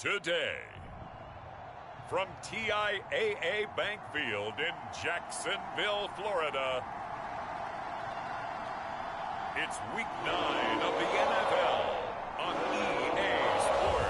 today. From TIAA Bank Field in Jacksonville, Florida, it's Week 9 of the NFL on EA Sports.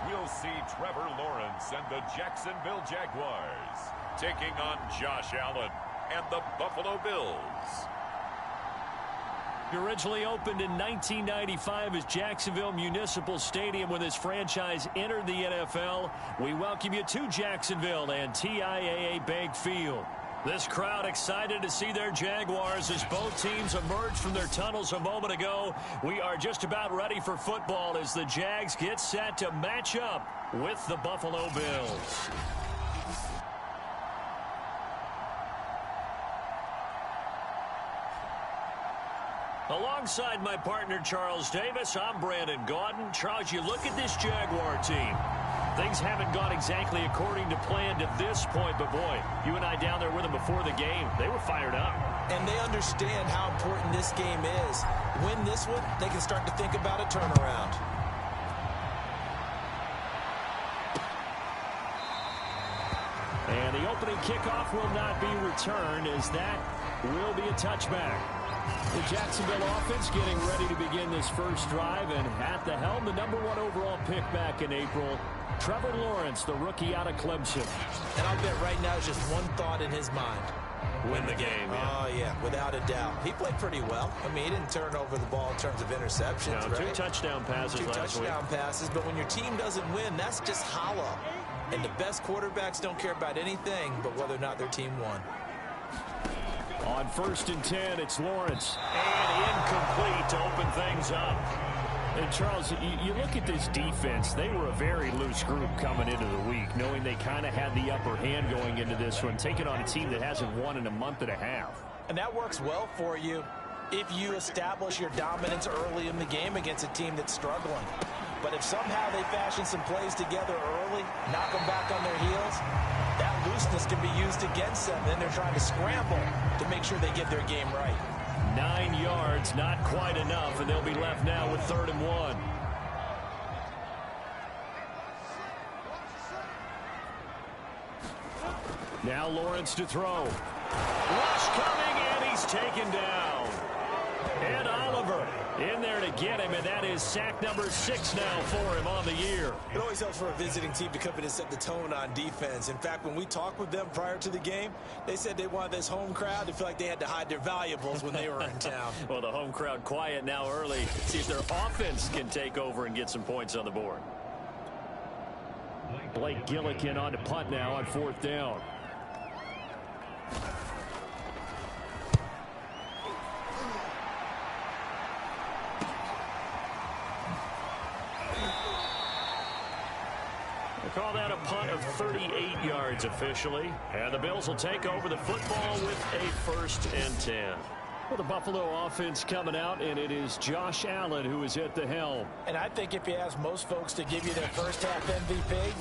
We'll see Trevor Lawrence and the Jacksonville Jaguars taking on Josh Allen and the Buffalo Bills. It originally opened in 1995 as Jacksonville Municipal Stadium when this franchise entered the NFL. We welcome you to Jacksonville and TIAA Bank Field. This crowd excited to see their Jaguars as both teams emerged from their tunnels a moment ago. We are just about ready for football as the Jags get set to match up with the Buffalo Bills. Alongside my partner, Charles Davis, I'm Brandon Gaudin. Charles, you look at this Jaguar team. Things haven't gone exactly according to plan to this point, but boy, you and I down there with them before the game, they were fired up. And they understand how important this game is. Win this one, they can start to think about a turnaround. And the opening kickoff will not be returned as that will be a touchback. The Jacksonville offense getting ready to begin this first drive, and at the helm, the #1 overall pick back in April, Trevor Lawrence, the rookie out of Clemson. And I'll bet right now is just one thought in his mind. Win the game. Yeah. Oh, yeah, without a doubt. He played pretty well. I mean, he didn't turn over the ball in terms of interceptions, no, right? 2 touchdown passes last week. 2 touchdown passes, but when your team doesn't win, that's just hollow. And the best quarterbacks don't care about anything but whether or not their team won. On 1st and 10, it's Lawrence. And incomplete to open things up. And Charles, you look at this defense, they were a very loose group coming into the week, knowing they kind of had the upper hand going into this one, taking on a team that hasn't won in a month and a half. And that works well for you if you establish your dominance early in the game against a team that's struggling. But if somehow they fashion some plays together early, knock them back on their heels, that looseness can be used against them. Then they're trying to scramble to make sure they get their game right. 9 yards, not quite enough, and they'll be left now with 3rd and 1. Now Lawrence to throw. Rush coming, and he's taken down. And Oliver in there to get him, and that is sack number 6 now for him on the year. It always helps for a visiting team to come in and set the tone on defense. In fact, when we talked with them prior to the game, they said they wanted this home crowd to feel like they had to hide their valuables when they were in town. Well, the home crowd quiet now early. See if their offense can take over and get some points on the board. Blake Gillikin on to punt now on 4th down. Call that a punt of 38 yards officially. And the Bills will take over the football with a 1st and 10. Well, the Buffalo offense coming out, and it is Josh Allen who is at the helm. And I think if you ask most folks to give you their first half MVP,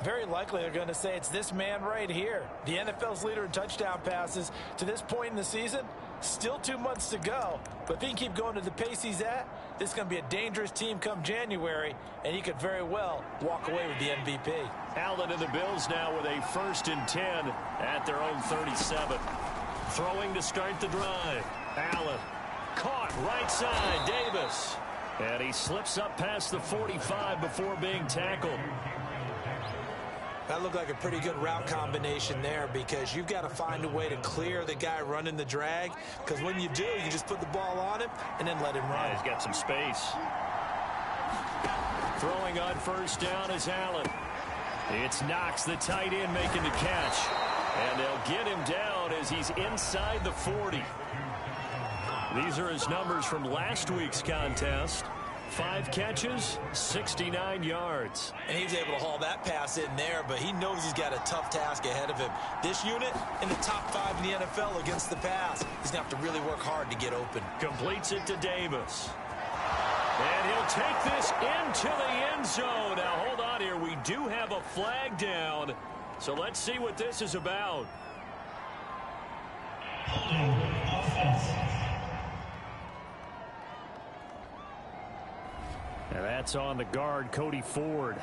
very likely they're going to say it's this man right here. The NFL's leader in touchdown passes to this point in the season. Still 2 months to go, but if he can keep going to the pace he's at, this is going to be a dangerous team come January, and he could very well walk away with the MVP. Allen and the Bills now with a 1st and 10 at their own 37. Throwing to start the drive. Allen caught right side, Davis. And he slips up past the 45 before being tackled. That looked like a pretty good route combination there because you've got to find a way to clear the guy running the drag, because when you do, you just put the ball on him and then let him run. Yeah, he's got some space. Throwing on 1st down is Allen. It's Knox, the tight end, making the catch. And they'll get him down as he's inside the 40. These are his numbers from last week's contest. 5 catches, 69 yards. And he was able to haul that pass in there, but he knows he's got a tough task ahead of him. This unit in the top 5 in the NFL against the pass. He's going to have to really work hard to get open. Completes it to Davis. And he'll take this into the end zone. Now, hold on here. We do have a flag down. So let's see what this is about. And that's on the guard, Cody Ford.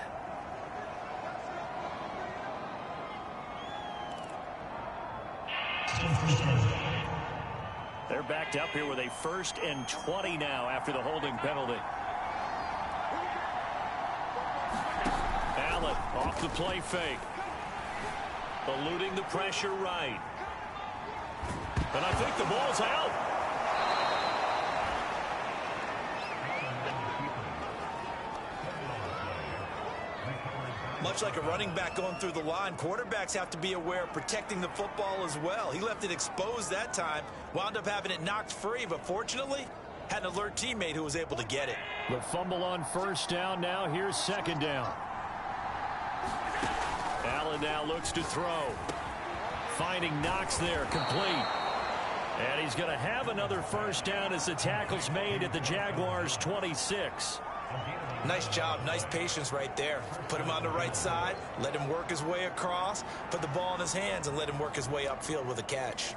They're backed up here with a 1st and 20 now after the holding penalty. Allen off the play fake. Eluding the pressure right. And I think the ball's out. Much like a running back going through the line, quarterbacks have to be aware of protecting the football as well. He left it exposed that time, wound up having it knocked free, but fortunately had an alert teammate who was able to get it. The fumble on 1st down. Now here's 2nd down. Allen now looks to throw. Finding Knox there, complete. And he's going to have another 1st down as the tackle's made at the Jaguars' 26. Nice job, nice patience right there. Put him on the right side, let him work his way across, put the ball in his hands, and let him work his way upfield with a catch.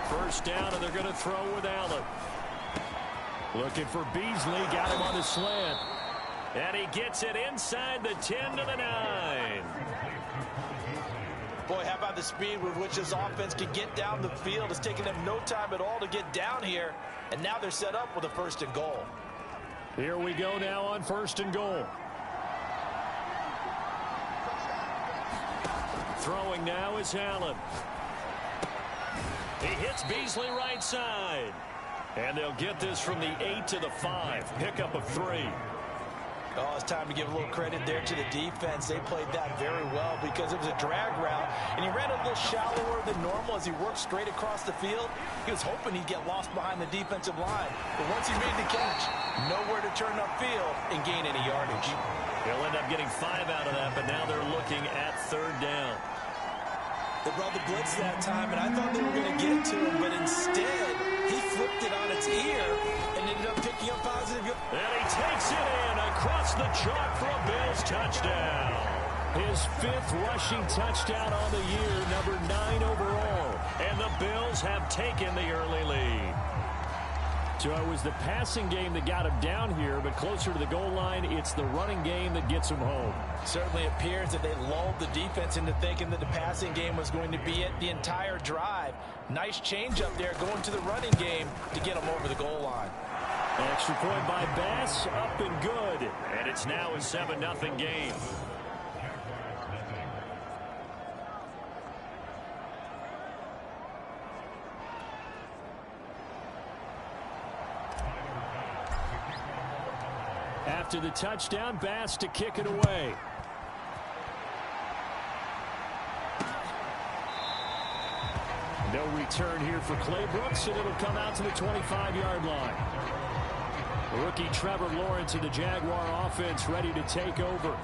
First down, and they're going to throw with Allen. Looking for Beasley, got him on the slant. And he gets it inside the 10 to the 9. Boy, how about the speed with which this offense can get down the field? It's taken them no time at all to get down here, and now they're set up with a 1st and goal. Here we go now on 1st and goal. Throwing now is Allen. He hits Beasley right side. And they'll get this from the 8 to the 5. Pickup of 3. Oh, it's time to give a little credit there to the defense. They played that very well because it was a drag route, and he ran a little shallower than normal as he worked straight across the field. He was hoping he'd get lost behind the defensive line, but once he made the catch, nowhere to turn upfield and gain any yardage. They'll end up getting 5 out of that, but now they're looking at 3rd down. They brought the blitz that time, and I thought they were going to get to him, but instead, he flipped it on its ear and ended up picking up positive. And he takes it in across the chalk for a Bills touchdown. His 5th rushing touchdown on the year, number 9 overall. And the Bills have taken the early lead. So it was the passing game that got him down here, but closer to the goal line, it's the running game that gets him home. Certainly appears that they lulled the defense into thinking that the passing game was going to be it the entire drive. Nice change up there going to the running game to get them over the goal line. Extra point by Bass, up and good. And it's now a 7-0 game. After the touchdown, Bass to kick it away. No return here for Clay Brooks, and it'll come out to the 25-yard line. Rookie Trevor Lawrence in the Jaguar offense ready to take over.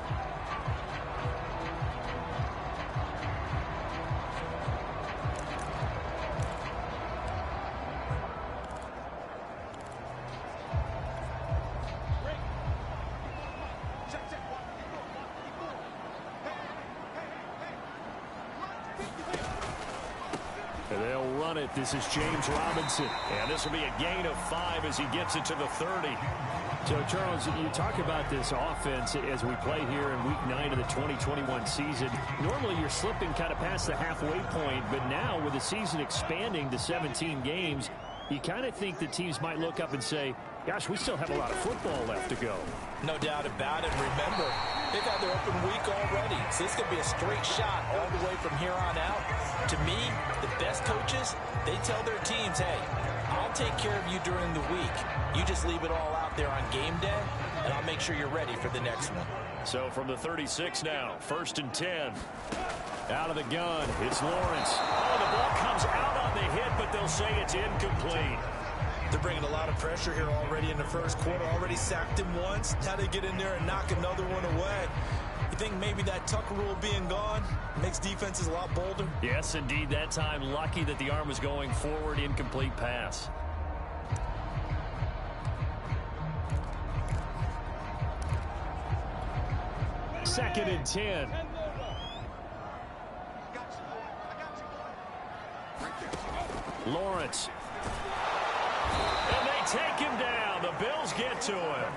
They'll run it. This is James Robinson. And this will be a gain of 5 as he gets it to the 30. So, Charles, you talk about this offense as we play here in Week 9 of the 2021 season. Normally, you're slipping kind of past the halfway point, but now with the season expanding to 17 games, you kind of think the teams might look up and say, gosh, we still have a lot of football left to go. No doubt about it. Remember, they've had their open week already, so this could be a straight shot all the way from here on out. To me, the best coaches, they tell their teams, hey, I'll take care of you during the week. You just leave it all out there on game day, and I'll make sure you're ready for the next one. So from the 36 now, 1st and 10. Out of the gun, it's Lawrence. Oh, the ball comes out on the hit, but they'll say it's incomplete. They're bringing a lot of pressure here already in the first quarter. Already sacked him once. Now they get in there and knock another one away. You think maybe that Tucker rule being gone makes defenses a lot bolder? Yes, indeed. That time, lucky that the arm was going forward. Incomplete pass. Second and 10. Lawrence. And they take him down. The Bills get to him.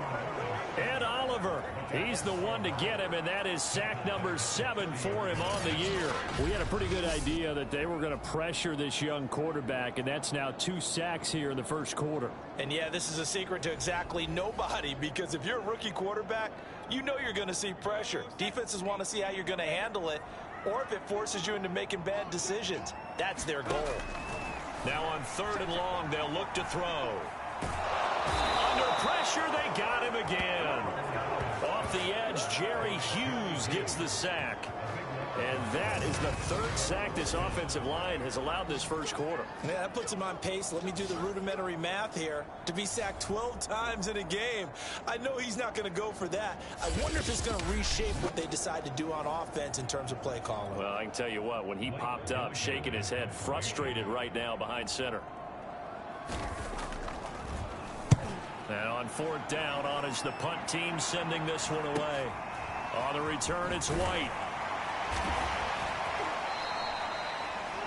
Ed Oliver, he's the one to get him, and that is sack number 7 for him on the year. We had a pretty good idea that they were going to pressure this young quarterback, and that's now 2 sacks here in the first quarter. And yeah, this is a secret to exactly nobody, because if you're a rookie quarterback, you know you're going to see pressure. Defenses want to see how you're going to handle it, or if it forces you into making bad decisions. That's their goal. Now on 3rd and long, they'll look to throw. Under pressure, they got him again. Off the edge, Jerry Hughes gets the sack. And that is the 3rd sack this offensive line has allowed this first quarter. Yeah, that puts him on pace. Let me do the rudimentary math here. To be sacked 12 times in a game, I know he's not going to go for that. I wonder if it's going to reshape what they decide to do on offense in terms of play calling. Well, I can tell you what, when he popped up, shaking his head, frustrated right now behind center. And on 4th down, on is the punt team sending this one away. On the return, it's White.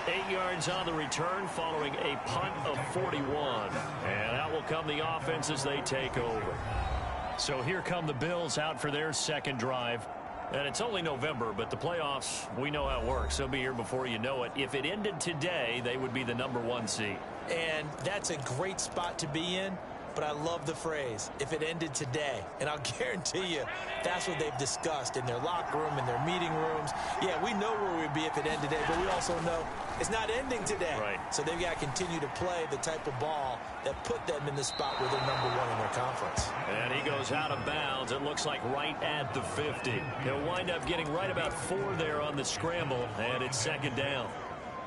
8 yards on the return following a punt of 41. And out will come the offense as they take over. So here come the Bills out for their second drive. And it's only November, but the playoffs, we know how it works. They'll be here before you know it. If it ended today, they would be the #1 seed. And that's a great spot to be in. But I love the phrase, if it ended today. And I'll guarantee you, that's what they've discussed in their locker room, in their meeting rooms. Yeah, we know where we'd be if it ended today, but we also know it's not ending today. Right. So they've got to continue to play the type of ball that put them in the spot where they're #1 in their conference. And he goes out of bounds. It looks like right at the 50. He'll wind up getting right about 4 there on the scramble, and it's 2nd down.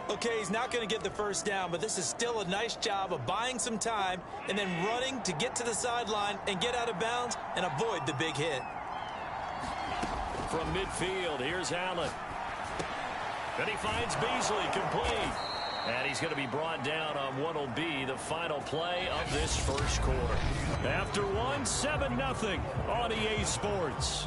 Okay, he's not going to get the first down, but this is still a nice job of buying some time and then running to get to the sideline and get out of bounds and avoid the big hit. From midfield, here's Allen. And he finds Beasley complete. And he's going to be brought down on what will be the final play of this first quarter. After one, 7-0 on EA Sports.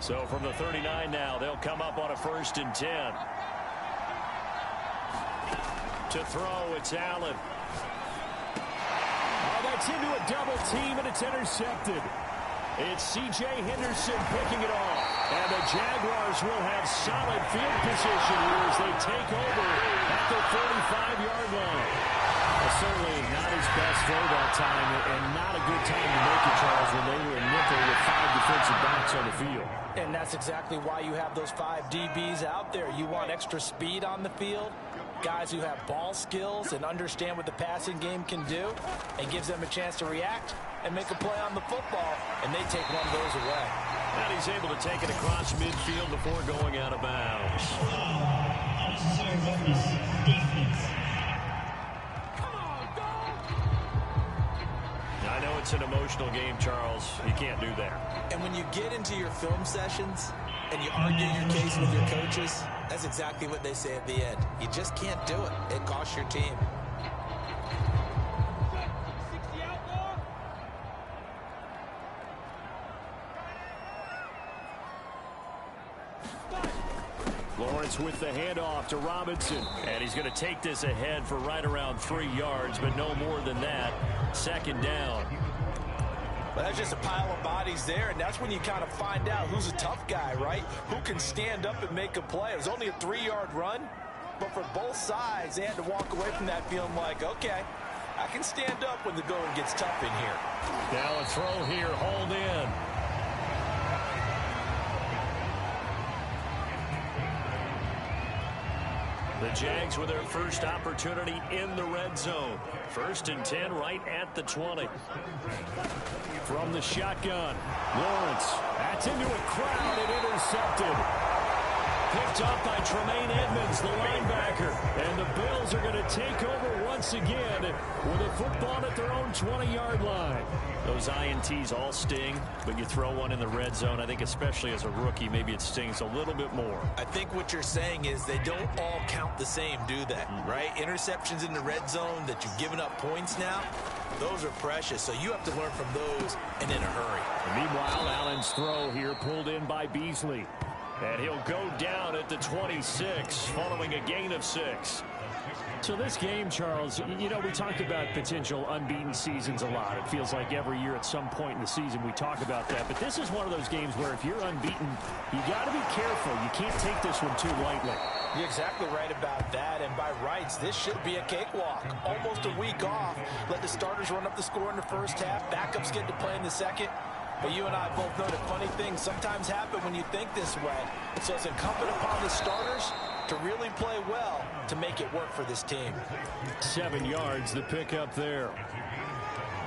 So from the 39 now, they'll come up on a 1st and 10. To throw, it's Allen. Oh, that's into a double team, and it's intercepted. It's C.J. Henderson picking it off. And the Jaguars will have solid field position here as they take over at the 45-yard line. Well, certainly not his best throw that time, and not a good time to make it, Charles, when they were in nickel with 5 defensive backs on the field. And that's exactly why you have those 5 DBs out there. You want extra speed on the field, guys who have ball skills and understand what the passing game can do, and gives them a chance to react and make a play on the football, and they take one of those away. And he's able to take it across midfield before going out of bounds. I know it's an emotional game, Charles. You can't do that. And when you get into your film sessions and you argue your case with your coaches, that's exactly what they say at the end. You just can't do it. It costs your team. Lawrence with the handoff to Robinson. And he's going to take this ahead for right around 3 yards, but no more than that. 2nd down. But that's just a pile of bodies there, and that's when you kind of find out who's a tough guy, right? Who can stand up and make a play. It was only a 3-yard run, but for both sides, they had to walk away from that feeling like, okay, I can stand up when the going gets tough in here. Now a throw here, hauled in. The Jags with their first opportunity in the red zone. 1st and 10 right at the 20. From the shotgun, Lawrence. That's into a crowd and intercepted. Picked up by Tremaine Edmonds, the linebacker. And the Bills are going to take over once again with a football at their own 20-yard line. Those INTs all sting, but you throw one in the red zone. I think especially as a rookie, maybe it stings a little bit more. I think what you're saying is they don't all count the same, do they? Right? Interceptions in the red zone that you've given up points now, those are precious. So you have to learn from those and in a hurry. And meanwhile, Allen's throw here pulled in by Beasley. And he'll go down at the 26 following a gain of 6. So this game, Charles, you know, we talk about potential unbeaten seasons a lot. It feels like every year at some point in the season we talk about that. But this is one of those games where if you're unbeaten, you got to be careful. You can't take this one too lightly. You're exactly right about that. And by rights, this should be a cakewalk. Almost a week off. Let the starters run up the score in the first half. Backups get to play in the second. But you and I both know that funny things sometimes happen when you think this way. So it's incumbent upon the starters to really play well to make it work for this team. 7 yards, the pickup there.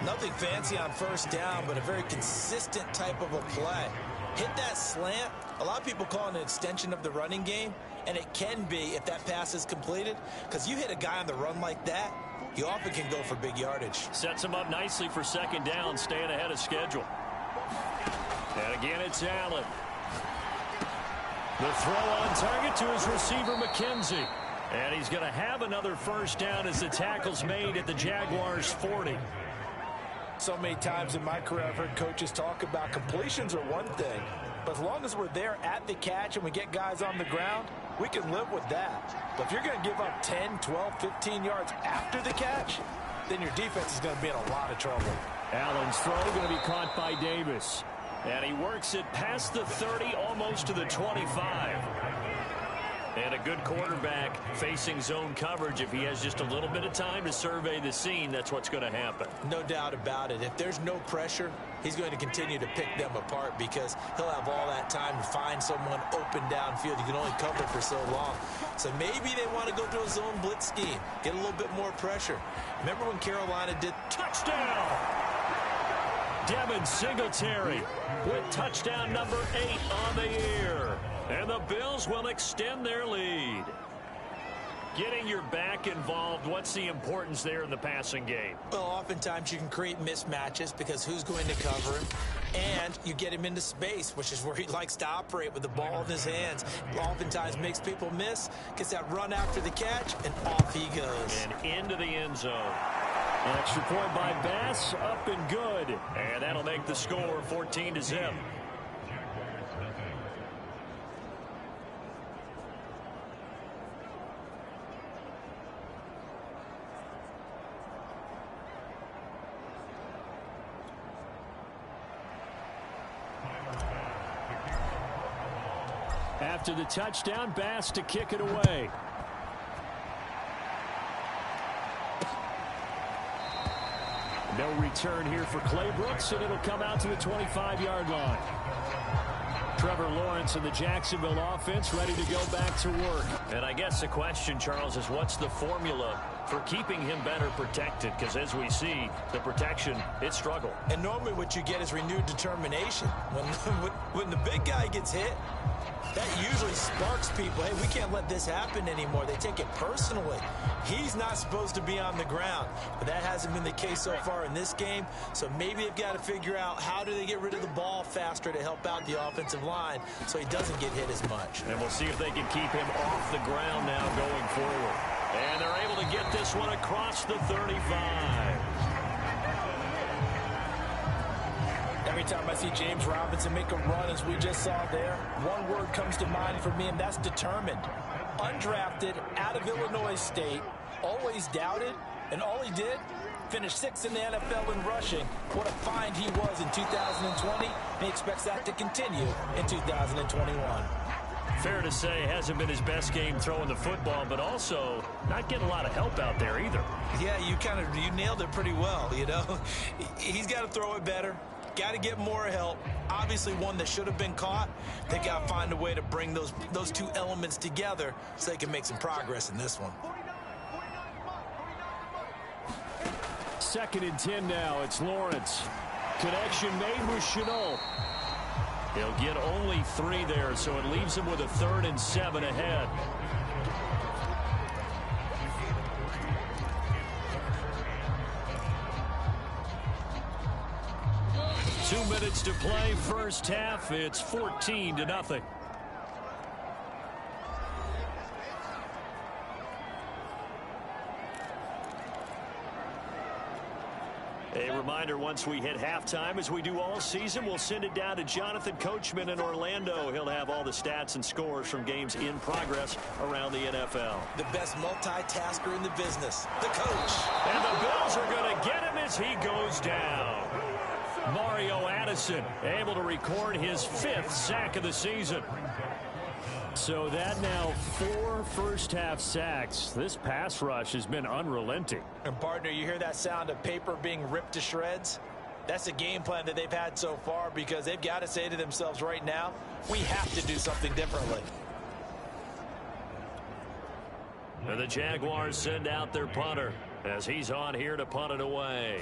Nothing fancy on first down, but a very consistent type of a play. Hit that slant. A lot of people call it an extension of the running game, and it can be if that pass is completed, because you hit a guy on the run like that, you often can go for big yardage. Sets him up nicely for second down, staying ahead of schedule. And again, it's Allen. The throw on target to his receiver, McKenzie. And he's going to have another first down as the tackle's made at the Jaguars' 40. So many times in my career, I've heard coaches talk about completions are one thing. But as long as we're there at the catch and we get guys on the ground, we can live with that. But if you're going to give up 10, 12, 15 yards after the catch, then your defense is going to be in a lot of trouble. Allen's throw going to be caught by Davis. And he works it past the 30, almost to the 25. And a good quarterback facing zone coverage. If he has just a little bit of time to survey the scene, that's what's going to happen. No doubt about it. If there's no pressure, he's going to continue to pick them apart because he'll have all that time to find someone open downfield. You can only cover for so long. So maybe they want to go to a zone blitz scheme, get a little bit more pressure. Remember when Carolina did touchdown? Devin Singletary with touchdown number 8 on the year. And the Bills will extend their lead. Getting your back involved, what's the importance there in the passing game? Well, oftentimes you can create mismatches because who's going to cover him? And you get him into space, which is where he likes to operate with the ball in his hands. Oftentimes makes people miss, gets that run after the catch, and off he goes. And into the end zone. Extra point by Bass, up and good. And that'll make the score 14-0. After the touchdown, Bass to kick it away. No return here for Clay Brooks, and it'll come out to the 25-yard line. Trevor Lawrence and the Jacksonville offense ready to go back to work. And I guess the question, Charles, is what's the formula for keeping him better protected? Because as we see, the protection, it struggled. And normally what you get is renewed determination. When the big guy gets hit, that usually sparks people. Hey, we can't let this happen anymore. They take it personally. He's not supposed to be on the ground, but that hasn't been the case so far in this game. So maybe they've got to figure out how do they get rid of the ball faster to help out the offensive line so he doesn't get hit as much. And we'll see if they can keep him off the ground now going forward. And they're able to get this one across the 35. Every time I see James Robinson make a run, as we just saw there, one word comes to mind for me, and that's determined. Undrafted, out of Illinois State, always doubted, and all he did, finished 6th in the NFL in rushing. What a find he was in 2020, and he expects that to continue in 2021. Fair to say, hasn't been his best game throwing the football, but also not getting a lot of help out there either. Yeah, you nailed it pretty well, you know. He's got to throw it better. Got to get more help. Obviously one that should have been caught. They got to find a way to bring those two elements together so they can make some progress in this one. 2nd and 10 now. It's Lawrence. Connection made with Chenault. He'll get only 3 there, so it leaves him with a 3rd and 7 ahead. Two minutes to play, first half. It's 14-0. A reminder, once we hit halftime, as we do all season, we'll send it down to Jonathan Coachman in Orlando. He'll have all the stats and scores from games in progress around the NFL. The best multitasker in the business, the coach. And the Bills are going to get him as he goes down. Mario Addison able to record his 5th sack of the season. So that now 4 first-half sacks. This pass rush has been unrelenting. And, partner, you hear that sound of paper being ripped to shreds? That's a game plan that they've had so far because they've got to say to themselves right now, we have to do something differently. And the Jaguars send out their punter as he's on here to punt it away.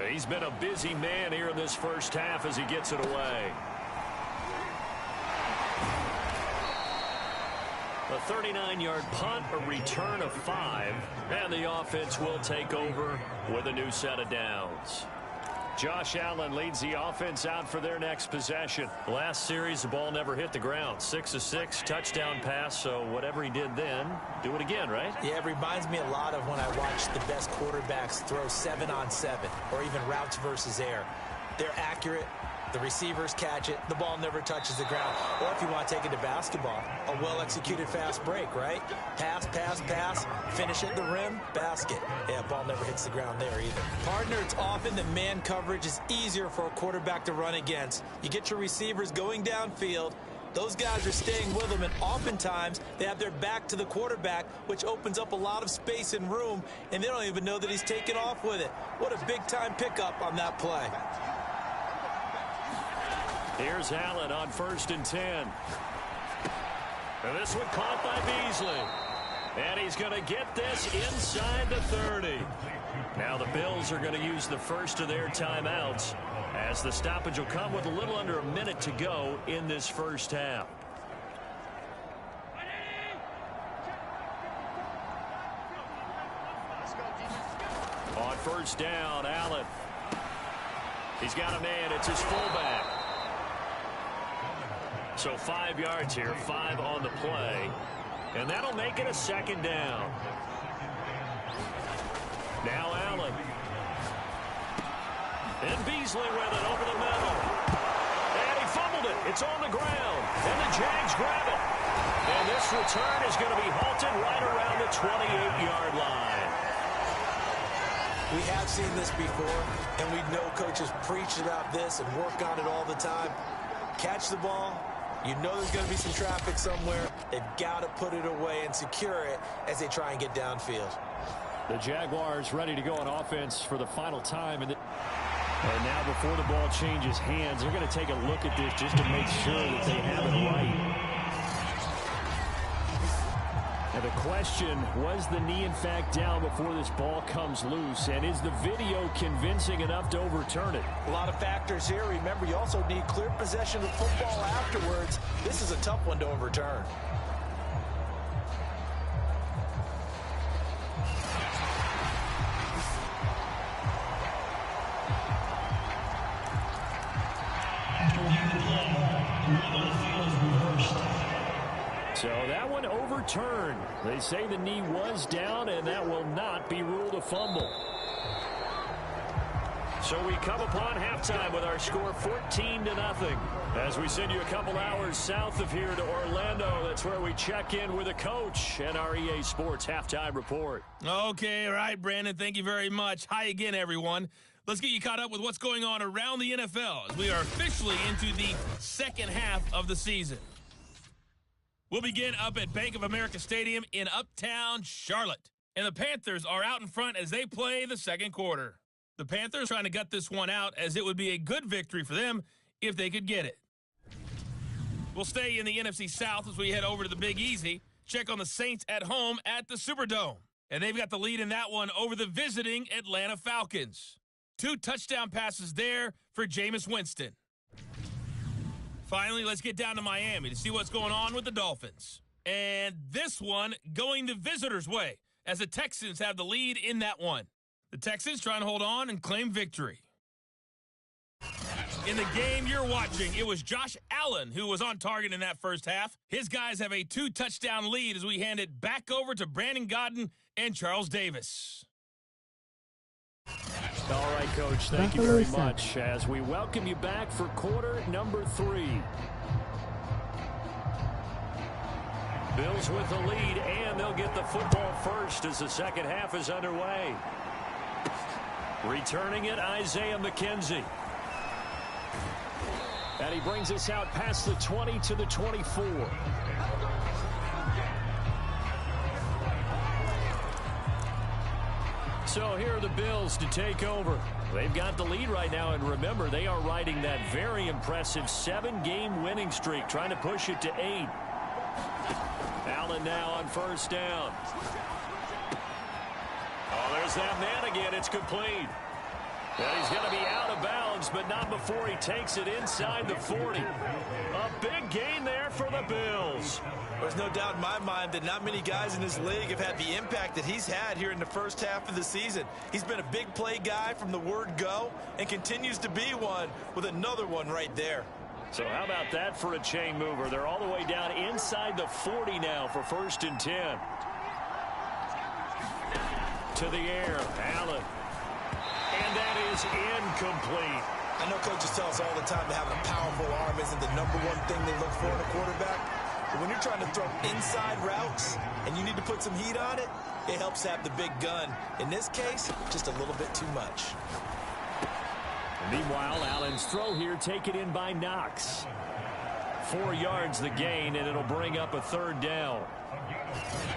He's been a busy man here in this first half as he gets it away. A 39-yard punt, a return of 5, and the offense will take over with a new set of downs. Josh Allen leads the offense out for their next possession. Last series, the ball never hit the ground. 6 of 6, touchdown pass, so whatever he did then, do it again, right? Yeah, it reminds me a lot of when I watched the best quarterbacks throw 7-on-7 or even routes versus air. They're accurate. The receivers catch it. The ball never touches the ground. Or if you want to take it to basketball, a well-executed fast break, right? Pass, pass, pass, finish at the rim, basket. Yeah, ball never hits the ground there either. Partner, it's often that man coverage is easier for a quarterback to run against. You get your receivers going downfield. Those guys are staying with them, and oftentimes they have their back to the quarterback, which opens up a lot of space and room, and they don't even know that he's taken off with it. What a big-time pickup on that play. Here's Allen on 1st and 10. And this one caught by Beasley. And he's going to get this inside the 30. Now the Bills are going to use the first of their timeouts as the stoppage will come with a little under a minute to go in this first half. On 1st down, Allen. He's got a man. It's his fullback. So 5 yards here, 5 on the play. And that'll make it a 2nd down. Now Allen. And Beasley with it over the middle. And he fumbled it. It's on the ground. And the Jags grab it. And this return is going to be halted right around the 28-yard line. We have seen this before, and we know coaches preach about this and work on it all the time. Catch the ball. You know there's going to be some traffic somewhere. They've got to put it away and secure it as they try and get downfield. The Jaguars ready to go on offense for the final time. And now before the ball changes hands, they're going to take a look at this just to make sure that they have it right. And the question, was the knee in fact down before this ball comes loose? And is the video convincing enough to overturn it? A lot of factors here. Remember, you also need clear possession of the football afterwards. This is a tough one to overturn. So that one overturned. They say the knee was down, and that will not be ruled a fumble. So we come upon halftime with our score 14-0. As we send you a couple hours south of here to Orlando, that's where we check in with a coach and our EA Sports halftime report. Okay, all right, Brandon, thank you very much. Hi again, everyone. Let's get you caught up with what's going on around the NFL as we are officially into the second half of the season. We'll begin up at Bank of America Stadium in Uptown Charlotte. And the Panthers are out in front as they play the second quarter. The Panthers trying to gut this one out, as it would be a good victory for them if they could get it. We'll stay in the NFC South as we head over to the Big Easy. Check on the Saints at home at the Superdome. And they've got the lead in that one over the visiting Atlanta Falcons. 2 touchdown passes there for Jameis Winston. Finally, let's get down to Miami to see what's going on with the Dolphins. And this one going the visitors' way, as the Texans have the lead in that one. The Texans trying to hold on and claim victory. In the game you're watching, it was Josh Allen who was on target in that first half. His guys have a 2-touchdown lead as we hand it back over to Brandon Godden and Charles Davis. All right, Coach, thank you very much as we welcome you back for quarter number 3. Bills with the lead, and they'll get the football first as the second half is underway. Returning it, Isaiah McKenzie. And he brings us out past the 20 to the 24. So here are the Bills to take over. They've got the lead right now, and remember, they are riding that very impressive 7-game winning streak, trying to push it to 8. Allen now on first down. Oh, there's that man again. It's complete. Well, he's going to be out of bounds, but not before he takes it inside the 40. A big gain there for the Bills. There's no doubt in my mind that not many guys in this league have had the impact that he's had here in the first half of the season. He's been a big play guy from the word go and continues to be one with another one right there. So how about that for a chain mover? They're all the way down inside the 40 now for 1st and 10. To the air, Allen. And that is incomplete. I know coaches tell us all the time that having a powerful arm isn't the #1 thing they look for in a quarterback. But when you're trying to throw inside routes and you need to put some heat on it, it helps have the big gun. In this case, just a little bit too much. Meanwhile, Allen's throw here taken in by Knox. 4 yards the gain, and it'll bring up a 3rd down.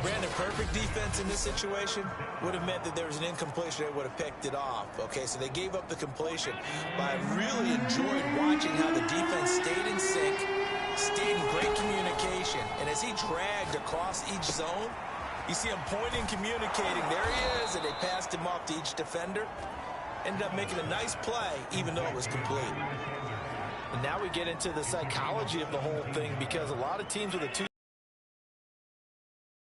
Brandon, perfect defense in this situation would have meant that there was an incompletion. They would have picked it off. Okay, so they gave up the completion. But I really enjoyed watching how the defense stayed in sync, stayed in great communication. And as he dragged across each zone, you see him pointing, communicating. There he is, and they passed him off to each defender. Ended up making a nice play, even though it was complete. And now we get into the psychology of the whole thing, because a lot of teams with a 2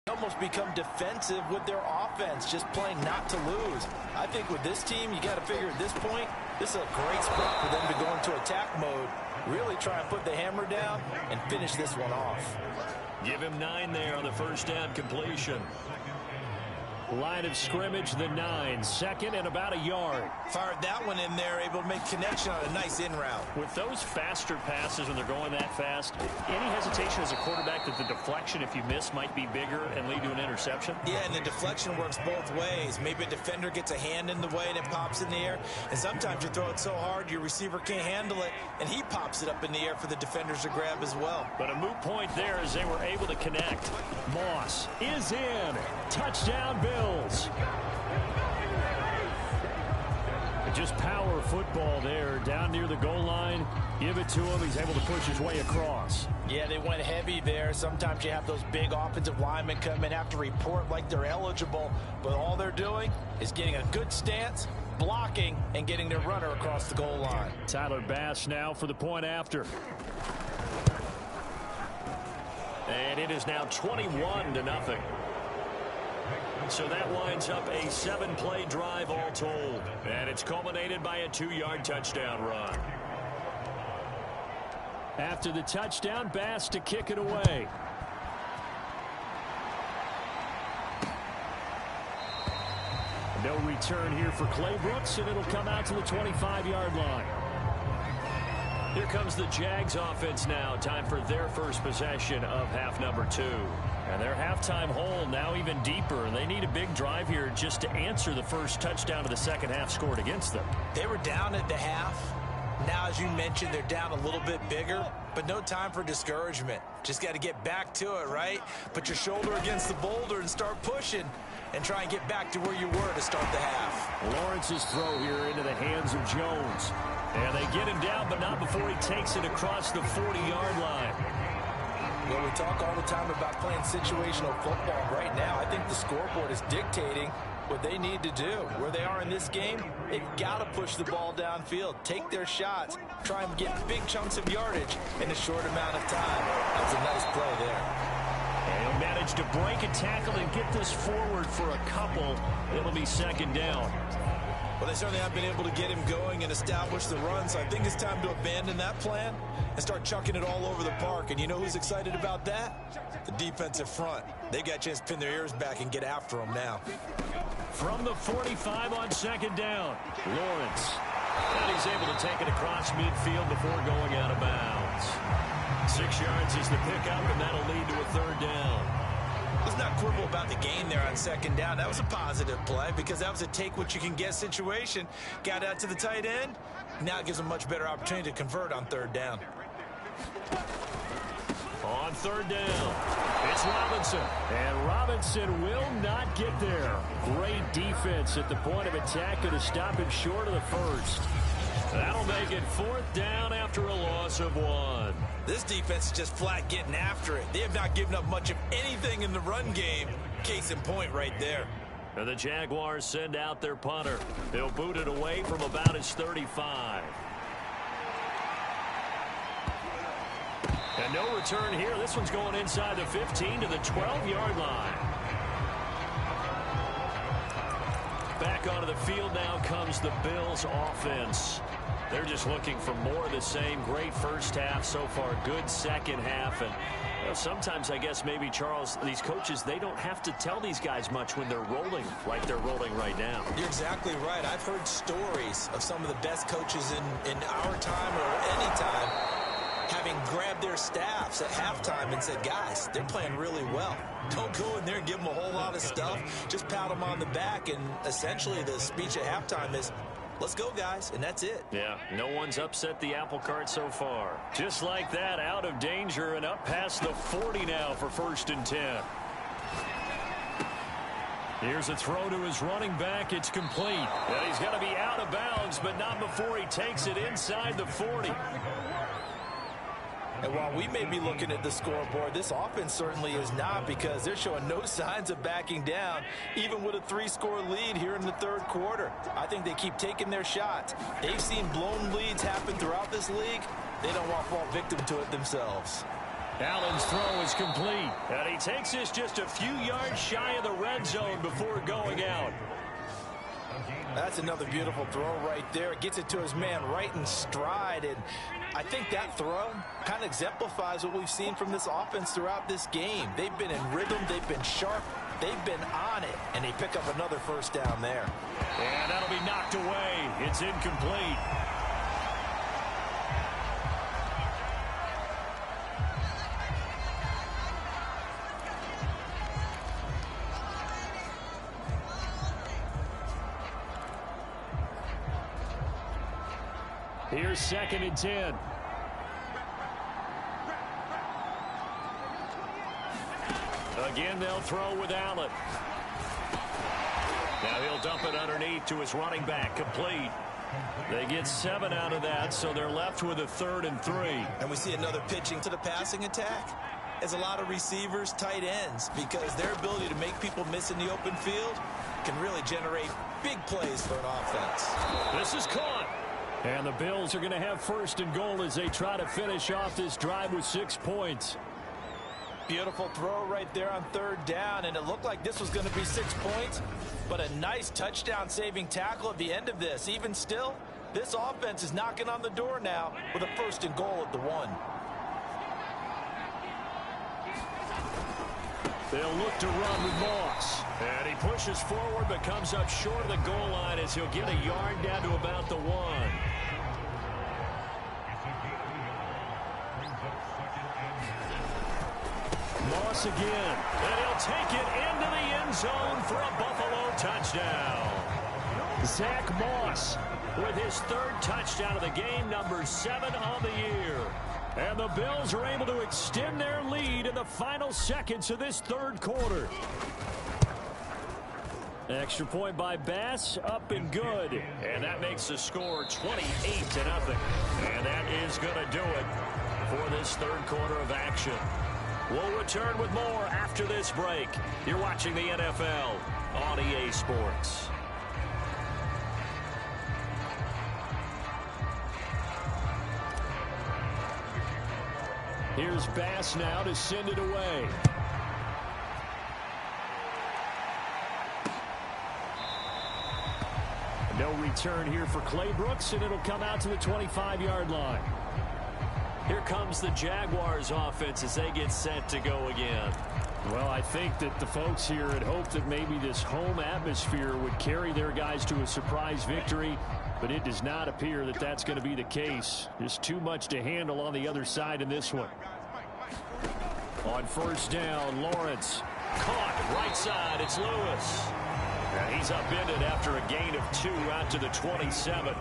almost become defensive with their offense, just playing not to lose. I think with this team, you got to figure at this point, this is a great spot for them to go into attack mode, really try and put the hammer down and finish this one off. Give him 9 there on the first down completion. Line of scrimmage, the 9. 2nd and about a yard. Fired that one in there, able to make connection on a nice in route. With those faster passes when they're going that fast, any hesitation as a quarterback that the deflection, if you miss, might be bigger and lead to an interception? Yeah, and the deflection works both ways. Maybe a defender gets a hand in the way and it pops in the air. And sometimes you throw it so hard your receiver can't handle it, and he pops it up in the air for the defenders to grab as well. But a moot point there as they were able to connect. Moss is in. Touchdown, Bills. Just power football there, down near the goal line. Give it to him. He's able to push his way across. Yeah, they went heavy there. Sometimes you have those big offensive linemen come in, have to report like they're eligible, but all they're doing is getting a good stance, blocking, and getting their runner across the goal line. Tyler Bass now for the point after. And it is now 21-0. So that winds up a 7-play drive all told. And it's culminated by a 2-yard touchdown run. After the touchdown, Bass to kick it away. No return here for Clay Brooks, and it'll come out to the 25-yard line. Here comes the Jags offense now. Time for their first possession of half number 2. And their halftime hole now even deeper. They need a big drive here just to answer the first touchdown of the second half scored against them. They were down at the half. Now, as you mentioned, they're down a little bit bigger, but no time for discouragement. Just got to get back to it, right? Put your shoulder against the boulder and start pushing and try and get back to where you were to start the half. Lawrence's throw here into the hands of Jones. And they get him down, but not before he takes it across the 40-yard line. Well, we talk all the time about playing situational football. Right now, I think the scoreboard is dictating what they need to do. Where they are in this game, they've got to push the ball downfield, take their shots, try and get big chunks of yardage in a short amount of time. That was a nice play there. And he'll manage to break a tackle and get this forward for a couple. It'll be second down. Well, they certainly have been able to get him going and establish the run, so I think it's time to abandon that plan and start chucking it all over the park. And you know who's excited about that? The defensive front. They got a chance to pin their ears back and get after him now. From the 45 on second down, Lawrence. And he's able to take it across midfield before going out of bounds. 6 yards is the pickup, and that'll lead to a third down. Let's not quibble about the gain there on second down. That was a positive play because that was a take-what-you-can-get situation. Got out to the tight end. Now it gives them a much better opportunity to convert on third down. On third down, it's Robinson. And Robinson will not get there. Great defense at the point of attack to stop him short of the first. That'll make it fourth down after a loss of 1. This defense is just flat getting after it. They have not given up much of anything in the run game. Case in point right there. And the Jaguars send out their punter. They'll boot it away from about his 35. And no return here. This one's going inside the 15 to the 12-yard line. Back onto the field now comes the Bills offense. They're just looking for more of the same. Great first half so far. Good second half. And sometimes, I guess, maybe, Charles, these coaches, they don't have to tell these guys much when they're rolling like they're rolling right now. You're exactly right. I've heard stories of some of the best coaches in our time or any time having grabbed their staffs at halftime and said, guys, they're playing really well. Don't go in there and give them a whole lot of stuff. Just pat them on the back. And essentially the speech at halftime is, let's go, guys, and that's it. Yeah, no one's upset the apple cart so far. Just like that, out of danger and up past the 40 now for 1st and 10. Here's a throw to his running back. It's complete. And he's going to be out of bounds, but not before he takes it inside the 40. And while we may be looking at the scoreboard, this offense certainly is not, because they're showing no signs of backing down, even with a 3-score lead here in the third quarter. I think they keep taking their shots. They've seen blown leads happen throughout this league. They don't want to fall victim to it themselves. Allen's throw is complete, and he takes this just a few yards shy of the red zone before going out. That's another beautiful throw right there. Gets it to his man right in stride, and I think that throw kind of exemplifies what we've seen from this offense throughout this game. They've been in rhythm, they've been sharp, they've been on it, and they pick up another first down there. And that'll be knocked away. It's incomplete. Here's 2nd and 10. Again, they'll throw with Allen. Now he'll dump it underneath to his running back. Complete. They get 7 out of that, so they're left with a 3rd and 3. And we see another pitching to the passing attack. As a lot of receivers, tight ends, because their ability to make people miss in the open field can really generate big plays for an offense. This is caught. And the Bills are going to have 1st and goal as they try to finish off this drive with 6 points. Beautiful throw right there on 3rd down, and it looked like this was going to be 6 points, but a nice touchdown-saving tackle at the end of this. Even still, this offense is knocking on the door now with a 1st and goal at the 1. They'll look to run with Moss. And he pushes forward but comes up short of the goal line as he'll get a yard down to about the 1. Moss again. And he'll take it into the end zone for a Buffalo touchdown. Zach Moss with his third touchdown of the game, number 7 on the year. And the Bills are able to extend their lead in the final seconds of this third quarter. Extra point by Bass, up and good. And that makes the score 28-0. And that is going to do it for this third quarter of action. We'll return with more after this break. You're watching the NFL on EA Sports. Here's Bass now to send it away. No return here for Clay Brooks, and it'll come out to the 25-yard line. Here comes the Jaguars offense as they get set to go again. Well, I think that the folks here had hoped that maybe this home atmosphere would carry their guys to a surprise victory, but it does not appear that that's going to be the case. Just too much to handle on the other side in this one. On first down, Lawrence caught right side. It's Lewis. And he's upended after a gain of 2 out to the 27.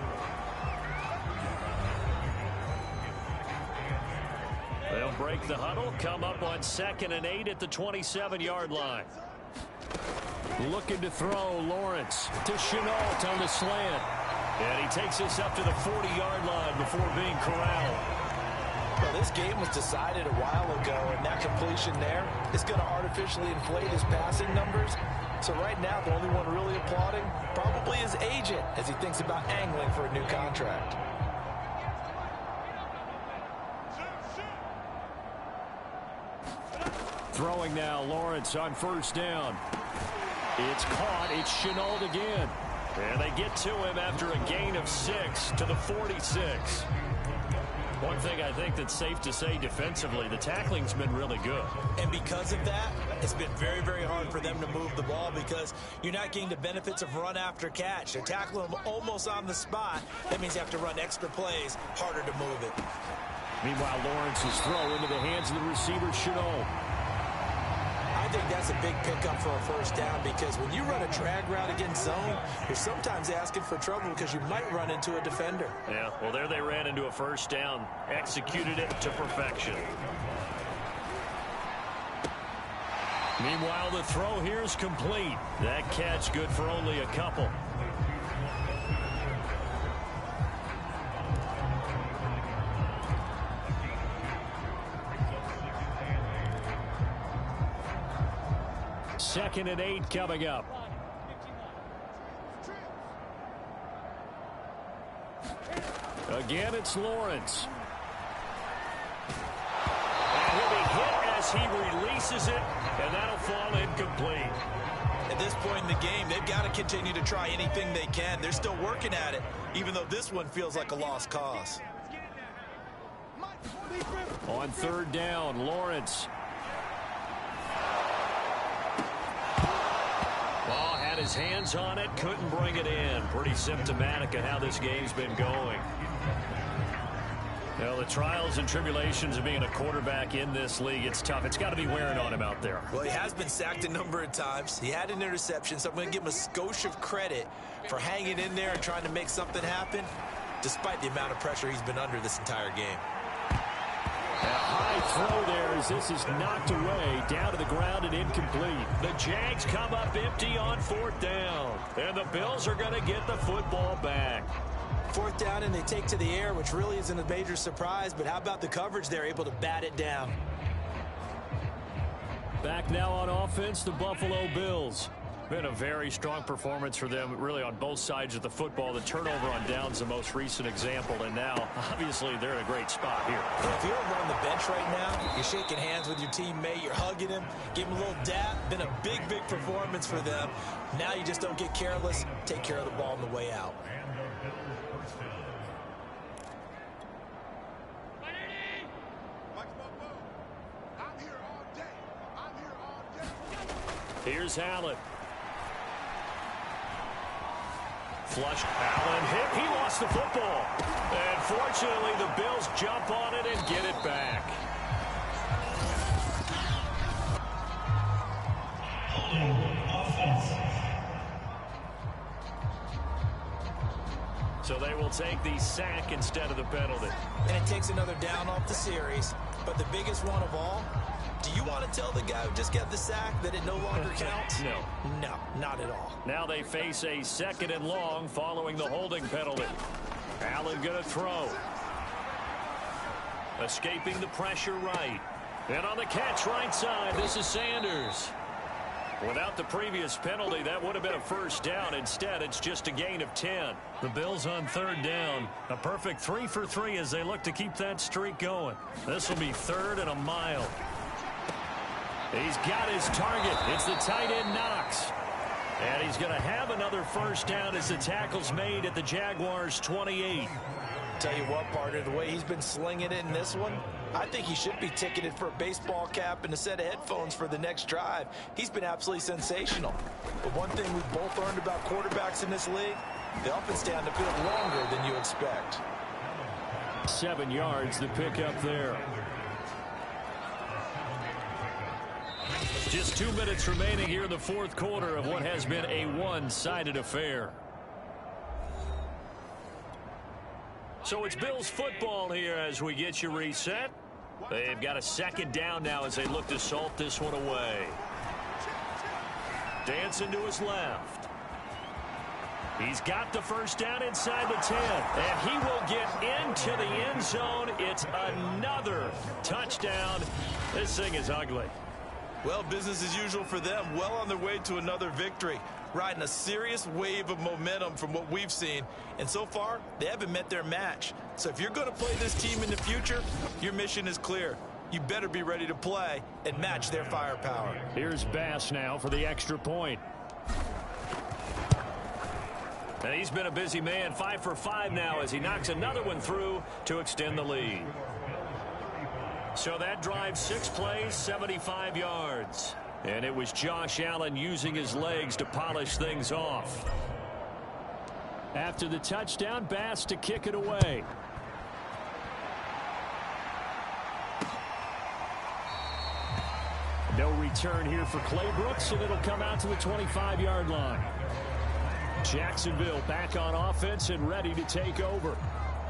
They'll break the huddle, come up on 2nd and 8 at the 27-yard line. Looking to throw, Lawrence to Chenault on the slant. And he takes us up to the 40-yard line before being corralled. Well, this game was decided a while ago, and that completion there is going to artificially inflate his passing numbers. So right now, the only one really applauding probably his agent as he thinks about angling for a new contract. Throwing now, Lawrence on first down. It's caught. It's Chenault again. And they get to him after a gain of 6 to the 46. One thing I think that's safe to say defensively, the tackling's been really good. And because of that, it's been very, very hard for them to move the ball because you're not getting the benefits of run after catch. They're tackling them almost on the spot. That means you have to run extra plays, harder to move it. Meanwhile, Lawrence's throw into the hands of the receiver, Chenault. I think that's a big pickup for a first down because when you run a drag route against zone, you're sometimes asking for trouble because you might run into a defender. Yeah, well, there they ran into a first down, executed it to perfection. Meanwhile, the throw here is complete. That catch good for only a couple. Second and 8 coming up. Again, it's Lawrence. And he'll be hit as he releases it, and that'll fall incomplete. At this point in the game, they've got to continue to try anything they can. They're still working at it, even though this one feels like a lost cause. On third down, Lawrence. Ball had his hands on it, couldn't bring it in. Pretty symptomatic of how this game's been going. Well, the trials and tribulations of being a quarterback in this league, it's tough. It's got to be wearing on him out there. Well, he has been sacked a number of times. He had an interception, so I'm going to give him a skosh of credit for hanging in there and trying to make something happen, despite the amount of pressure he's been under this entire game. A high throw there as this is knocked away, down to the ground and incomplete. The Jags come up empty on fourth down, and the Bills are going to get the football back. Fourth down, and they take to the air, which really isn't a major surprise, but how about the coverage there, able to bat it down? Back now on offense, the Buffalo Bills. Been a very strong performance for them, really on both sides of the football. The turnover on downs, the most recent example, and now, obviously, they're in a great spot here. Well, if you're over on the bench right now, you're shaking hands with your teammate, you're hugging him, give him a little dap. Been a big, big performance for them. Now you just don't get careless, take care of the ball on the way out. Here's Allen. Flush. Allen hit. He lost the football. And fortunately, the Bills jump on it and get it back. So they will take the sack instead of the penalty. And it takes another down off the series. But the biggest one of all, do you want to tell the guy who just got the sack that it no longer counts? No. No, not at all. Now they face a 2nd and long following the holding penalty. Allen going to throw. Escaping the pressure right. And on the catch right side, this is Sanders. Without the previous penalty, that would have been a first down. Instead, it's just a gain of 10. The Bills on 3rd down. A perfect 3 for 3 as they look to keep that streak going. This will be 3rd and a mile. He's got his target. It's the tight end Knox. And he's going to have another first down as the tackle's made at the Jaguars' 28. Tell you what, partner, the way he's been slinging it in this one, I think he should be ticketed for a baseball cap and a set of headphones for the next drive. He's been absolutely sensational. But one thing we've both learned about quarterbacks in this league, they often stay on the field longer than you expect. 7 yards, the pickup there. Just 2 minutes remaining here in the 4th quarter of what has been a one-sided affair. So it's Bills football here as we get you reset. They've got a 2nd down now as they look to salt this one away. Dancing to his left. He's got the first down inside the 10. And he will get into the end zone. It's another touchdown. This thing is ugly. Well, business as usual for them. Well on their way to another victory. Riding a serious wave of momentum from what we've seen. And so far, they haven't met their match. So if you're going to play this team in the future, your mission is clear. You better be ready to play and match their firepower. Here's Bass now for the extra point. And he's been a busy man. 5 for 5 now as he knocks another one through to extend the lead. So that drive 6 plays, 75 yards. And it was Josh Allen using his legs to polish things off. After the touchdown, Bass to kick it away. No return here for Clay Brooks, and it'll come out to the 25-yard line. Jacksonville back on offense and ready to take over.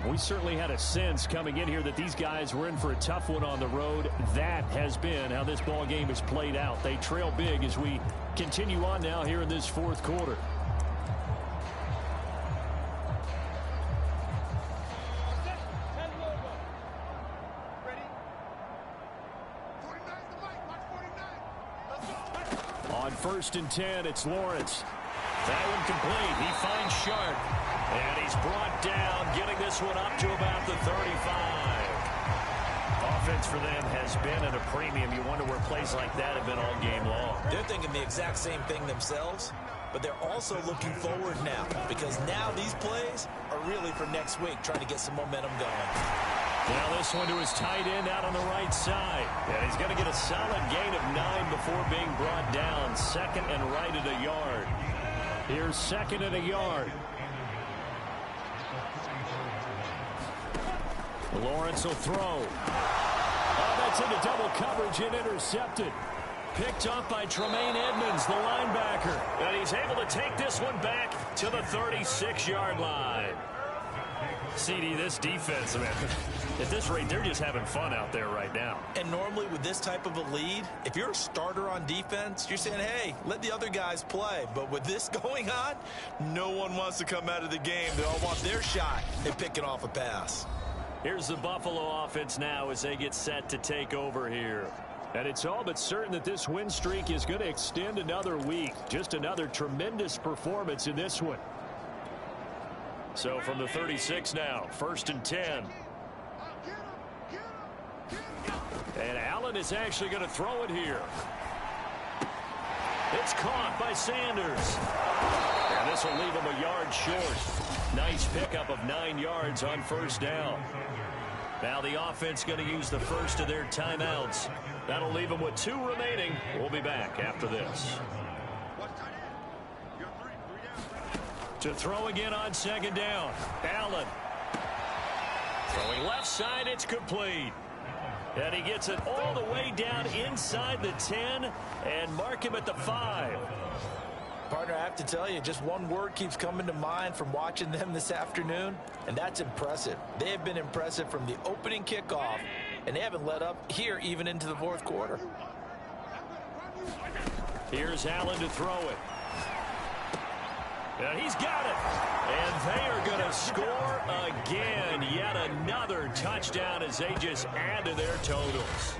We certainly had a sense coming in here that these guys were in for a tough one on the road. That has been how this ball game has played out. They trail big as we continue on now here in this 4th quarter. On 1st and 10, it's Lawrence. That one complete. He finds Sharp. And he's brought down, getting this one up to about the 35. Offense for them has been at a premium. You wonder where plays like that have been all game long. They're thinking the exact same thing themselves, but they're also looking forward now because now these plays are really for next week, trying to get some momentum going. Now this one to his tight end out on the right side. And he's going to get a solid gain of 9 before being brought down. 2nd and right at a yard. Here's 2nd and a yard. Lawrence will throw. Oh, that's into double coverage and intercepted. Picked up by Tremaine Edmonds, the linebacker. And he's able to take this one back to the 36-yard line. CD, this defense, man, at this rate, they're just having fun out there right now. And normally with this type of a lead, if you're a starter on defense, you're saying, hey, let the other guys play. But with this going on, no one wants to come out of the game. They all want their shot at picking off a pass. Here's the Buffalo offense now as they get set to take over here. And it's all but certain that this win streak is going to extend another week. Just another tremendous performance in this one. So from the 36 now, 1st and 10. And Allen is actually going to throw it here. It's caught by Sanders. And this will leave him a yard short. Nice pickup of 9 yards on 1st down. Now the offense going to use the first of their timeouts. That'll leave them with 2 remaining. We'll be back after this. To throw again on 2nd down. Allen. Throwing left side, it's complete. And he gets it all the way down inside the 10 and mark him at the 5. Partner, I have to tell you, just one word keeps coming to mind from watching them this afternoon, and that's impressive. They have been impressive from the opening kickoff, and they haven't let up here even into the fourth quarter. Here's Allen to throw it. And he's got it. And they are going to score again. Yet another touchdown as they just add to their totals.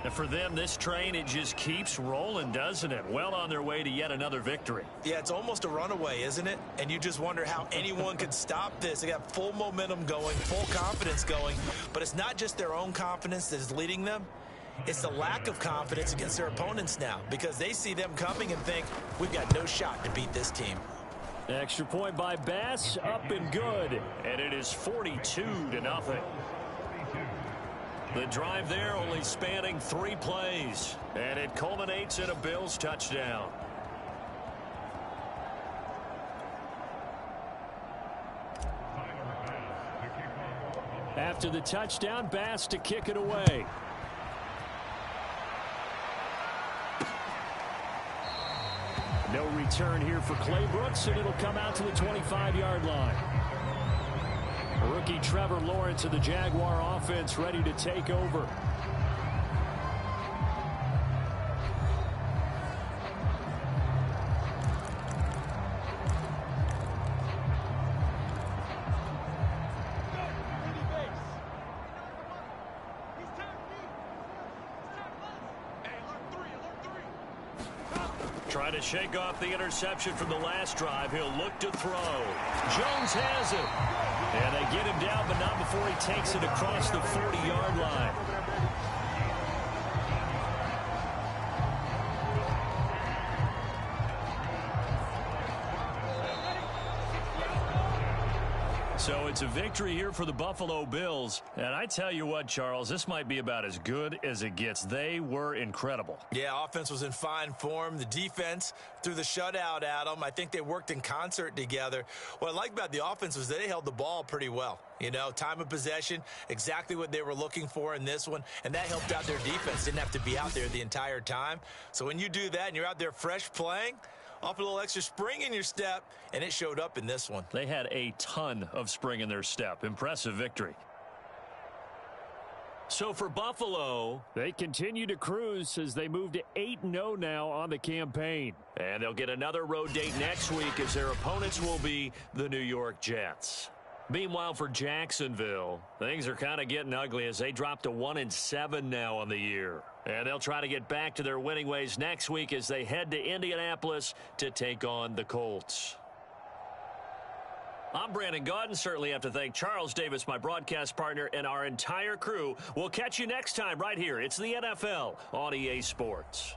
And for them, this train, it just keeps rolling, doesn't it? Well on their way to yet another victory. Yeah, it's almost a runaway, isn't it? And you just wonder how anyone could stop this. They got full momentum going, full confidence going. But it's not just their own confidence that is leading them. It's the lack of confidence against their opponents now, because they see them coming and think, we've got no shot to beat this team. Extra point by Bass, up and good. And it is 42-0. The drive there only spanning 3 plays. And it culminates in a Bills touchdown. After the touchdown, Bass to kick it away. No return here for Clay Brooks, and it'll come out to the 25-yard line. Rookie Trevor Lawrence of the Jaguar offense ready to take over. Trying to shake off the interception from the last drive. He'll look to throw. Jones has it. And they get him down, but not before he takes it across the 40-yard line. So it's a victory here for the Buffalo Bills. And I tell you what, Charles, this might be about as good as it gets. They were incredible. Yeah, offense was in fine form. The defense threw the shutout at them. I think they worked in concert together. What I like about the offense was they held the ball pretty well. You know, time of possession, exactly what they were looking for in this one. And that helped out their defense. Didn't have to be out there the entire time. So when you do that and you're out there fresh playing, off a little extra spring in your step, and it showed up in this one. They had a ton of spring in their step. Impressive victory. So for Buffalo, they continue to cruise as they move to 8-0 now on the campaign. And they'll get another road date next week as their opponents will be the New York Jets. Meanwhile, for Jacksonville, things are kind of getting ugly as they drop to 1-7 now on the year. And they'll try to get back to their winning ways next week as they head to Indianapolis to take on the Colts. I'm Brandon Gaudin. Certainly have to thank Charles Davis, my broadcast partner, and our entire crew. We'll catch you next time right here. It's the NFL on EA Sports.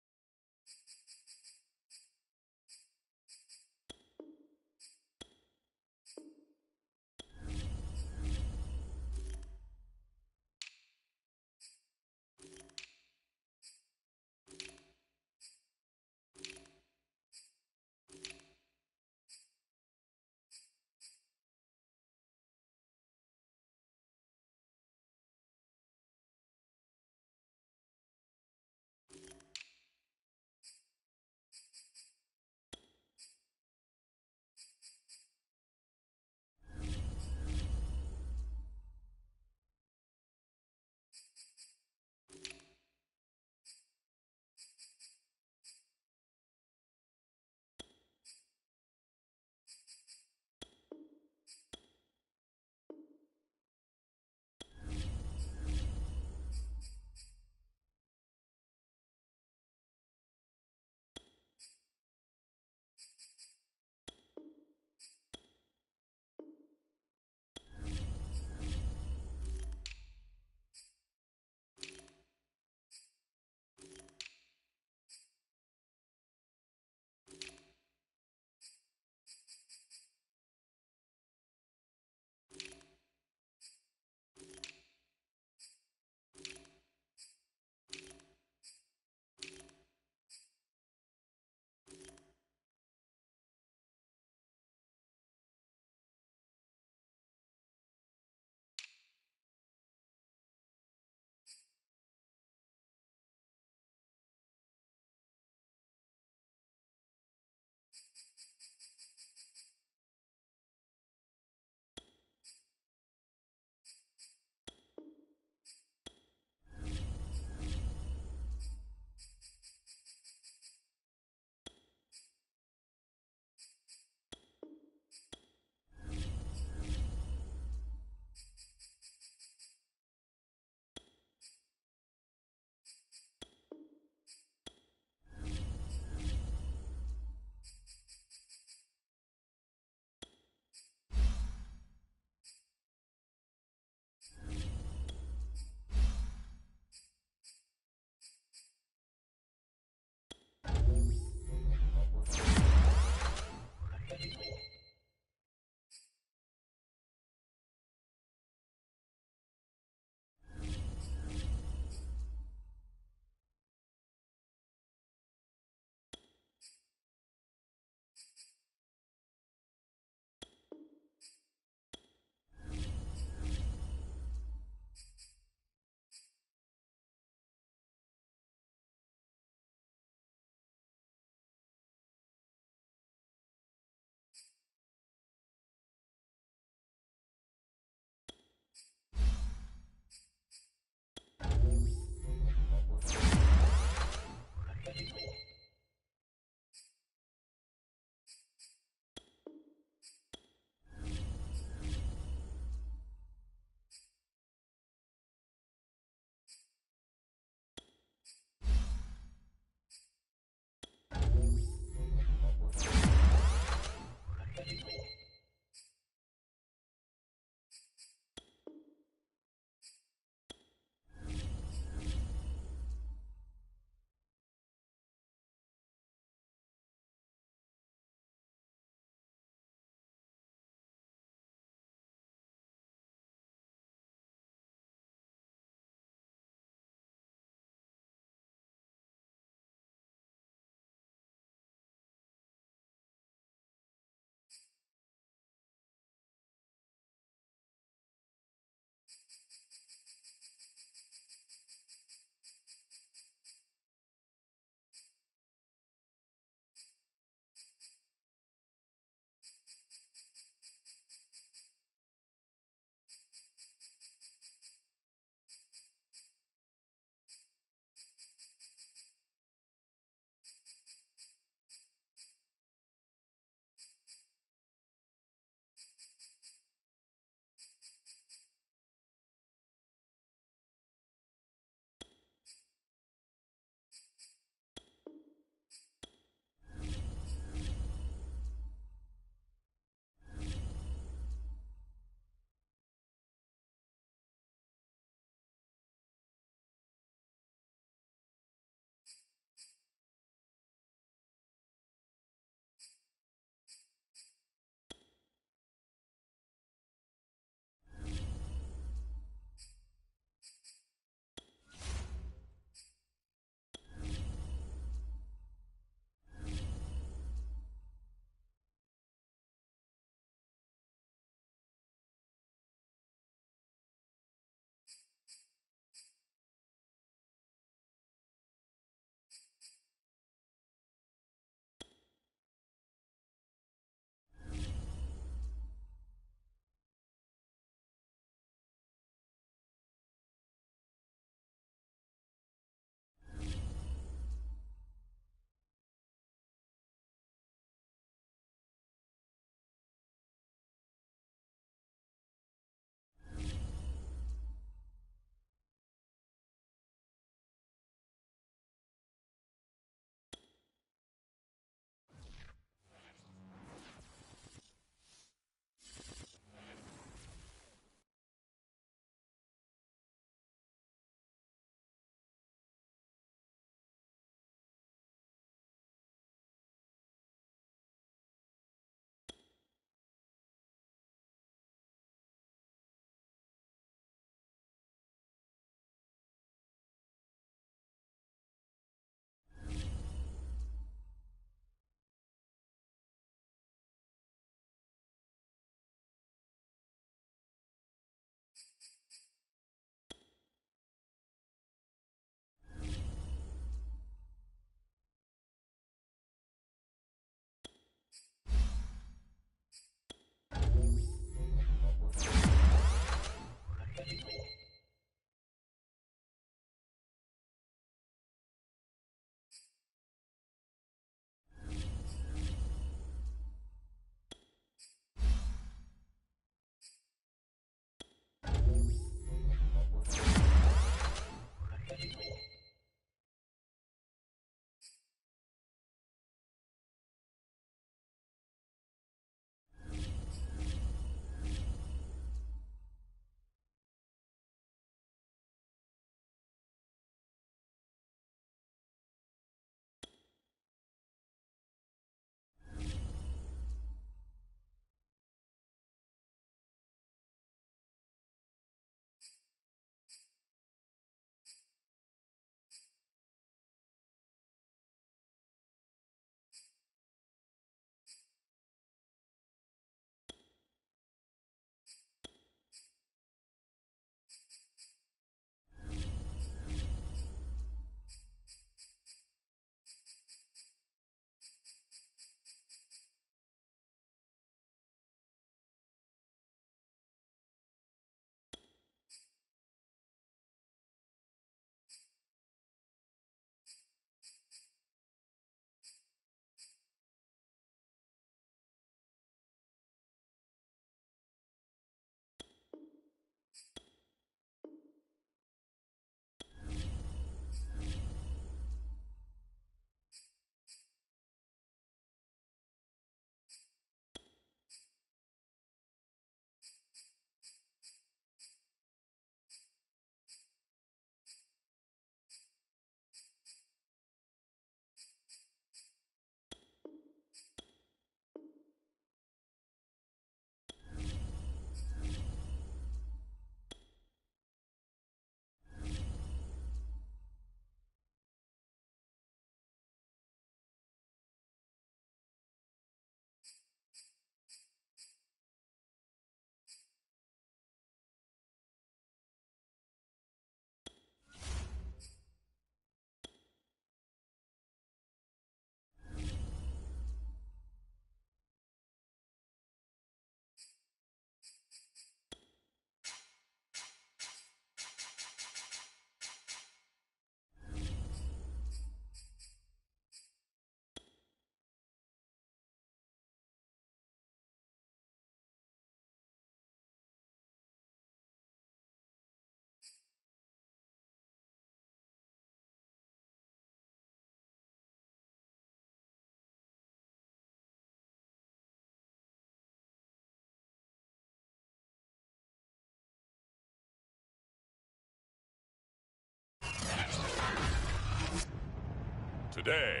today.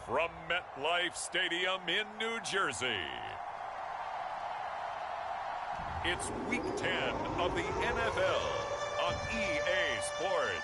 From MetLife Stadium in New Jersey, it's Week 10 of the NFL on EA Sports.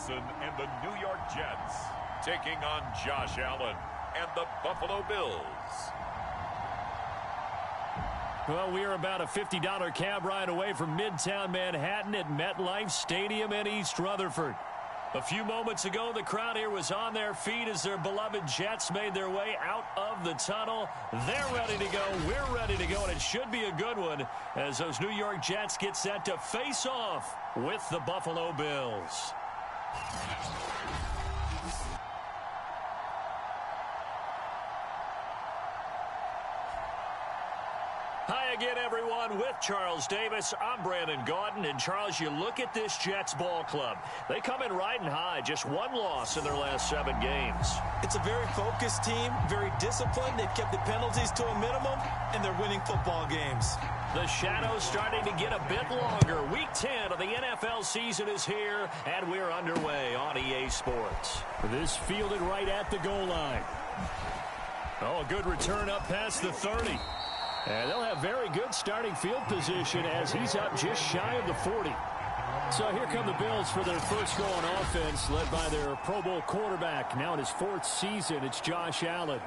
And the New York Jets taking on Josh Allen and the Buffalo Bills. Well, we are about a $50 cab ride away from Midtown Manhattan at MetLife Stadium in East Rutherford. A few moments ago, the crowd here was on their feet as their beloved Jets made their way out of the tunnel. They're ready to go. We're ready to go, and it should be a good one as those New York Jets get set to face off with the Buffalo Bills. Hi again, everyone. With Charles Davis, I'm Brandon Gaudin. And, Charles, you look at this Jets ball club. They come in riding high, just one loss in their last 7 games. It's a very focused team, very disciplined. They've kept the penalties to a minimum, and they're winning football games. The shadow's starting to get a bit longer. Week 10 of the NFL season is here, and we're underway on EA Sports. This fielded right at the goal line. Oh, a good return up past the 30. And they'll have very good starting field position as he's up just shy of the 40. So here come the Bills for their first go on offense, led by their Pro Bowl quarterback. Now in his 4th season, it's Josh Allen.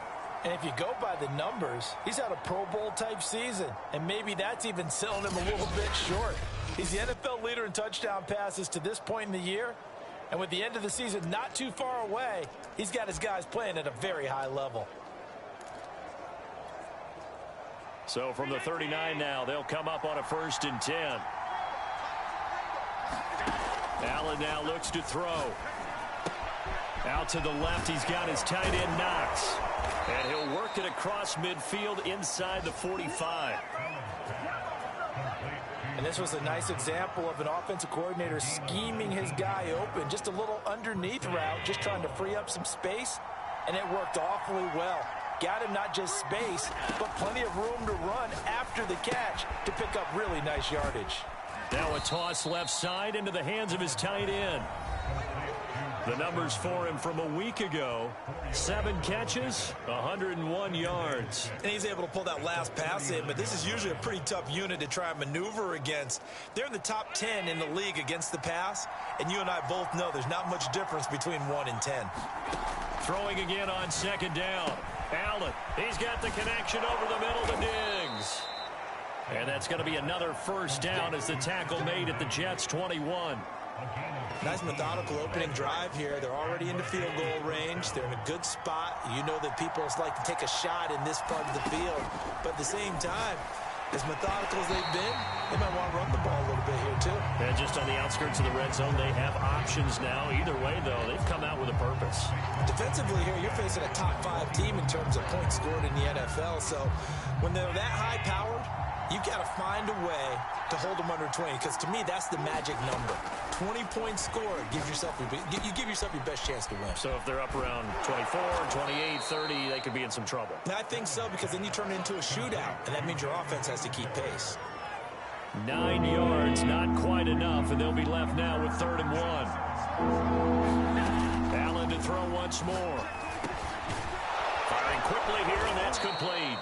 And if you go by the numbers, he's had a Pro Bowl-type season. And maybe that's even selling him a little bit short. He's the NFL leader in touchdown passes to this point in the year. And with the end of the season not too far away, he's got his guys playing at a very high level. So from the 39 now, they'll come up on a 1st and 10. Allen now looks to throw. Out to the left, he's got his tight end Knox. And he'll work it across midfield inside the 45. And this was a nice example of an offensive coordinator scheming his guy open. Just a little underneath route, just trying to free up some space. And it worked awfully well. Got him not just space, but plenty of room to run after the catch to pick up really nice yardage. Now a toss left side into the hands of his tight end. The numbers for him from a week ago: 7 catches, 101 yards. And he's able to pull that last pass in, but this is usually a pretty tough unit to try and maneuver against. They're in the top 10 in the league against the pass, and you and I both know there's not much difference between 1 and 10. Throwing again on 2nd down. Allen, he's got the connection over the middle to Diggs. And that's going to be another 1st down as the tackle made at the Jets' 21. Nice methodical opening drive here. They're already into field goal range. They're in a good spot. You know that people like to take a shot in this part of the field. But at the same time, as methodical as they've been, they might want to run the ball a little bit here too. And just on the outskirts of the red zone, they have options now. Either way, though, they've come out with a purpose. Defensively here, you're facing a top 5 team in terms of points scored in the NFL. So when they're that high-powered, you've got to find a way to hold them under 20, because to me, that's the magic number. 20 points scored, you give yourself your best chance to win. So if they're up around 24, 28, 30, they could be in some trouble. And I think so, because then you turn it into a shootout, and that means your offense has to keep pace. 9 yards, not quite enough, and they'll be left now with 3rd and 1. Allen to throw once more. Firing quickly here, and that's complete.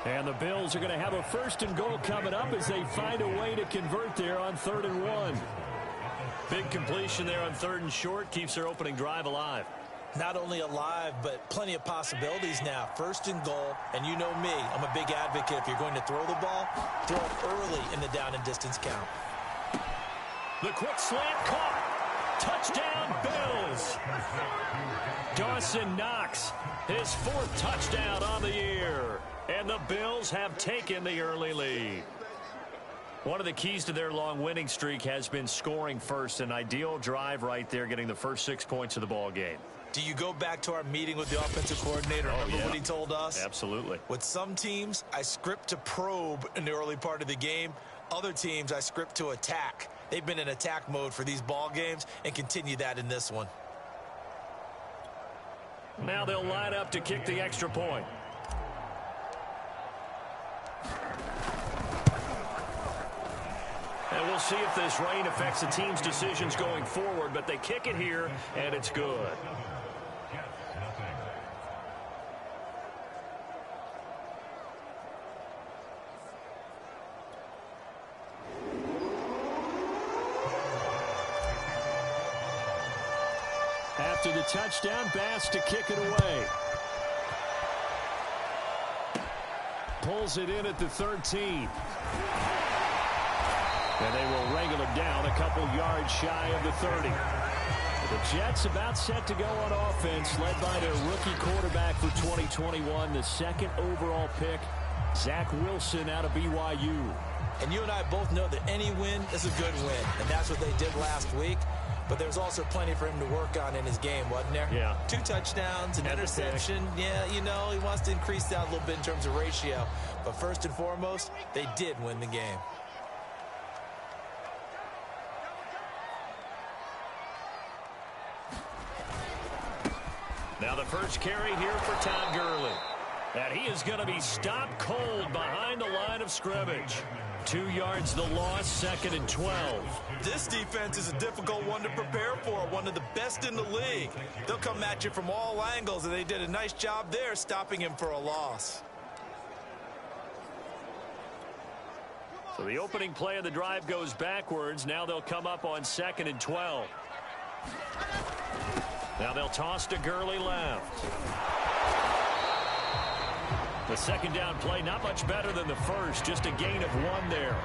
And the Bills are going to have a 1st and goal coming up as they find a way to convert there on 3rd and 1. Big completion there on 3rd and short keeps their opening drive alive. Not only alive, but plenty of possibilities now. 1st and goal, and you know me, I'm a big advocate. If you're going to throw the ball, throw it early in the down and distance count. The quick slant caught. Touchdown, Bills. Dawson Knox, his 4th touchdown on the year. And the Bills have taken the early lead. One of the keys to their long winning streak has been scoring first. An ideal drive right there, getting the first 6 points of the ball game. Do you go back to our meeting with the offensive coordinator? Remember what he told us? Absolutely. With some teams, I script to probe in the early part of the game. Other teams, I script to attack. They've been in attack mode for these ball games and continue that in this one. Now they'll line up to kick the extra point. And we'll see if this rain affects the team's decisions going forward, but they kick it here, and it's good. After the touchdown, Bass to kick it away. Pulls it in at the 13. And they will wrangle him down a couple yards shy of the 30. The Jets about set to go on offense, led by their rookie quarterback for 2021, the second overall pick, Zach Wilson out of BYU. And you and I both know that any win is a good win, and that's what they did last week. But there's also plenty for him to work on in his game, wasn't there? Yeah. 2 touchdowns, an interception. Yeah, you know, he wants to increase that a little bit in terms of ratio. But first and foremost, they did win the game. Now the first carry here for Todd Gurley. And he is going to be stopped cold behind the line of scrimmage. 2 yards the loss, 2nd and 12. This defense is a difficult one to prepare for, one of the best in the league. They'll come at you from all angles, and they did a nice job there stopping him for a loss. So the opening play of the drive goes backwards. Now they'll come up on 2nd and 12. Now they'll toss to Gurley left. The second down play, not much better than the first, just a gain of 1 there.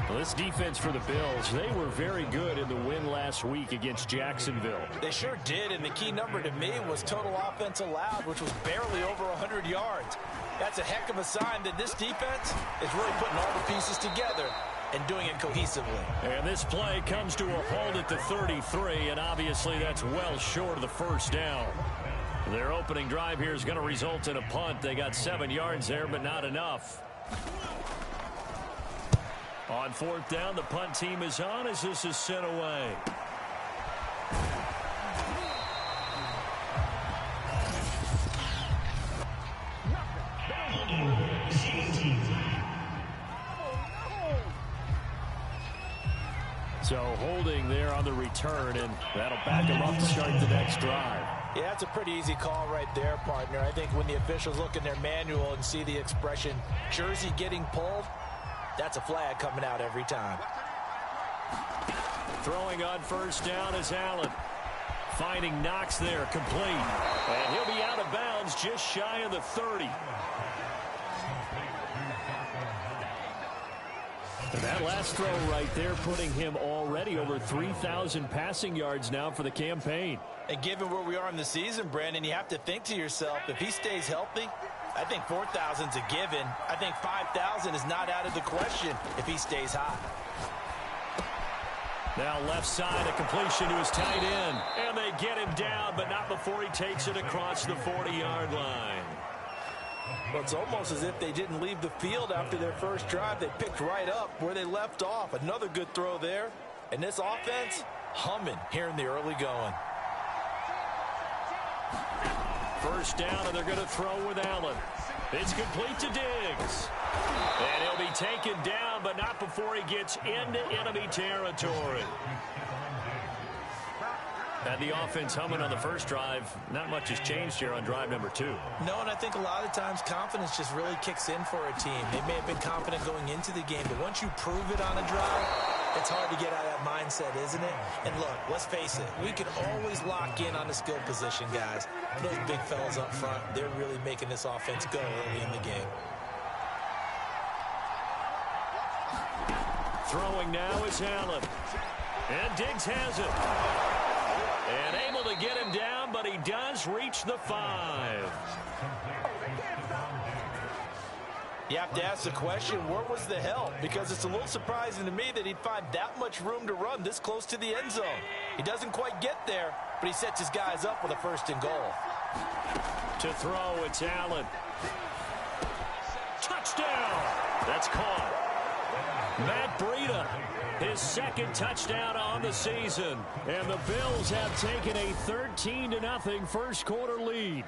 Well, this defense for the Bills, they were very good in the win last week against Jacksonville. They sure did, and the key number to me was total offense allowed, which was barely over 100 yards. That's a heck of a sign that this defense is really putting all the pieces together and doing it cohesively. And this play comes to a halt at the 33, and obviously that's well short of the first down. Their opening drive here is going to result in a punt. They got 7 yards there, but not enough. On 4th down, the punt team is on as this is sent away. So holding there on the return, and that'll back them up to start the next drive. Yeah, that's a pretty easy call right there, partner. I think when the officials look in their manual and see the expression, jersey getting pulled, that's a flag coming out every time. Throwing on 1st down is Allen. Finding Knox there, complete. And he'll be out of bounds just shy of the 30. And that last throw right there putting him already over 3,000 passing yards now for the campaign. And given where we are in the season, Brandon, you have to think to yourself, if he stays healthy, I think 4,000's a given. I think 5,000 is not out of the question if he stays hot. Now left side, a completion to his tight end. And they get him down, but not before he takes it across the 40-yard line. Well, it's almost as if they didn't leave the field after their first drive. They picked right up where they left off. Another good throw there. And this offense, humming here in the early going. First down, and they're going to throw with Allen. It's complete to Diggs. And he'll be taken down, but not before he gets into enemy territory. Had the offense humming on the first drive. Not much has changed here on drive number 2. No, and I think a lot of times confidence just really kicks in for a team. They may have been confident going into the game, but once you prove it on a drive, it's hard to get out of that mindset, isn't it? And look, let's face it, we can always lock in on the skill position, guys. Those big fellas up front, they're really making this offense go early in the game. Throwing now is Allen. And Diggs has it. And able to get him down, but he does reach the 5. You have to ask the question, where was the help? Because it's a little surprising to me that he'd find that much room to run this close to the end zone. He doesn't quite get there, but he sets his guys up with a 1st and goal. To throw, it's Allen. Touchdown! That's caught. Matt Breida, his 2nd touchdown on the season. And the Bills have taken a 13-0 first quarter lead.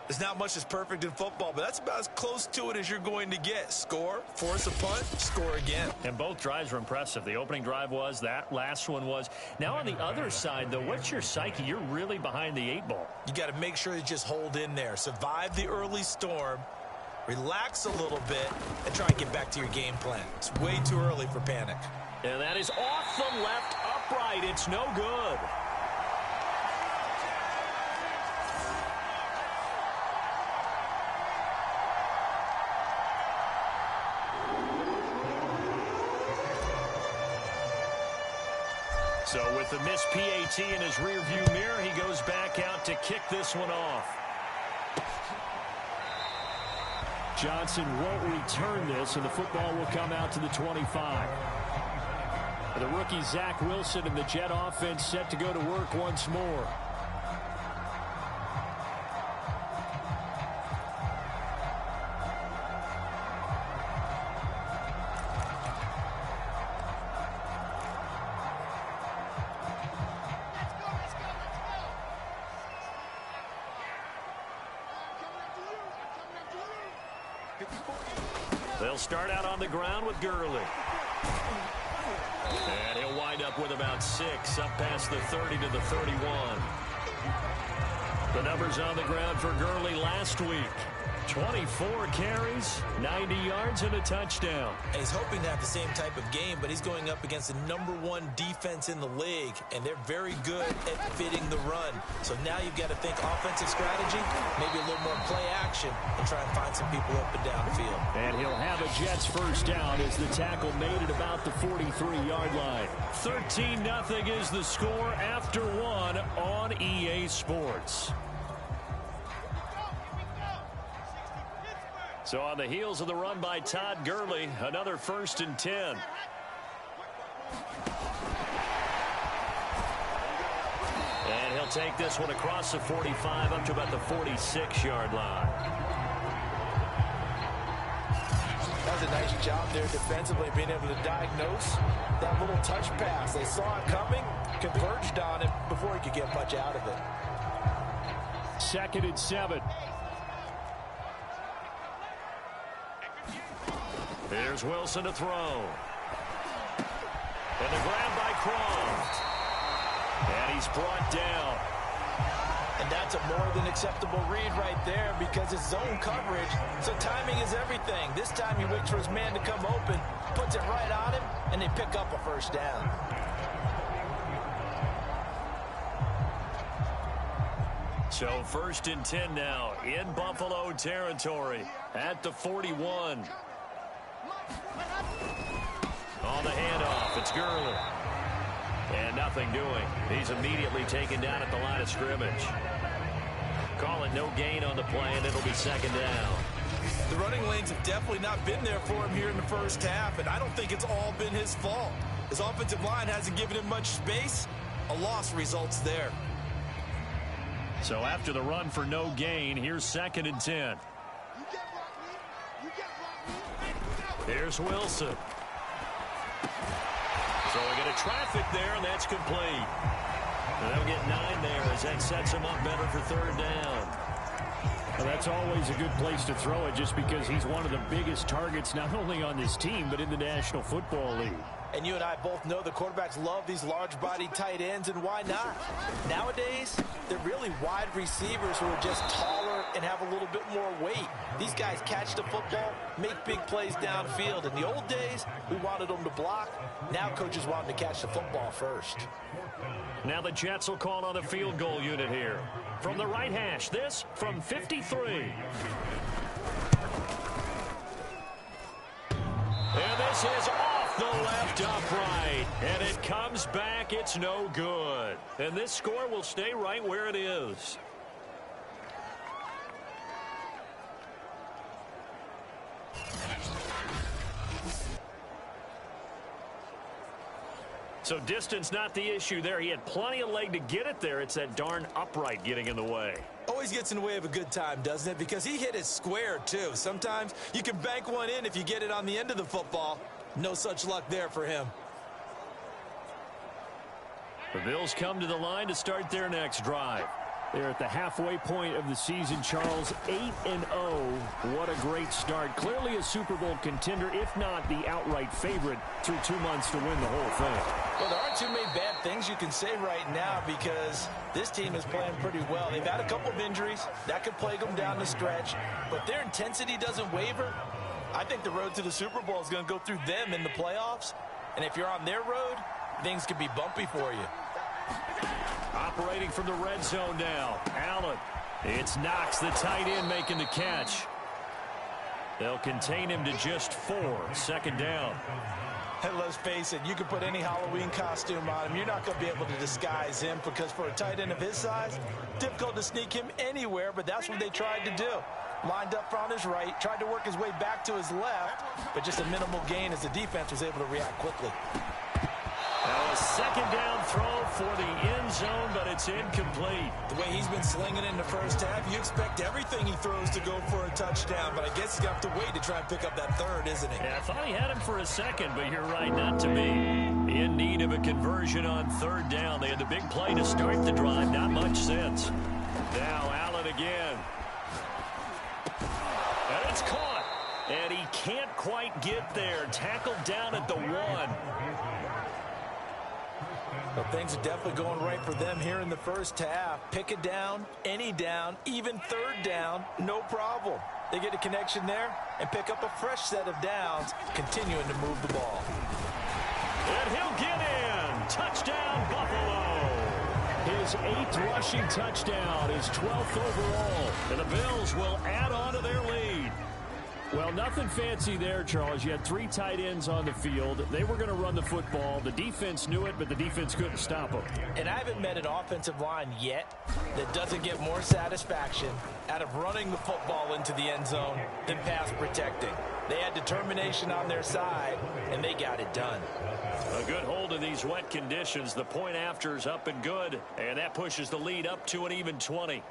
There's not much that's perfect in football, but that's about as close to it as you're going to get. Score, force a punt, score again. And both drives were impressive. The opening drive was, that last one was. Now on the other side, though, what's your psyche? You're really behind the 8 ball. You got to make sure you just hold in there. Survive the early storm, relax a little bit, and try and get back to your game plan. It's way too early for panic. And that is off the left upright. It's no good. So with the missed PAT in his rearview mirror, he goes back out to kick this one off. Johnson won't return this, and the football will come out to the 25. The rookie Zach Wilson and the Jet offense set to go to work once more. They'll start out on the ground with Gurley. And he'll wind up with about 6, up past the 30 to the 31. The numbers on the ground for Gurley last week. 24 carries, 90 yards, and a touchdown. And he's hoping to have the same type of game, but he's going up against the #1 defense in the league, and they're very good at fitting the run. So now you've got to think offensive strategy, maybe a little more play action, and try and find some people up and down the field. And he'll have a Jets first down as the tackle made it about the 43-yard line. 13-0 is the score after 1 on EA Sports. So on the heels of the run by Todd Gurley, another 1st and 10. And he'll take this one across the 45 up to about the 46-yard line. That was a nice job there defensively, being able to diagnose that little touch pass. They saw it coming, converged on him before he could get much out of it. 2nd and 7. Here's Wilson to throw. And the grab by Croft. And he's brought down. And that's a more than acceptable read right there because it's zone coverage, so timing is everything. This time he waits for his man to come open, puts it right on him, and they pick up a 1st down. So 1st and 10 now in Buffalo territory at the 41. On the handoff, it's Gurley. And nothing doing. He's immediately taken down at the line of scrimmage. Call it no gain on the play, and it'll be 2nd down. The running lanes have definitely not been there for him here in the first half, and I don't think it's all been his fault. His offensive line hasn't given him much space. A loss results there. So after the run for no gain, here's 2nd and 10. Here's Wilson. So we get a traffic there, and that's complete. And they'll get 9 there as that sets him up better for 3rd down. Well, that's always a good place to throw it just because he's one of the biggest targets not only on this team but in the National Football League. And you and I both know the quarterbacks love these large-bodied tight ends, and why not? Nowadays, they're really wide receivers who are just taller and have a little bit more weight. These guys catch the football, make big plays downfield. In the old days, we wanted them to block. Now coaches want them to catch the football first. Now the Jets will call on the field goal unit here. From the right hash, this from 53. And this is off the left upright. And it comes back. It's no good. And this score will stay right where it is. So distance not the issue there. He had plenty of leg to get it there. It's that darn upright getting in the way. Always gets in the way of a good time, doesn't it? Because he hit it square, too. Sometimes you can bank one in if you get it on the end of the football. No such luck there for him. The Bills come to the line to start their next drive. They're at the halfway point of the season, Charles. 8-0. What a great start. Clearly a Super Bowl contender, if not the outright favorite, through 2 months to win the whole thing. Well, there aren't too many bad things you can say right now because this team is playing pretty well. They've had a couple of injuries. That could plague them down the stretch. But their intensity doesn't waver. I think the road to the Super Bowl is going to go through them in the playoffs. And if you're on their road, things could be bumpy for you. Operating from the red zone now. Allen. It's Knox, the tight end, making the catch. They'll contain him to just 4. 2nd down. And let's face it, you can put any Halloween costume on him. You're not going to be able to disguise him because for a tight end of his size, difficult to sneak him anywhere, but that's what they tried to do. Lined up on his right, tried to work his way back to his left, but just a minimal gain as the defense was able to react quickly. Now a 2nd down throw for the end zone, but it's incomplete. The way he's been slinging in the first half, you expect everything he throws to go for a touchdown, but I guess he's got to wait to try and pick up that 3rd, isn't he? Yeah, I thought he had him for a 2nd, but you're right, not to be. In need of a conversion on 3rd down. They had the big play to start the drive, not much sense. Now Allen again. And it's caught. And he can't quite get there. Tackled down at the 1. Well, things are definitely going right for them here in the first half. Pick it down, any down, even 3rd down, no problem. They get a connection there and pick up a fresh set of downs, continuing to move the ball. And he'll get in. Touchdown, Buffalo. His 8th rushing touchdown, his 12th overall. And the Bills will add on to their lead. Well, nothing fancy there, Charles. You had 3 tight ends on the field. They were going to run the football. The defense knew it, but the defense couldn't stop them. And I haven't met an offensive line yet that doesn't get more satisfaction out of running the football into the end zone than pass protecting. They had determination on their side, and they got it done. A good hold in these wet conditions. The point after is up and good, and that pushes the lead up to an even 20.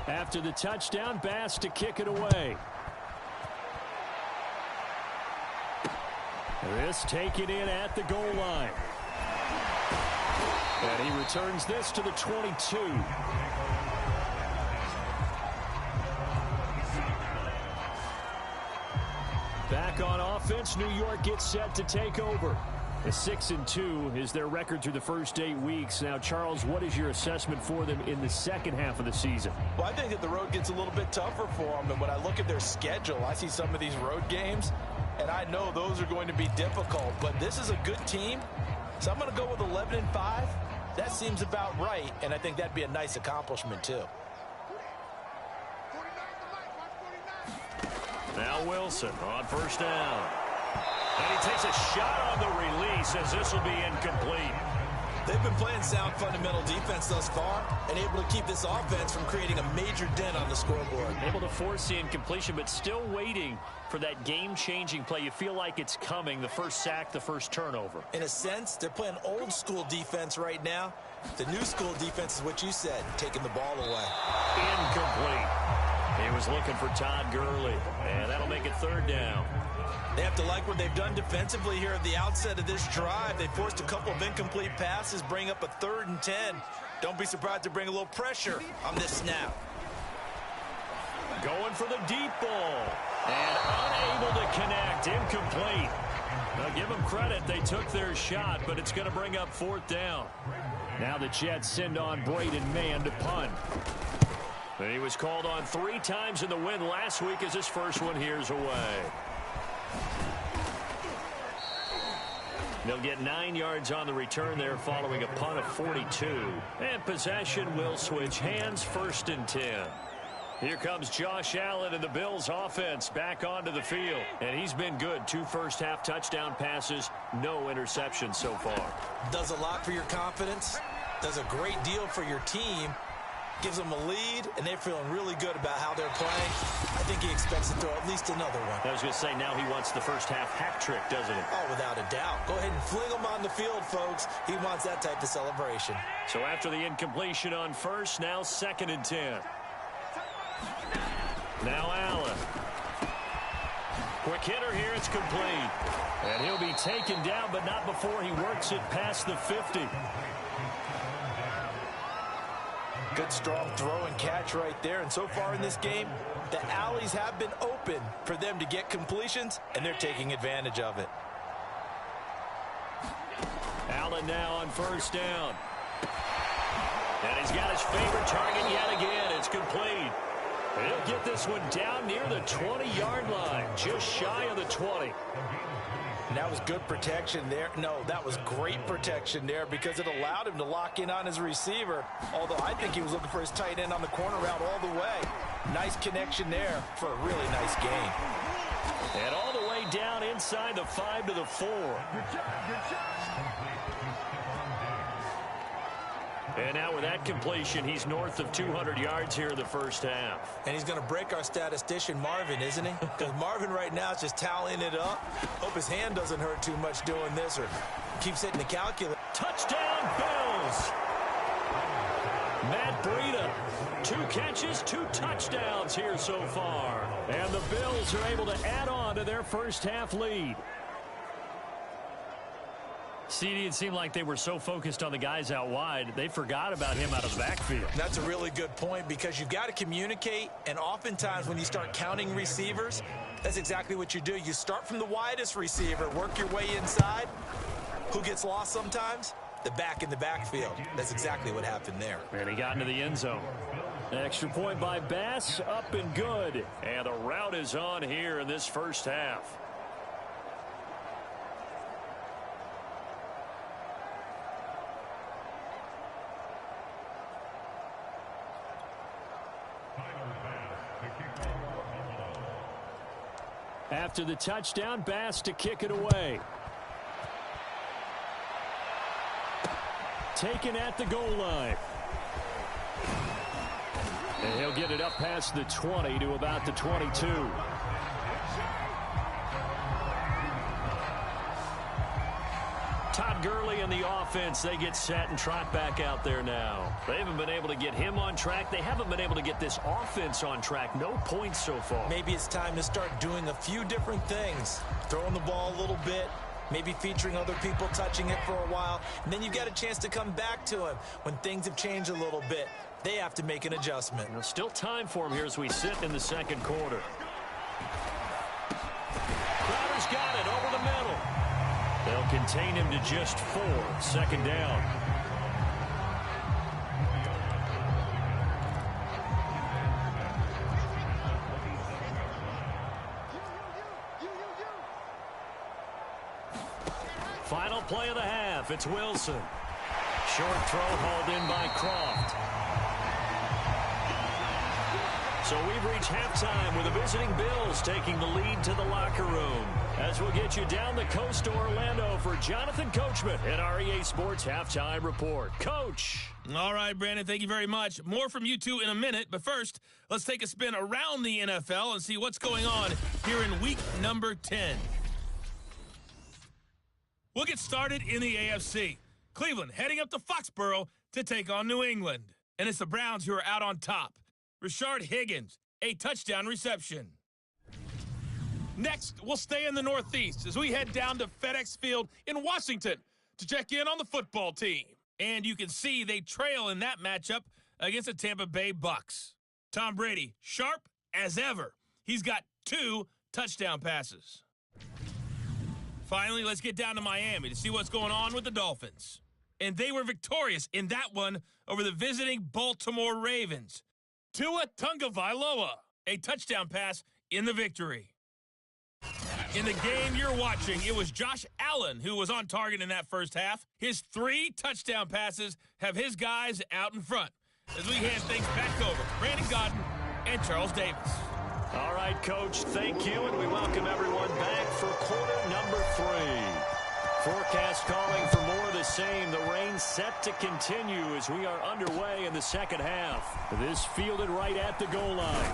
After the touchdown, Bass to kick it away. This taken in at the goal line. And he returns this to the 22. Back on offense, New York gets set to take over. A 6-2 is their record through the first 8 weeks. Now, Charles, what is your assessment for them in the second half of the season? Well, I think that the road gets a little bit tougher for them. And when I look at their schedule, I see some of these road games, and I know those are going to be difficult. But this is a good team, so I'm going to go with 11-5. That seems about right, and I think that'd be a nice accomplishment, too. Now Wilson on 1st down. And he takes a shot on the release as this will be incomplete. They've been playing sound fundamental defense thus far and able to keep this offense from creating a major dent on the scoreboard. Able to force the incompletion, but still waiting for that game-changing play. You feel like it's coming, the first sack, the first turnover. In a sense, they're playing old-school defense right now. The new-school defense is what you said, taking the ball away. Incomplete. He was looking for Todd Gurley, and that'll make it 3rd down. They have to like what they've done defensively here at the outset of this drive. They forced a couple of incomplete passes, bring up a 3rd and 10. Don't be surprised to bring a little pressure on this snap. Going for the deep ball, and unable to connect, incomplete. Now give them credit, they took their shot, but it's going to bring up 4th down. Now the Jets send on Braden Mann to punt. And he was called on 3 times in the win last week as his first one here's away. They'll get 9 yards on the return there following a punt of 42. And possession will switch hands, 1st and 10. Here comes Josh Allen and the Bills offense back onto the field. And he's been good. 2 first-half touchdown passes, no interceptions so far. Does a lot for your confidence. Does a great deal for your team. gives them a lead, and they're feeling really good about how they're playing. I think he expects to throw at least another one. I was going to say, now he wants the first half hat trick, doesn't he? Oh, without a doubt. Go ahead and fling him on the field, folks. He wants that type of celebration. So after the incompletion on first, now 2nd and 10. Now Allen. Quick hitter here, it's complete. And he'll be taken down, but not before he works it past the 50. Good, strong throw and catch right there. And so far in this game, the alleys have been open for them to get completions, and they're taking advantage of it. Allen now on first down. And he's got his favorite target yet again. It's complete. He'll get this one down near the 20-yard line, just shy of the 20. And that was good protection there. No, that was great protection there because it allowed him to lock in on his receiver, although I think he was looking for his tight end on the corner route all the way. Nice connection there for a really nice gain. And all the way down inside the 5 to the 4. And now with that completion, he's north of 200 yards here in the first half. And he's going to break our statistician, Marvin, isn't he? Because Marvin right now is just tallying it up. Hope his hand doesn't hurt too much doing this or keeps hitting the calculator. Touchdown, Bills! Matt Breida, 2 catches, 2 touchdowns here so far. And the Bills are able to add on to their first half lead. CD, it seemed like they were so focused on the guys out wide, they forgot about him out of the backfield. That's a really good point because you've got to communicate, and oftentimes when you start counting receivers, that's exactly what you do. You start from the widest receiver, work your way inside. Who gets lost sometimes? The back in the backfield. That's exactly what happened there. And he got into the end zone. An extra point by Bass, up and good. And the route is on here in this first half. After the touchdown, Bass to kick it away. Taken at the goal line. And he'll get it up past the 20 to about the 22. Todd Gurley and the offense, they get set and trot back out there now. They haven't been able to get him on track. They haven't been able to get this offense on track. No points so far. Maybe it's time to start doing a few different things. Throwing the ball a little bit, maybe featuring other people touching it for a while, and then you got a chance to come back to him when things have changed a little bit. They have to make an adjustment. Now, still time for him here as we sit in the second quarter. Crowder's got it over the middle. They'll contain him to just 4. Second down. Final play of the half. It's Wilson. Short throw hauled in by Croft. So we've reached halftime with the visiting Bills taking the lead to the locker room. As we'll get you down the coast to Orlando for Jonathan Coachman at our EA Sports Halftime Report. Coach. All right, Brandon, thank you very much. More from you two in a minute, but first, let's take a spin around the NFL and see what's going on here in week number 10. We'll get started in the AFC. Cleveland heading up to Foxborough to take on New England. And it's the Browns who are out on top. Rashard Higgins, a touchdown reception. Next, we'll stay in the Northeast as we head down to FedEx Field in Washington to check in on the football team. And you can see they trail in that matchup against the Tampa Bay Bucks. Tom Brady, sharp as ever. He's got 2 touchdown passes. Finally, let's get down to Miami to see what's going on with the Dolphins. And they were victorious in that one over the visiting Baltimore Ravens. Tua Tagovailoa, a touchdown pass in the victory. In the game you're watching, it was Josh Allen who was on target in that first half. His 3 touchdown passes have his guys out in front. As we hand things back over to Brandon Godden and Charles Davis. All right, Coach, thank you, and we welcome everyone back for quarter number 3. Forecast calling for more of the same. The rain set to continue as we are underway in the second half. This fielded right at the goal line.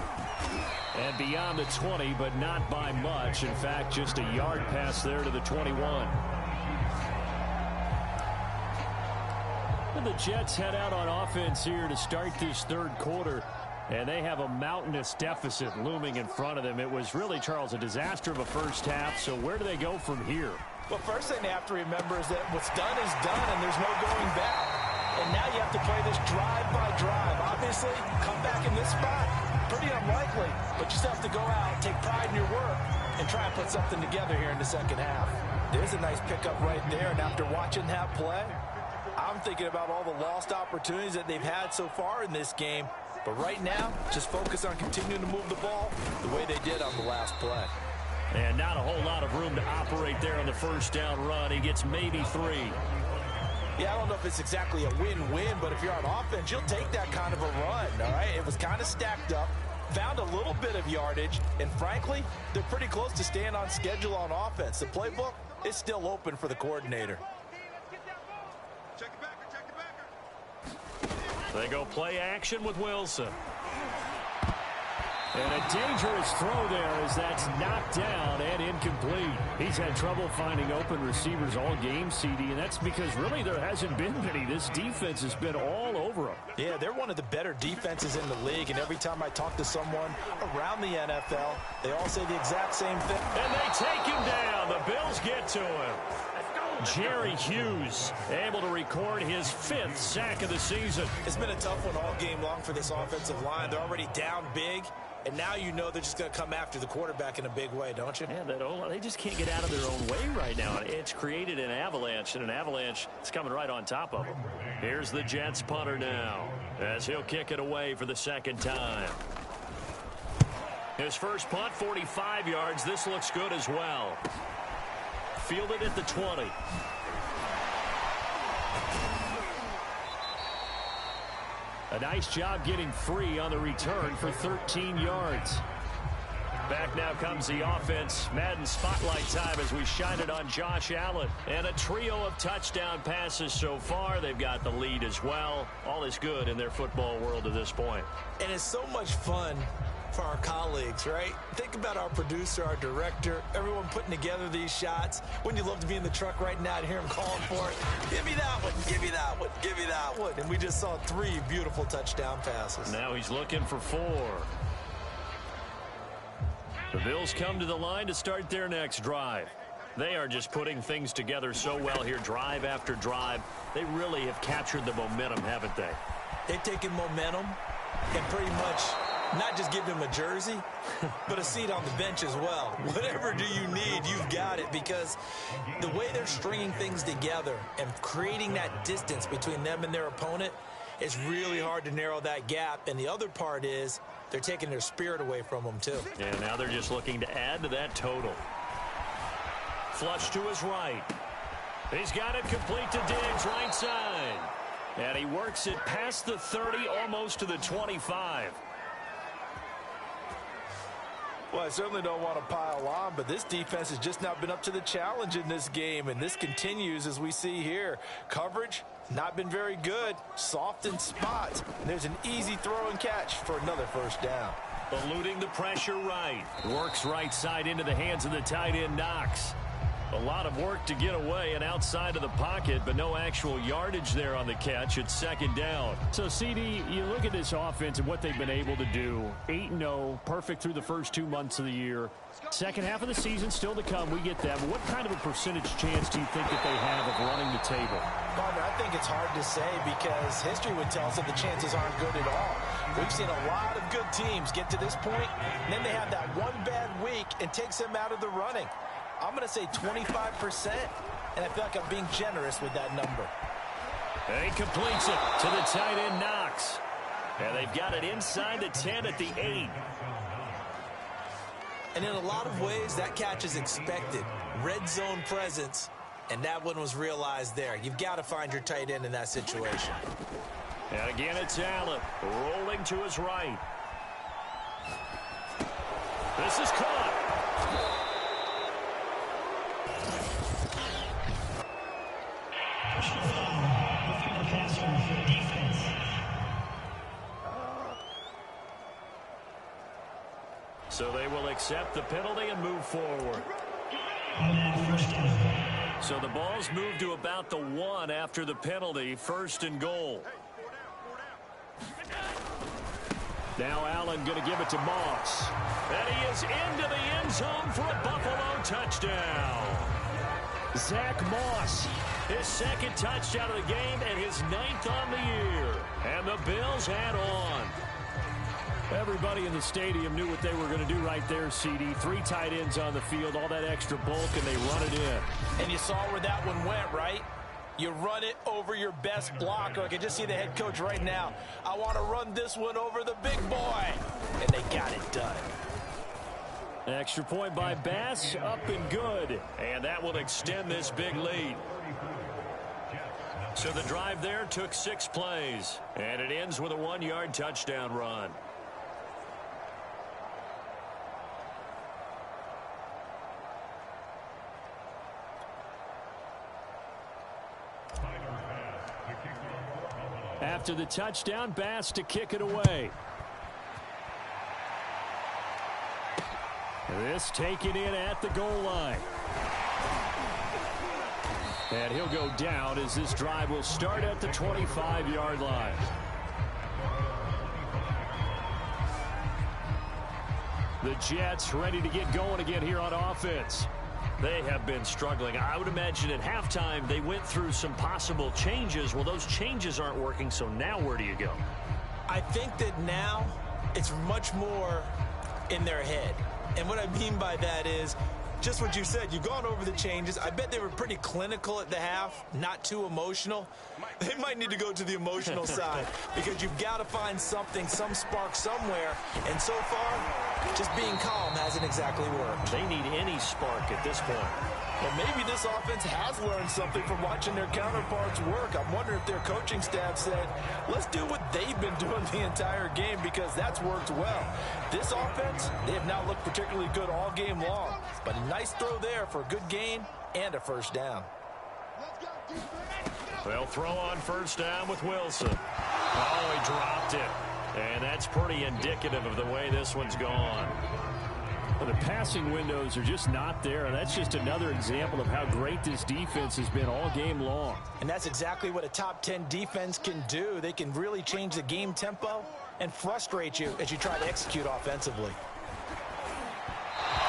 And beyond the 20, but not by much. In fact, just a yard pass there to the 21. And the Jets head out on offense here to start this third quarter. And they have a mountainous deficit looming in front of them. It was really, Charles, a disaster of a first half. So where do they go from here? Well, first thing they have to remember is that what's done is done, and there's no going back. And now you have to play this drive by drive. Obviously, come back in this spot, pretty unlikely. But you still have to go out, take pride in your work, and try and put something together here in the second half. There's a nice pickup right there, and after watching that play, I'm thinking about all the lost opportunities that they've had so far in this game. But right now, just focus on continuing to move the ball the way they did on the last play. And not a whole lot of room to operate there on the first down run. He gets maybe 3. Yeah, I don't know if it's exactly a win-win, but if you're on offense, you'll take that kind of a run, all right? It was kind of stacked up, found a little bit of yardage, and frankly, they're pretty close to staying on schedule on offense. The playbook is still open for the coordinator. They go play action with Wilson. And a dangerous throw there as that's knocked down and incomplete. He's had trouble finding open receivers all game, CD, and that's because really there hasn't been many. This defense has been all over them. Yeah, they're one of the better defenses in the league, and every time I talk to someone around the NFL, they all say the exact same thing. And they take him down. The Bills get to him. Jerry Hughes able to record his 5th sack of the season. It's been a tough one all game long for this offensive line. They're already down big. And now you know they're just going to come after the quarterback in a big way, don't you? Yeah, they just can't get out of their own way right now. It's created an avalanche, and an avalanche is coming right on top of them. Here's the Jets punter now as he'll kick it away for the second time. His first punt, 45 yards. This looks good as well. Fielded at the 20. A nice job getting free on the return for 13 yards. Back now comes the offense. Madden spotlight time as we shine it on Josh Allen. And a trio of touchdown passes so far. They've got the lead as well. All is good in their football world at this point. And it's so much fun for our colleagues, right? Think about our producer, our director, everyone putting together these shots. Wouldn't you love to be in the truck right now and hear him calling for it? Give me that one, give me that one, give me that one. And we just saw 3 beautiful touchdown passes. Now he's looking for 4. The Bills come to the line to start their next drive. They are just putting things together so well here, drive after drive. They really have captured the momentum, haven't they? They've taken momentum and pretty much not just give him a jersey, but a seat on the bench as well. Whatever do you need, you've got it, because the way they're stringing things together and creating that distance between them and their opponent, it's really hard to narrow that gap. And the other part is they're taking their spirit away from them, too. And now they're just looking to add to that total. Flush to his right. He's got it complete to Diggs, right side. And he works it past the 30, almost to the 25. Well, I certainly don't want to pile on, but this defense has just not been up to the challenge in this game, and this continues as we see here. Coverage, not been very good, soft in spots, and there's an easy throw and catch for another first down. Eluding the pressure right. Works right side into the hands of the tight end, Knox. A lot of work to get away and outside of the pocket, but no actual yardage there on the catch. It's second down. So, CD, you look at this offense and what they've been able to do. 8-0, perfect through the first 2 months of the year. Second half of the season still to come. We get that. But what kind of a percentage chance do you think that they have of running the table? Partner, I think it's hard to say because history would tell us that the chances aren't good at all. We've seen a lot of good teams get to this point, and then they have that one bad week and takes them out of the running. I'm going to say 25%, and I feel like I'm being generous with that number. And he completes it to the tight end, Knox. And they've got it inside the 10 at the 8. And in a lot of ways, that catch is expected. Red zone presence, and that one was realized there. You've got to find your tight end in that situation. And again, it's Allen rolling to his right. This is caught. So they will accept the penalty and move forward. So the ball's moved to about the 1 after the penalty, 1st and goal. Now Allen going to give it to Moss. And he is into the end zone for a Buffalo touchdown. Zach Moss, his 2nd touchdown of the game and his 9th on the year. And the Bills add on. Everybody in the stadium knew what they were going to do right there, CD. 3 tight ends on the field, all that extra bulk, and they run it in. And you saw where that one went, right? You run it over your best blocker. I can just see the head coach right now. I want to run this one over the big boy. And they got it done. Extra point by Bass, up and good. And that will extend this big lead. So the drive there took 6 plays. And it ends with a 1-yard touchdown run. After the touchdown, Bass to kick it away. This taken in at the goal line. And he'll go down as this drive will start at the 25-yard line. The Jets ready to get going again here on offense. They have been struggling. I would imagine at halftime they went through some possible changes. Well, those changes aren't working, so now where do you go? I think that now it's much more in their head. And what I mean by that is just what you said. You've gone over the changes. I bet they were pretty clinical at the half, not too emotional. They might need to go to the emotional side because you've got to find something, some spark somewhere. And so far, just being calm hasn't exactly worked. They need any spark at this point. Well, maybe this offense has learned something from watching their counterparts work. I'm wondering if their coaching staff said, let's do what they've been doing the entire game because that's worked well. This offense, they have not looked particularly good all game long. But a nice throw there for a good gain and a 1st down. They'll throw on 1st down with Wilson. Oh, he dropped it. And that's pretty indicative of the way this one's gone. Well, the passing windows are just not there. And that's just another example of how great this defense has been all game long. And that's exactly what a top 10 defense can do. They can really change the game tempo and frustrate you as you try to execute offensively.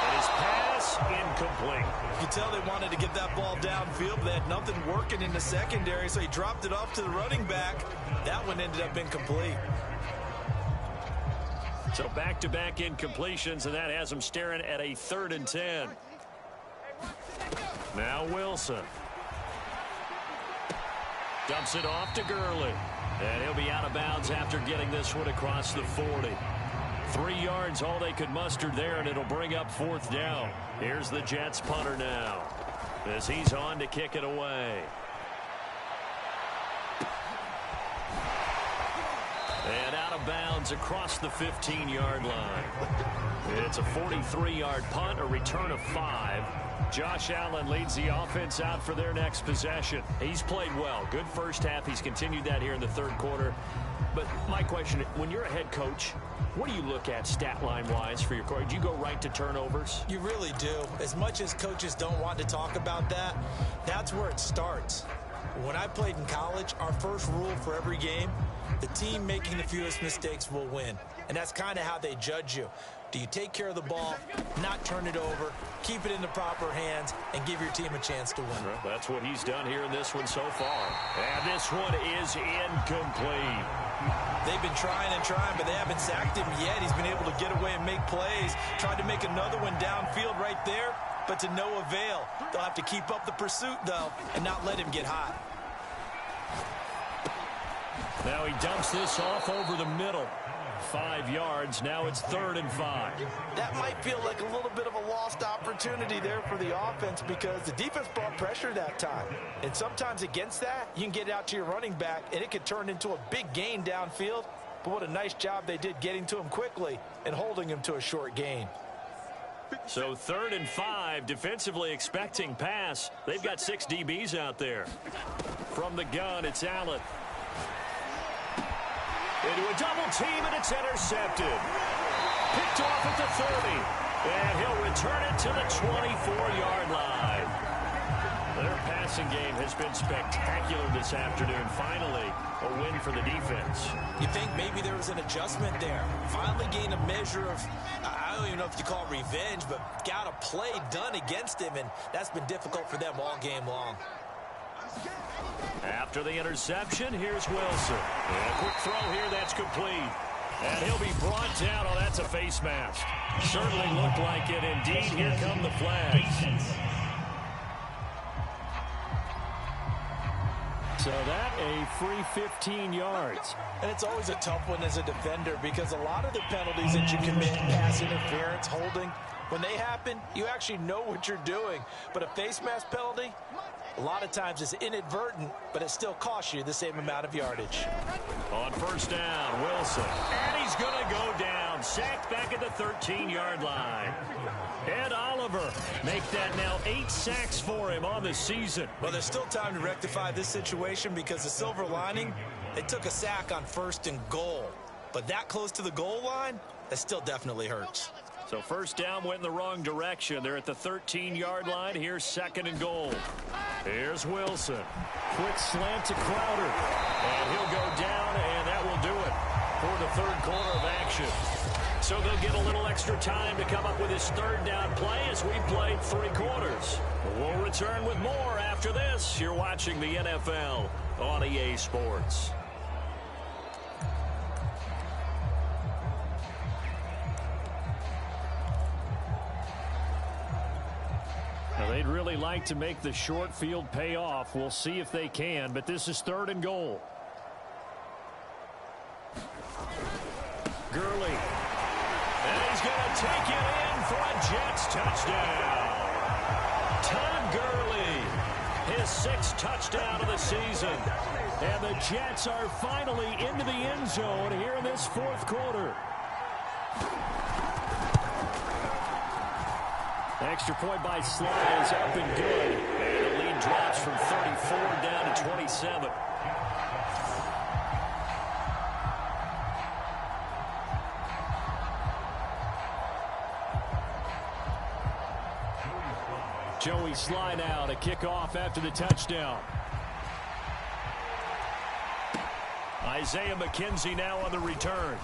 And his pass incomplete. You can tell they wanted to get that ball downfield, but they had nothing working in the secondary, so he dropped it off to the running back. That one ended up incomplete. So back-to-back incompletions, and that has him staring at a 3rd and 10. Now Wilson. Dumps it off to Gurley. And he'll be out of bounds after getting this one across the 40. 3 yards, all they could muster there, and it'll bring up 4th down. Here's the Jets punter now as he's on to kick it away. And out of bounds across the 15-yard line. It's a 43-yard punt, a return of 5. Josh Allen leads the offense out for their next possession. He's played well. Good first half. He's continued that here in the 3rd quarter. But my question, when you're a head coach, what do you look at stat line-wise for your coach? Do you go right to turnovers? You really do. As much as coaches don't want to talk about that, that's where it starts. When I played in college, our first rule for every game, the team making the fewest mistakes will win. And that's kind of how they judge you. Do you take care of the ball, not turn it over, keep it in the proper hands, and give your team a chance to win? Well, that's what he's done here in this one so far. And this one is incomplete. They've been trying and trying, but they haven't sacked him yet. He's been able to get away and make plays. Tried to make another one downfield right there, but to no avail. They'll have to keep up the pursuit, though, and not let him get hot. Now he dumps this off over the middle. 5 yards. Now it's 3rd and 5. That might feel like a little bit of a lost opportunity there for the offense because the defense brought pressure that time. And sometimes against that, you can get out to your running back, and it could turn into a big gain downfield. But what a nice job they did getting to him quickly and holding him to a short gain. So 3rd and 5, defensively expecting pass. They've got 6 DBs out there. From the gun, it's Allen. Into a double team, and it's intercepted. Picked picked off at the 30. And he'll return it to the 24-yard line. Their passing game has been spectacular this afternoon. Finally, a win for the defense. You think maybe there was an adjustment there. Finally gained a measure of, I don't even know if you call it revenge, but got a play done against him, and that's been difficult for them all game long. After the interception, here's Wilson. And a quick throw here, that's complete. And he'll be brought down. Oh, that's a face mask. Certainly looked like it. Indeed, here come the flags. So that a free 15 yards. And it's always a tough one as a defender because a lot of the penalties that you commit, pass interference, holding, when they happen, you actually know what you're doing. But a face mask penalty, a lot of times it's inadvertent, but it still costs you the same amount of yardage. On first down, Wilson. And he's going to go down. Sacked back at the 13-yard line. Ed Oliver make that now 8 sacks for him on the season. Well, there's still time to rectify this situation because the silver lining, they took a sack on 1st and goal. But that close to the goal line, that still definitely hurts. So first down went in the wrong direction. They're at the 13-yard line. Here's 2nd and goal. Here's Wilson. Quick slant to Crowder. And he'll go down, and that will do it for the 3rd quarter of action. So they'll get a little extra time to come up with his 3rd down play as we played 3 quarters. We'll return with more after this. You're watching the NFL on EA Sports. Now, they'd really like to make the short field pay off. We'll see if they can, but this is 3rd and goal. Gurley. And he's going to take it in for a Jets touchdown. Todd Gurley, his 6th touchdown of the season. And the Jets are finally into the end zone here in this 4th quarter. Extra point by Sly is up and good. And the lead drops from 34 down to 27. Joey Sly now to kick off after the touchdown. Isaiah McKenzie now on the return.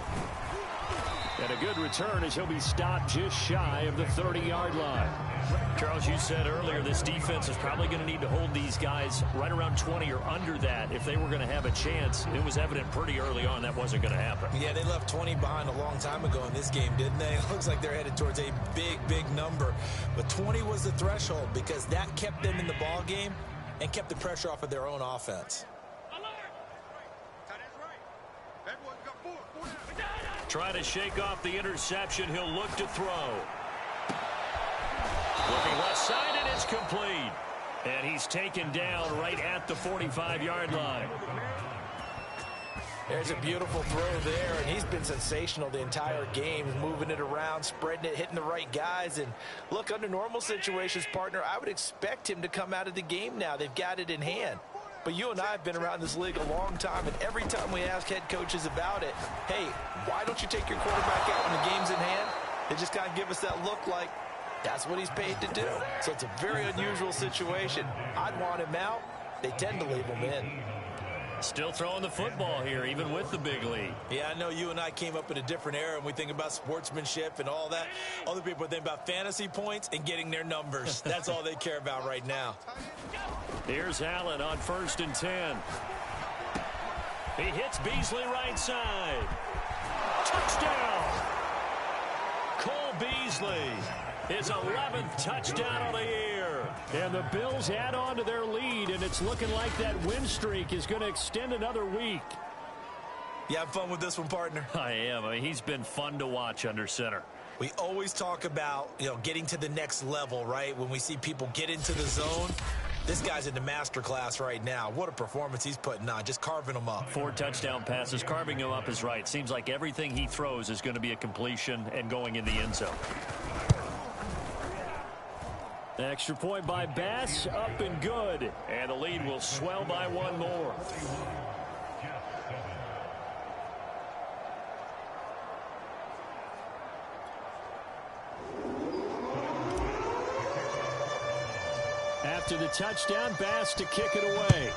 And a good return as he'll be stopped just shy of the 30-yard line. Charles, you said earlier this defense is probably going to need to hold these guys right around 20 or under that if they were going to have a chance. It was evident pretty early on that wasn't going to happen. Yeah, they left 20 behind a long time ago in this game, didn't they? It looks like they're headed towards a big number. But 20 was the threshold because that kept them in the ball game and kept the pressure off of their own offense. Trying to shake off the interception. He'll look to throw. Looking left side, and it's complete. And he's taken down right at the 45-yard line. There's a beautiful throw there, and he's been sensational the entire game, moving it around, spreading it, hitting the right guys. And look, under normal situations, partner, I would expect him to come out of the game now. They've got it in hand. But you and I have been around this league a long time, and every time we ask head coaches about it, hey, why don't you take your quarterback out when the game's in hand? They just kind of give us that look like that's what he's paid to do. So it's a very unusual situation. I'd want him out. They tend to leave him in. Still throwing the football here, even with the big lead. Yeah, I know you and I came up in a different era, and we think about sportsmanship and all that. Other people think about fantasy points and getting their numbers. That's all they care about right now. Here's Allen on 1st and 10. He hits Beasley right side. Touchdown! Cole Beasley, his 11th touchdown of the year. And the Bills add on to their lead, and it's looking like that win streak is going to extend another week. You have fun with this one, partner? I am. I mean, he's been fun to watch under center. We always talk about, getting to the next level, right? When we see people get into the zone, this guy's in the master class right now. What a performance he's putting on, just carving them up. 4 touchdown passes, carving him up is right. Seems like everything he throws is going to be a completion and going in the end zone. Extra point by Bass, up and good. And the lead will swell by 1 more. after the touchdown. Bass to kick it away.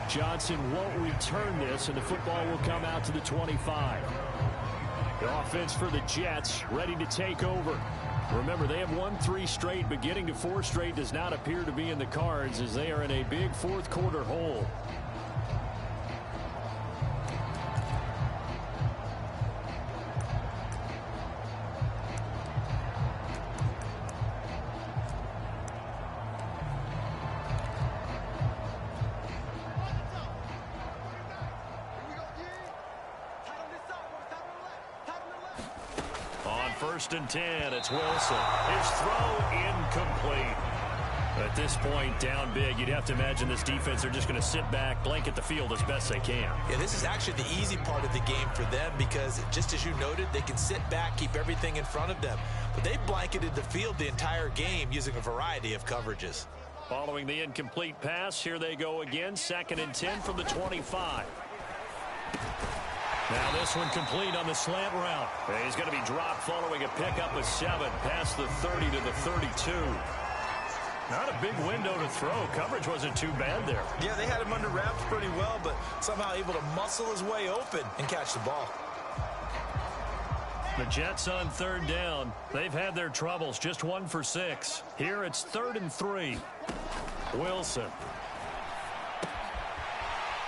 Johnson won't return this, and the football will come out to the 25. The offense for the Jets ready to take over. Remember, they have won 3 straight, but getting to 4 straight does not appear to be in the cards as they are in a big fourth quarter hole. First and 10, it's Wilson. His throw incomplete. At this point, down big, you'd have to imagine this defense are just going to sit back, blanket the field as best they can. Yeah, this is actually the easy part of the game for them because, just as you noted, they can sit back, keep everything in front of them. But they blanketed the field the entire game using a variety of coverages. Following the incomplete pass, here they go again. 2nd and 10 from the 25. Now this one complete on the slant route. He's going to be dropped following a pickup of 7 past the 30 to the 32. Not a big window to throw. Coverage wasn't too bad there. Yeah, they had him under wraps pretty well, but somehow able to muscle his way open and catch the ball. The Jets on 3rd down. They've had their troubles, just 1 for 6. Here it's 3rd and 3. Wilson.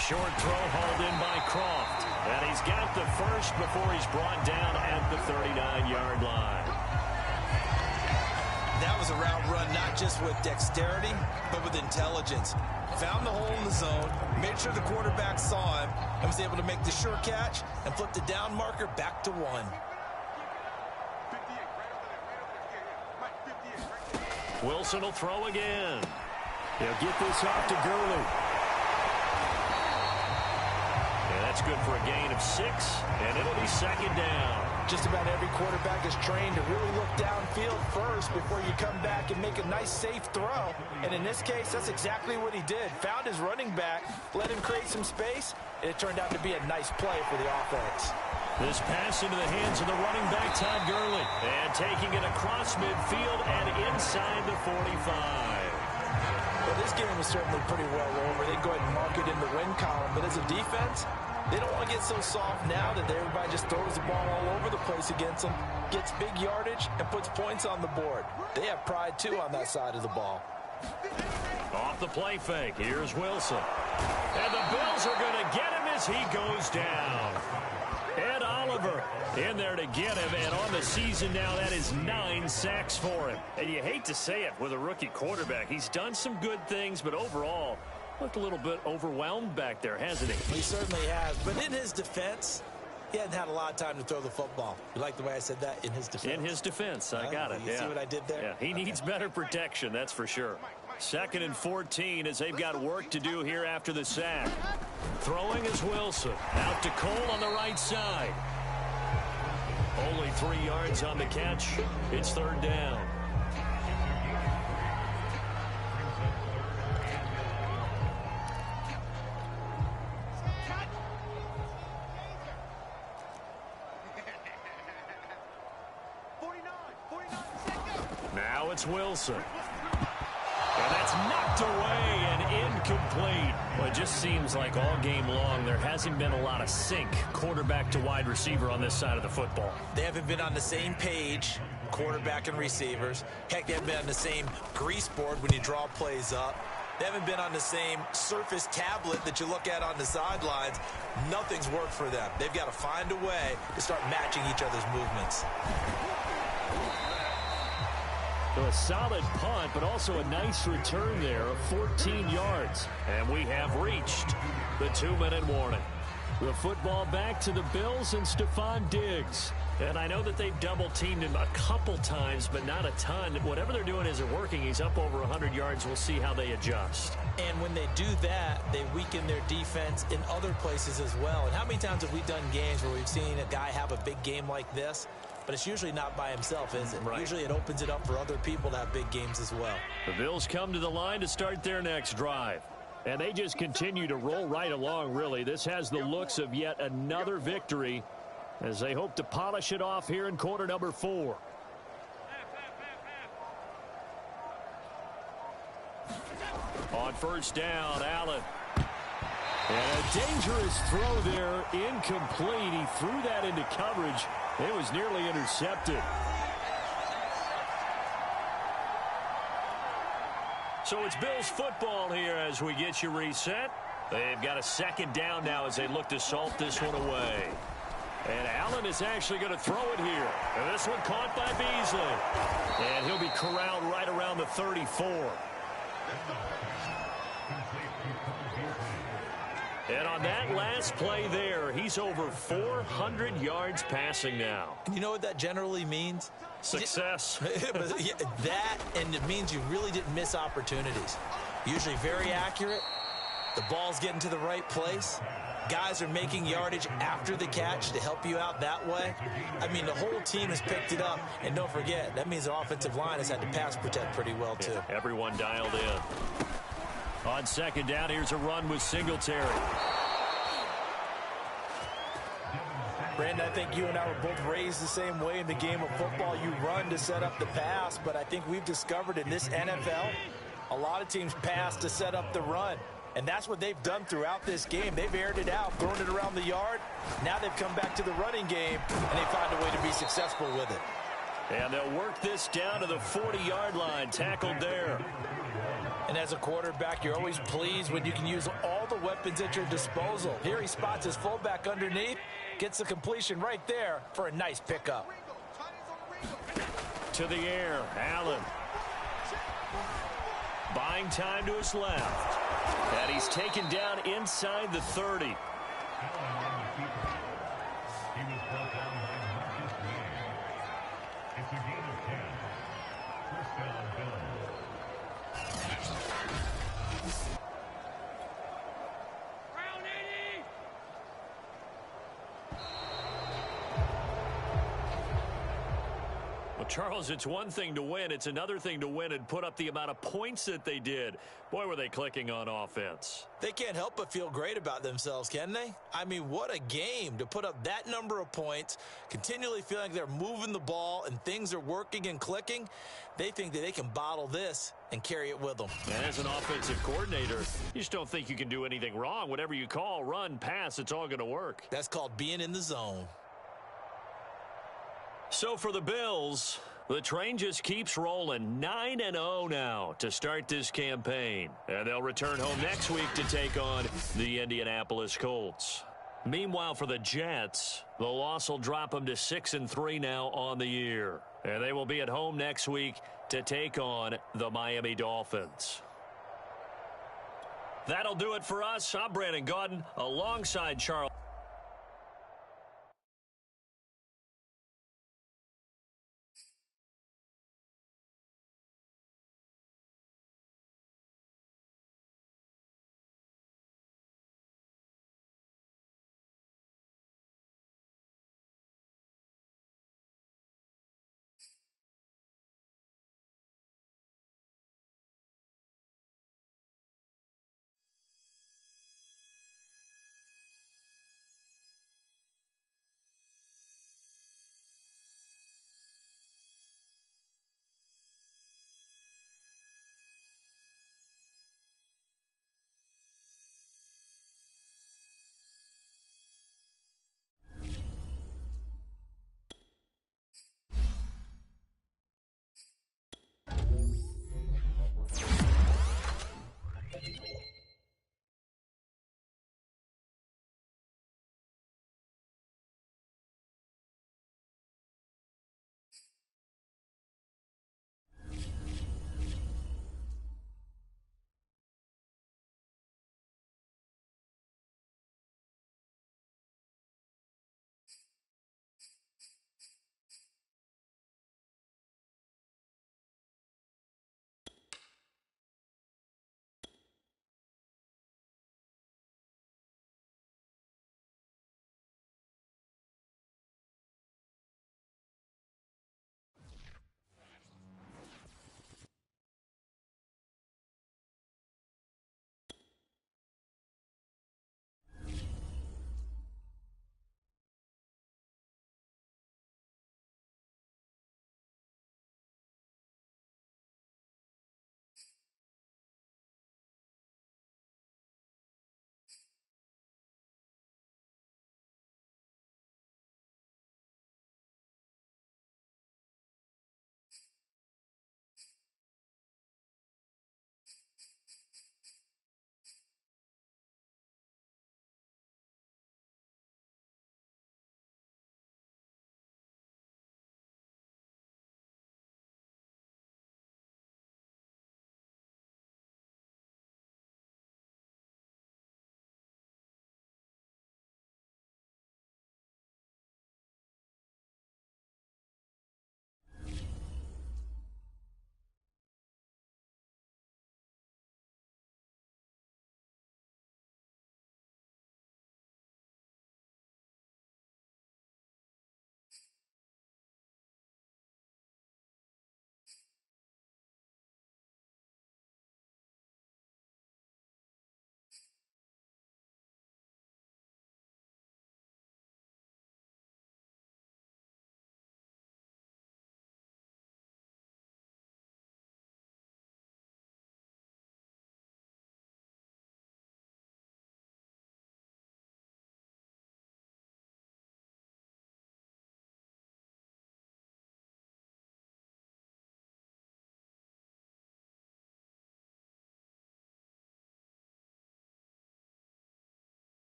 Short throw hauled in by Croft. And he's got the first before he's brought down at the 39-yard line. That was a route run not just with dexterity, but with intelligence. Found the hole in the zone, made sure the quarterback saw him, and was able to make the sure catch and flip the down marker back to 1. Wilson will throw again. He'll get this off to Gurley. That's good for a gain of 6, and it'll be 2nd down. Just about every quarterback is trained to really look downfield first before you come back and make a nice, safe throw. And in this case, that's exactly what he did. Found his running back, let him create some space, and it turned out to be a nice play for the offense. This pass into the hands of the running back, Todd Gurley. And taking it across midfield and inside the 45. Well, this game was certainly pretty well over. They go ahead and mark it in the win column. But as a defense, they don't want to get so soft now that everybody just throws the ball all over the place against them, gets big yardage, and puts points on the board. They have pride, too, on that side of the ball. Off the play fake, here's Wilson. And the Bills are going to get him as he goes down. Ed Oliver in there to get him, and on the season now, that is 9 sacks for him. And you hate to say it with a rookie quarterback. He's done some good things, but overall, looked a little bit overwhelmed back there, hasn't he? He certainly has, but in his defense, he hadn't had a lot of time to throw the football. You like the way I said that? In his defense? In his defense, I got it. You see what I did there? Yeah, he needs better protection, that's for sure. 2nd and 14 as they've got work to do here after the sack. Throwing is Wilson. Out to Cole on the right side. Only 3 yards on the catch. It's 3rd down. Now it's Wilson. And that's knocked away and incomplete. Well, it just seems like all game long there hasn't been a lot of sync quarterback to wide receiver on this side of the football. They haven't been on the same page, quarterback and receivers. Heck, they haven't been on the same grease board when you draw plays up. They haven't been on the same surface tablet that you look at on the sidelines. Nothing's worked for them. They've got to find a way to start matching each other's movements. So a solid punt, but also a nice return there of 14 yards. And we have reached the 2-minute warning. The football back to the Bills and Stephon Diggs. And I know that they've double-teamed him a couple times, but not a ton. Whatever they're doing isn't working. He's up over 100 yards. We'll see how they adjust. And when they do that, they weaken their defense in other places as well. And how many times have we done games where we've seen a guy have a big game like this? But it's usually not by himself, is it? Right. Usually it opens it up for other people to have big games as well. The Bills come to the line to start their next drive. And they just continue to roll right along, really. This has the looks of yet another victory as they hope to polish it off here in quarter number 4. On first down, Allen. And a dangerous throw there, incomplete. He threw that into coverage. It was nearly intercepted. So it's Bills football here as we get you reset. They've got a second down now as they look to salt this one away. And Allen is actually going to throw it here. And this one caught by Beasley. And he'll be corralled right around the 34. And on that last play there, he's over 400 yards passing now. You know what that generally means? Success. That, and it means you really didn't miss opportunities. Usually very accurate. The ball's getting to the right place. Guys are making yardage after the catch to help you out that way. I mean, the whole team has picked it up. And don't forget, that means the offensive line has had to pass protect pretty well, too. Yeah, everyone dialed in. On second down, here's a run with Singletary. Brandon, I think you and I were both raised the same way in the game of football. You run to set up the pass, but I think we've discovered in this NFL, a lot of teams pass to set up the run. And that's what they've done throughout this game. They've aired it out, thrown it around the yard. Now they've come back to the running game, and they found a way to be successful with it. And they'll work this down to the 40-yard line, tackled there. And as a quarterback, you're always pleased when you can use all the weapons at your disposal. Here he spots his fullback underneath, gets the completion right there for a nice pickup. To the air, Allen. Buying time to his left. And he's taken down inside the 30. Well, Charles, it's one thing to win. It's another thing to win and put up the amount of points that they did. Boy, were they clicking on offense. They can't help but feel great about themselves, can they? I mean, what a game to put up that number of points, continually feeling like they're moving the ball and things are working and clicking. They think that they can bottle this and carry it with them. And as an offensive coordinator, you just don't think you can do anything wrong. Whatever you call, run, pass, it's all going to work. That's called being in the zone. So for the Bills, the train just keeps rolling. 9-0 now to start this campaign. And they'll return home next week to take on the Indianapolis Colts. Meanwhile, for the Jets, the loss will drop them to 6-3 now on the year. And they will be at home next week to take on the Miami Dolphins. That'll do it for us. I'm Brandon Gaudin alongside Charles.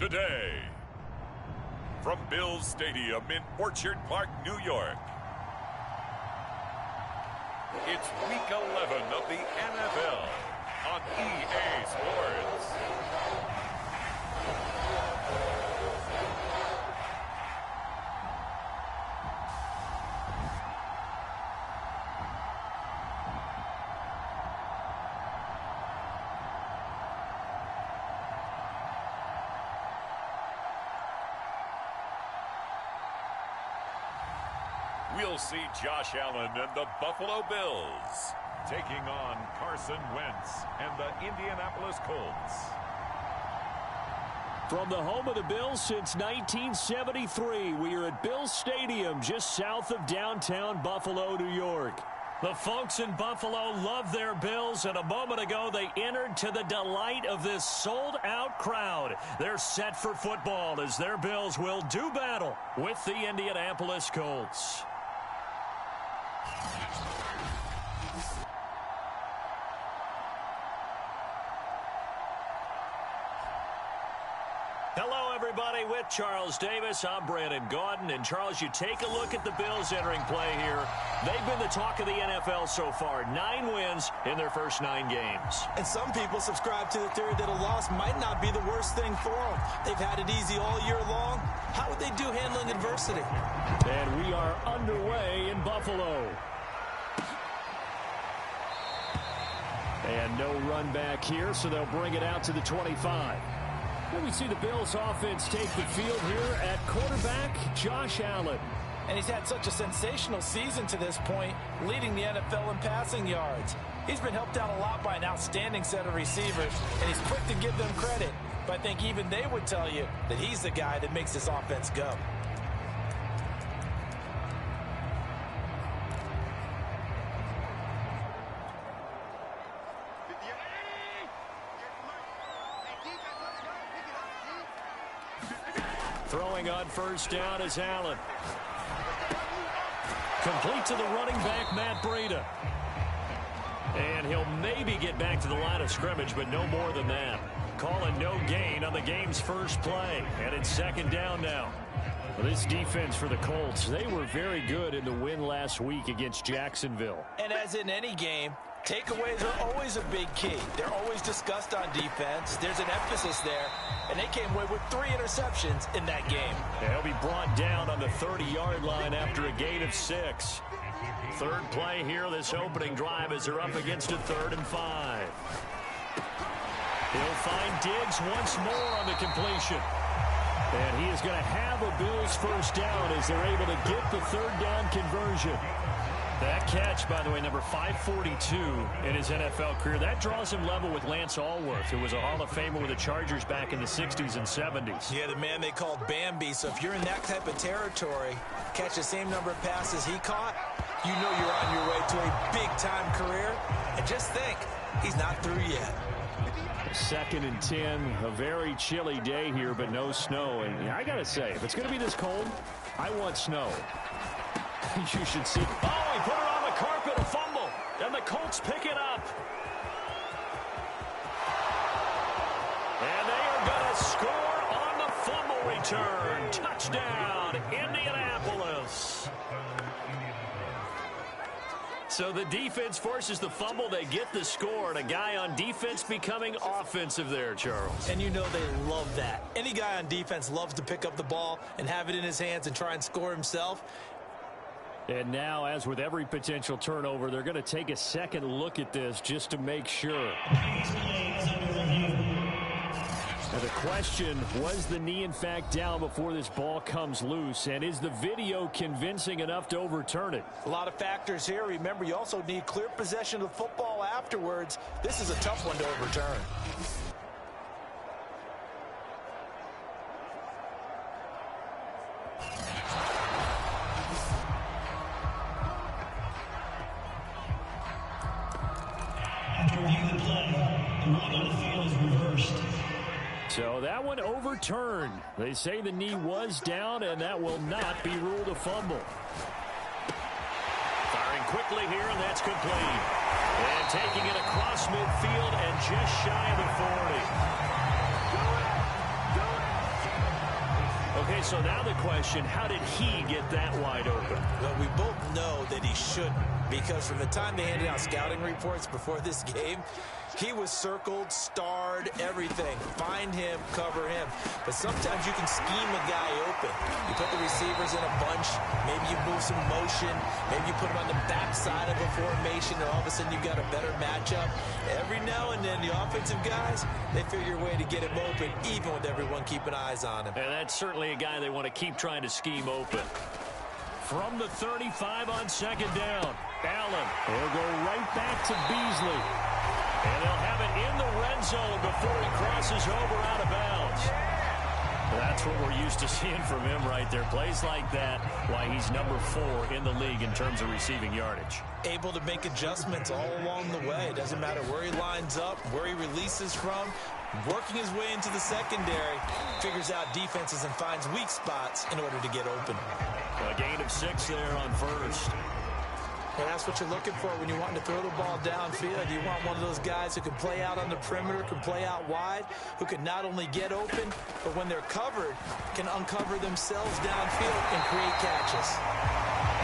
today. From Bills Stadium in Orchard Park, New York, it's Week 11 of the NFL on EA Sports. We'll see Josh Allen and the Buffalo Bills taking on Carson Wentz and the Indianapolis Colts. From the home of the Bills since 1973, we are at Bills Stadium just south of downtown Buffalo, New York. The folks in Buffalo love their Bills, and a moment ago they entered to the delight of this sold-out crowd. They're set for football as their Bills will do battle with the Indianapolis Colts. Hello, everybody. With Charles Davis, I'm Brandon Gaudin. And, Charles, you take a look at the Bills entering play here. They've been the talk of the NFL so far. 9 wins in their first 9 games. And some people subscribe to the theory that a loss might not be the worst thing for them. They've had it easy all year long. How would they do handling adversity? And we are underway in Buffalo. And no run back here, so they'll bring it out to the 25. Well, we see the Bills offense take the field here at quarterback, Josh Allen. And he's had such a sensational season to this point, leading the NFL in passing yards. He's been helped out a lot by an outstanding set of receivers, and he's quick to give them credit. But I think even they would tell you that he's the guy that makes this offense go. Throwing on first down is Allen. Complete to the running back, Matt Breida. And he'll maybe get back to the line of scrimmage, but no more than that. Calling no gain on the game's first play. And it's second down now. Well, this defense for the Colts, they were very good in the win last week against Jacksonville. And as in any game, takeaways are always a big key. They're always discussed on defense. There's an emphasis there. And they came away with 3 interceptions in that game. They'll be brought down on the 30-yard line after a gain of 6. Third play here, this opening drive, as they're up against a 3rd and 5. He'll find Diggs once more on the completion. And he is going to have a Bills first down as they're able to get the 3rd down conversion. That catch, by the way, number 542 in his NFL career, that draws him level with Lance Allworth, who was a Hall of Famer with the Chargers back in the 60s and 70s. Yeah, the man they called Bambi. So if you're in that type of territory, catch the same number of passes he caught, you know you're on your way to a big-time career. And just think, he's not through yet. 2nd and 10, a very chilly day here, but no snow. And I got to say, if it's going to be this cold, I want snow. You should see. Oh, he put it on the carpet, a fumble. And the Colts pick it up. And they are going to score on the fumble return. Touchdown, Indianapolis. So the defense forces the fumble. They get the score. And a guy on defense becoming offensive there, Charles. And you know they love that. Any guy on defense loves to pick up the ball and have it in his hands and try and score himself. And now, as with every potential turnover, they're going to take a second look at this just to make sure. Now the question, was the knee in fact down before this ball comes loose? And is the video convincing enough to overturn it? A lot of factors here. Remember, you also need clear possession of the football afterwards. This is a tough one to overturn. So that one overturned. They say the knee was down, and that will not be ruled a fumble. Firing quickly here, and that's complete. And taking it across midfield and just shy of the 40. Okay, so now the question, how did he get that wide open? Well, we both know that he shouldn't, because from the time they handed out scouting reports before this game, he was circled, starred, everything. Find him, cover him. But sometimes you can scheme a guy open. You put the receivers in a bunch. Maybe you move some motion. Maybe you put them on the backside of a formation, and all of a sudden you've got a better matchup. Every now and then, the offensive guys, they figure a way to get him open, even with everyone keeping eyes on him. And that's certainly a guy they want to keep trying to scheme open. From the 35 on second down, Allen will go right back to Beasley. And they'll have it in the red zone before he crosses over out of bounds. That's what we're used to seeing from him right there. Plays like that, why he's number 4 in the league in terms of receiving yardage. Able to make adjustments all along the way. It doesn't matter where he lines up, where he releases from. Working his way into the secondary, figures out defenses and finds weak spots in order to get open. A gain of 6 there on first. And that's what you're looking for when you want to throw the ball downfield. You want one of those guys who can play out on the perimeter, can play out wide, who can not only get open, but when they're covered, can uncover themselves downfield and create catches.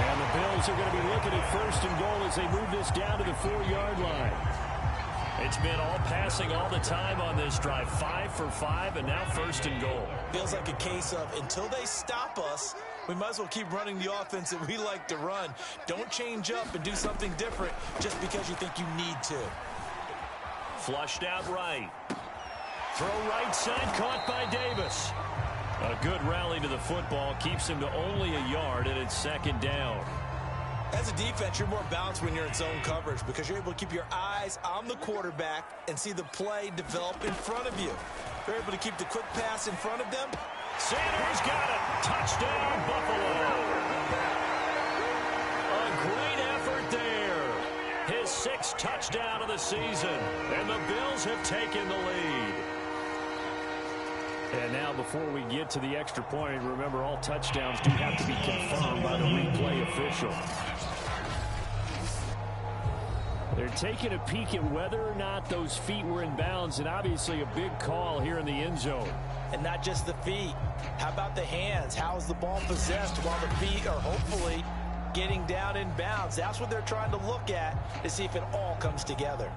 And the Bills are going to be looking at first and goal as they move this down to the 4-yard line. It's been all passing all the time on this drive. 5 for 5, and now first and goal. Feels like a case of until they stop us, we might as well keep running the offense that we like to run. Don't change up and do something different just because you think you need to. Flushed out right. Throw right side, caught by Davis. A good rally to the football keeps him to only a yard, and it's second down. As a defense, you're more balanced when you're in zone coverage because you're able to keep your eyes on the quarterback and see the play develop in front of you. You're able to keep the quick pass in front of them. Sanders got it. Touchdown, Buffalo. A great effort there. His 6th touchdown of the season, and the Bills have taken the lead. And now before we get to the extra point, remember all touchdowns do have to be confirmed by the replay official. They're taking a peek at whether or not those feet were in bounds, and obviously a big call here in the end zone. And not just the feet. How about the hands? How is the ball possessed while the feet are hopefully getting down in bounds? That's what they're trying to look at to see if it all comes together.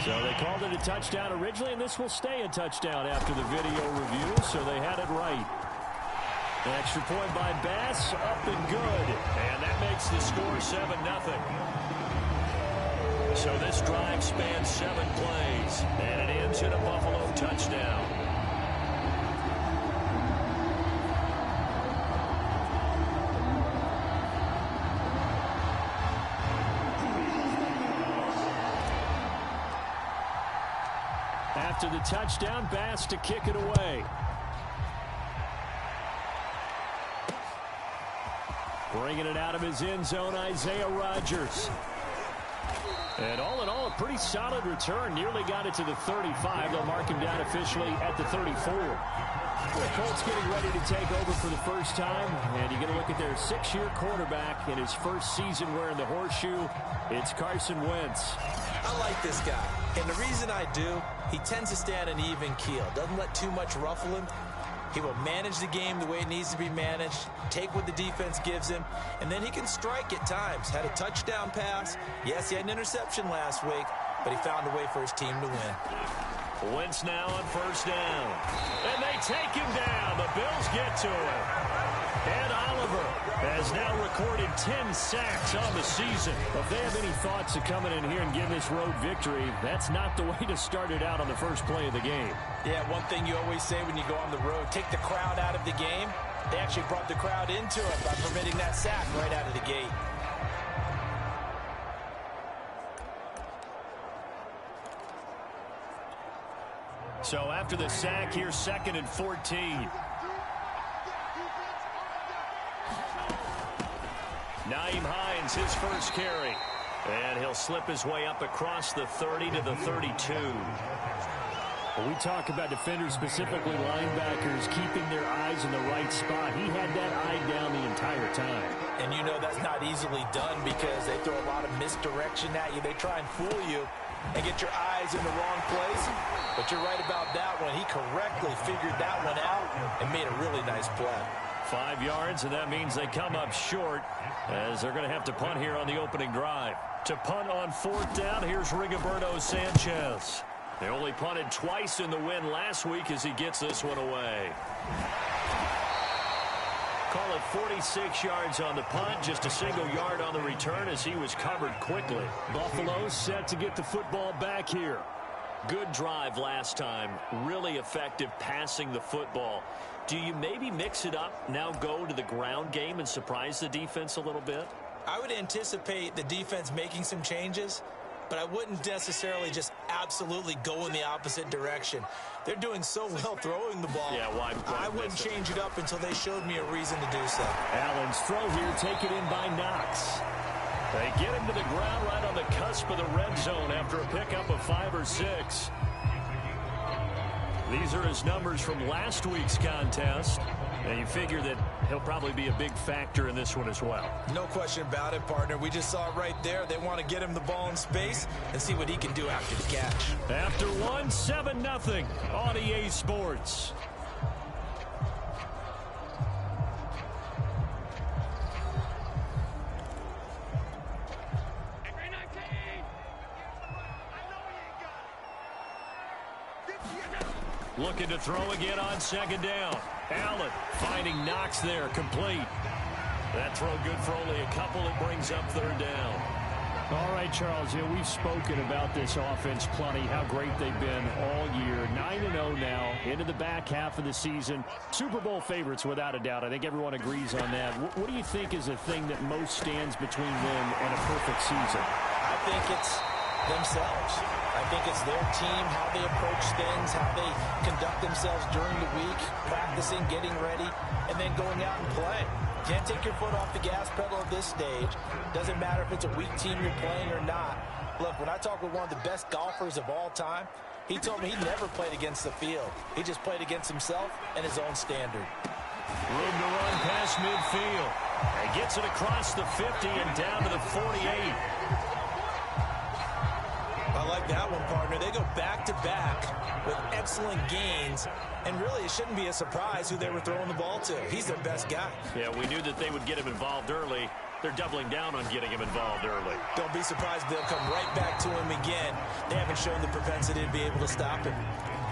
So they called it a touchdown originally, and this will stay a touchdown after the video review, so they had it right. The extra point by Bass, up and good. And that makes the score 7-0. So this drive spans 7 plays, and it ends in a Buffalo touchdown. After the touchdown, Bass to kick it away. Bringing it out of his end zone, Isaiah Rodgers. And all in all, a pretty solid return. Nearly got it to the 35. They'll mark him down officially at the 34. The Colts getting ready to take over for the first time. And you're going to look at their 6-year quarterback in his first season wearing the horseshoe. It's Carson Wentz. I like this guy. And the reason I do, he tends to stay on an even keel. Doesn't let too much ruffle him. He will manage the game the way it needs to be managed, take what the defense gives him, and then he can strike at times. Had a touchdown pass. Yes, he had an interception last week, but he found a way for his team to win. Wentz now on first down. And they take him down. The Bills get to him. And Oliver has now recorded 10 sacks on the season. If they have any thoughts of coming in here and getting this road victory, that's not the way to start it out on the first play of the game. Yeah, one thing you always say when you go on the road, take the crowd out of the game. They actually brought the crowd into it by permitting that sack right out of the gate. So after the sack, here's 2nd and 14. Nyheim Hines, his first carry. And he'll slip his way up across the 30 to the 32. When we talk about defenders, specifically linebackers, keeping their eyes in the right spot, he had that eye down the entire time. And you know that's not easily done because they throw a lot of misdirection at you. They try and fool you and get your eyes in the wrong place. But you're right about that one. He correctly figured that one out and made a really nice play. 5 yards, and that means they come up short as they're going to have to punt here on the opening drive. To punt on 4th down, here's Rigoberto Sanchez. They only punted twice in the win last week as he gets this one away. Call it 46 yards on the punt, just a single yard on the return as he was covered quickly. Buffalo set to get the football back here. Good drive last time. Really effective passing the football. Do you maybe mix it up, now go to the ground game and surprise the defense a little bit? I would anticipate the defense making some changes, but I wouldn't necessarily just absolutely go in the opposite direction. They're doing so well throwing the ball. Yeah, why I wouldn't change it up until they showed me a reason to do so. Allen's throw here taken in by Knox. They get him to the ground right on the cusp of the red zone after a pickup of 5 or 6. These are his numbers from last week's contest. And you figure that he'll probably be a big factor in this one as well. No question about it, partner. We just saw it right there. They want to get him the ball in space and see what he can do after the catch. After one, 7-0 on EA Sports. Looking to throw again on 2nd down. Allen finding Knox there, complete. That throw good for only a couple. It brings up 3rd down. All right, Charles, we've spoken about this offense plenty, how great they've been all year. 9-0 now, into the back half of the season. Super Bowl favorites, without a doubt. I think everyone agrees on that. What do you think is the thing that most stands between them and a perfect season? I think it's themselves. I think it's their team, how they approach things, how they conduct themselves during the week, practicing, getting ready, and then going out and playing. Can't take your foot off the gas pedal at this stage. Doesn't matter if it's a weak team you're playing or not. Look, when I talk with one of the best golfers of all time, he told me he never played against the field. He just played against himself and his own standard. Room to run past midfield. He gets it across the 50 and down to the 48. I like that one, partner. They go back-to-back with excellent gains, and really it shouldn't be a surprise who they were throwing the ball to. He's their best guy. Yeah, we knew that they would get him involved early. They're doubling down on getting him involved early. Don't be surprised if they'll come right back to him again. They haven't shown the propensity to be able to stop him.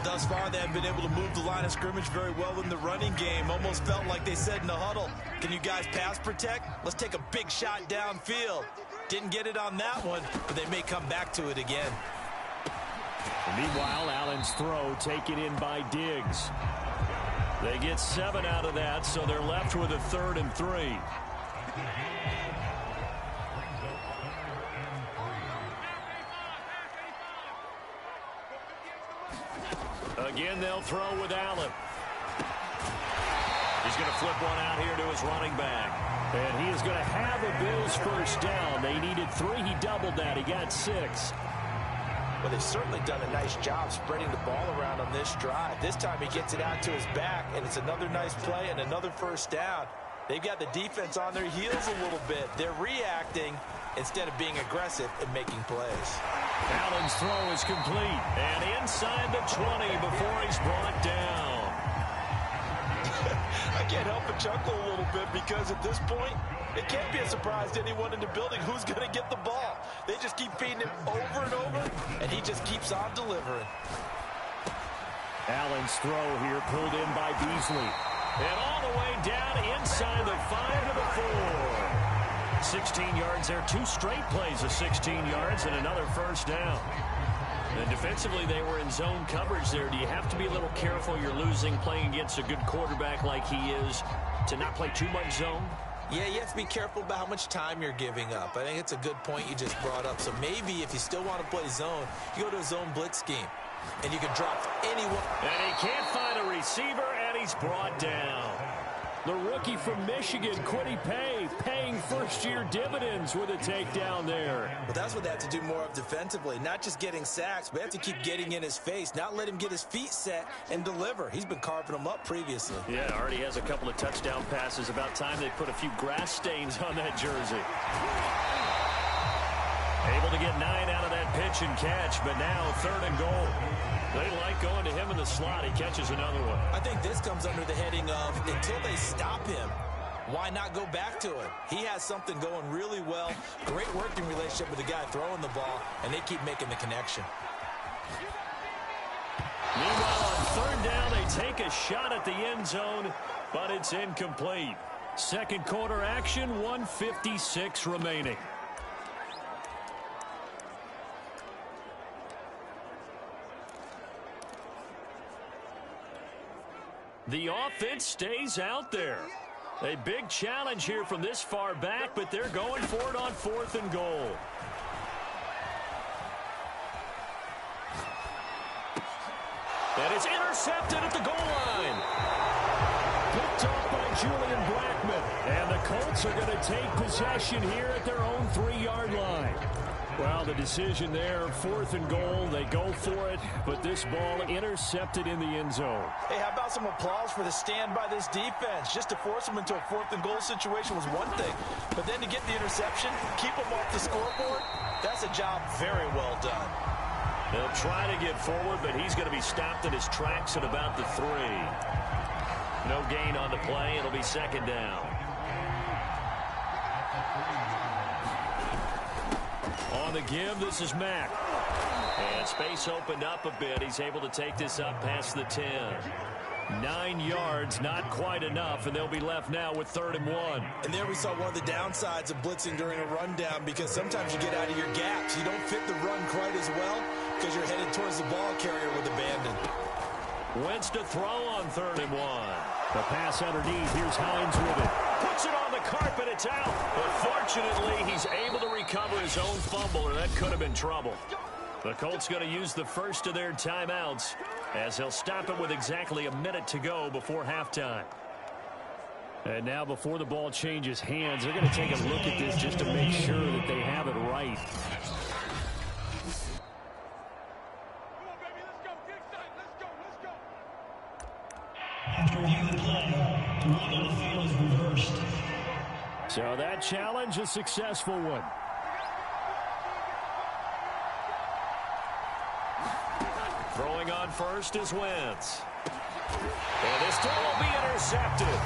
Thus far, they haven't been able to move the line of scrimmage very well in the running game. Almost felt like they said in the huddle, can you guys pass protect? Let's take a big shot downfield. Didn't get it on that one, but they may come back to it again. Meanwhile, Allen's throw taken in by Diggs. They get 7 out of that, so they're left with a 3rd and 3. Again, they'll throw with Allen. He's going to flip one out here to his running back. And he is going to have a Bills 1st down. They needed 3. He doubled that. He got 6. Well, they've certainly done a nice job spreading the ball around on this drive. This time he gets it out to his back, and it's another nice play and another 1st down. They've got the defense on their heels a little bit. They're reacting instead of being aggressive and making plays. Allen's throw is complete. And inside the 20 before he's brought down. I can't help but chuckle a little bit because at this point, it can't be a surprise to anyone in the building who's going to get the ball. They just keep feeding him over and over, and he just keeps on delivering. Allen's throw here pulled in by Beasley. And all the way down inside the 5 to the 4. 16 yards there. 2 straight plays of 16 yards and another 1st down. And defensively, they were in zone coverage there. Do you have to be a little careful? You're losing, playing against a good quarterback like he is, to not play too much zone? Yeah, you have to be careful about how much time you're giving up. I think it's a good point you just brought up. So maybe if you still want to play zone, you go to a zone blitz scheme. And you can drop anyone. And he can't find a receiver, and he's brought down. The rookie from Michigan, Kwity Paye, paying first-year dividends with a takedown there. But that's what they have to do more of defensively, not just getting sacks, but have to keep getting in his face, not let him get his feet set and deliver. He's been carving them up previously. Yeah, already has a couple of touchdown passes. About time they put a few grass stains on that jersey. Able to get 9 out of that pitch and catch, but now 3rd and goal. They like going to him in the slot. He catches another one. I think this comes under the heading of until they stop him, why not go back to it? He has something going really well. Great working relationship with the guy throwing the ball, and they keep making the connection. Meanwhile, on 3rd down, they take a shot at the end zone, but it's incomplete. Second quarter action, 1:56 remaining. The offense stays out there. A big challenge here from this far back, but they're going for it on 4th and goal. And it's intercepted at the goal line. Picked off by Julian Blackmon. And the Colts are going to take possession here at their own 3-yard line. Well, the decision there, 4th and goal, they go for it, but this ball intercepted in the end zone. Hey, how about some applause for the stand by this defense? Just to force them into a 4th and goal situation was one thing, but then to get the interception, keep them off the scoreboard, that's a job very well done. They'll try to get forward, but he's going to be stopped in his tracks at about the 3. No gain on the play. It'll be 2nd down. On the give, this is Mack. And space opened up a bit. He's able to take this up past the 10. 9 yards, not quite enough, and they'll be left now with 3rd and 1. And there we saw one of the downsides of blitzing during a rundown, because sometimes you get out of your gaps. You don't fit the run quite as well because you're headed towards the ball carrier with abandon. Wentz to throw on 3rd and 1. The pass underneath. Here's Hines with it. Puts it on the carpet. It's out. But fortunately, he's able to recover his own fumble, or that could have been trouble. The Colts going to use the first of their timeouts as they'll stop it with exactly a minute to go before halftime. And now before the ball changes hands, they're going to take a look at this just to make sure that they have it right. After reviewing the play, the rule on the field is reversed. So that challenge, a successful one. Throwing on first is Wentz. And this throw will be intercepted.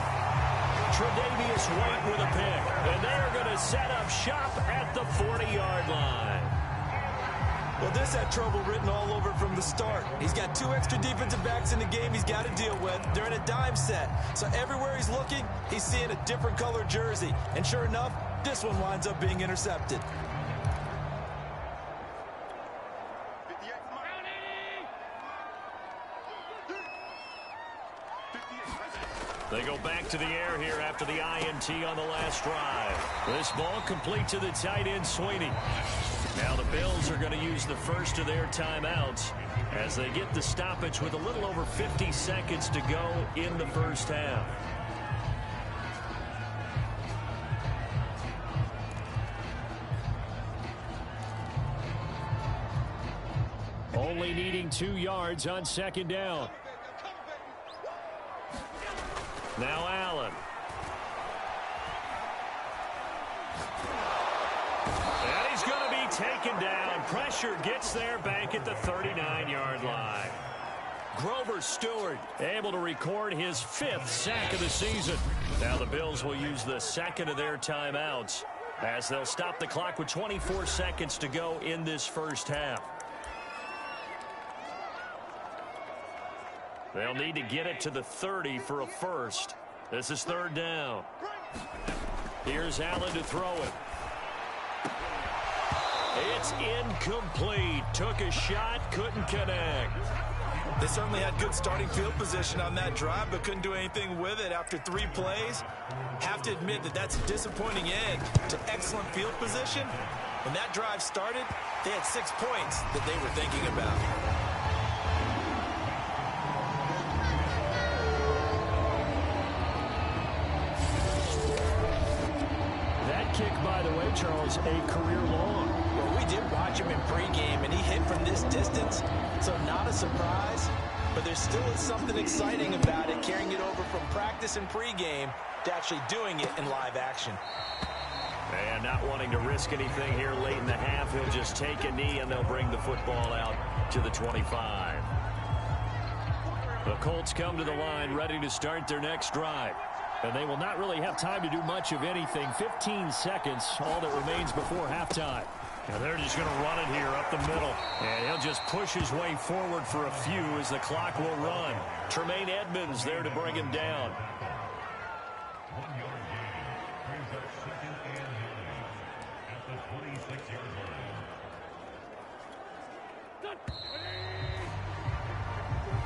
Tre'Davious White with a pick. And they're going to set up shop at the 40-yard line. Well, this had trouble written all over from the start. He's got 2 extra defensive backs in the game he's got to deal with. They're in a dime set. So everywhere he's looking, he's seeing a different color jersey. And sure enough, this one winds up being intercepted. They go back to the air here after the INT on the last drive. This ball complete to the tight end, Sweeney. Now the Bills are going to use the first of their timeouts as they get the stoppage with a little over 50 seconds to go in the first half. Only needing 2 yards on 2nd down. Now Allen. And he's going to be taken down. Pressure gets there back at the 39-yard line. Grover Stewart able to record his 5th sack of the season. Now the Bills will use the second of their timeouts as they'll stop the clock with 24 seconds to go in this first half. They'll need to get it to the 30 for a first. This is 3rd down. Here's Allen to throw it. It's incomplete. Took a shot, couldn't connect. They certainly had good starting field position on that drive, but couldn't do anything with it after 3 plays. Have to admit that that's a disappointing end to excellent field position. When that drive started, they had 6 points that they were thinking about. the way, Charles, a career long. Well, we did watch him in pregame, and he hit from this distance, so not a surprise. But there still is something exciting about it, carrying it over from practice and pregame to actually doing it in live action. And not wanting to risk anything here late in the half, he'll just take a knee, and they'll bring the football out to the 25. The Colts come to the line ready to start their next drive. And they will not really have time to do much of anything. 15 seconds, all that remains before halftime. And they're just going to run it here up the middle. And he'll just push his way forward for a few as the clock will run. Tremaine Edmonds there to bring him down.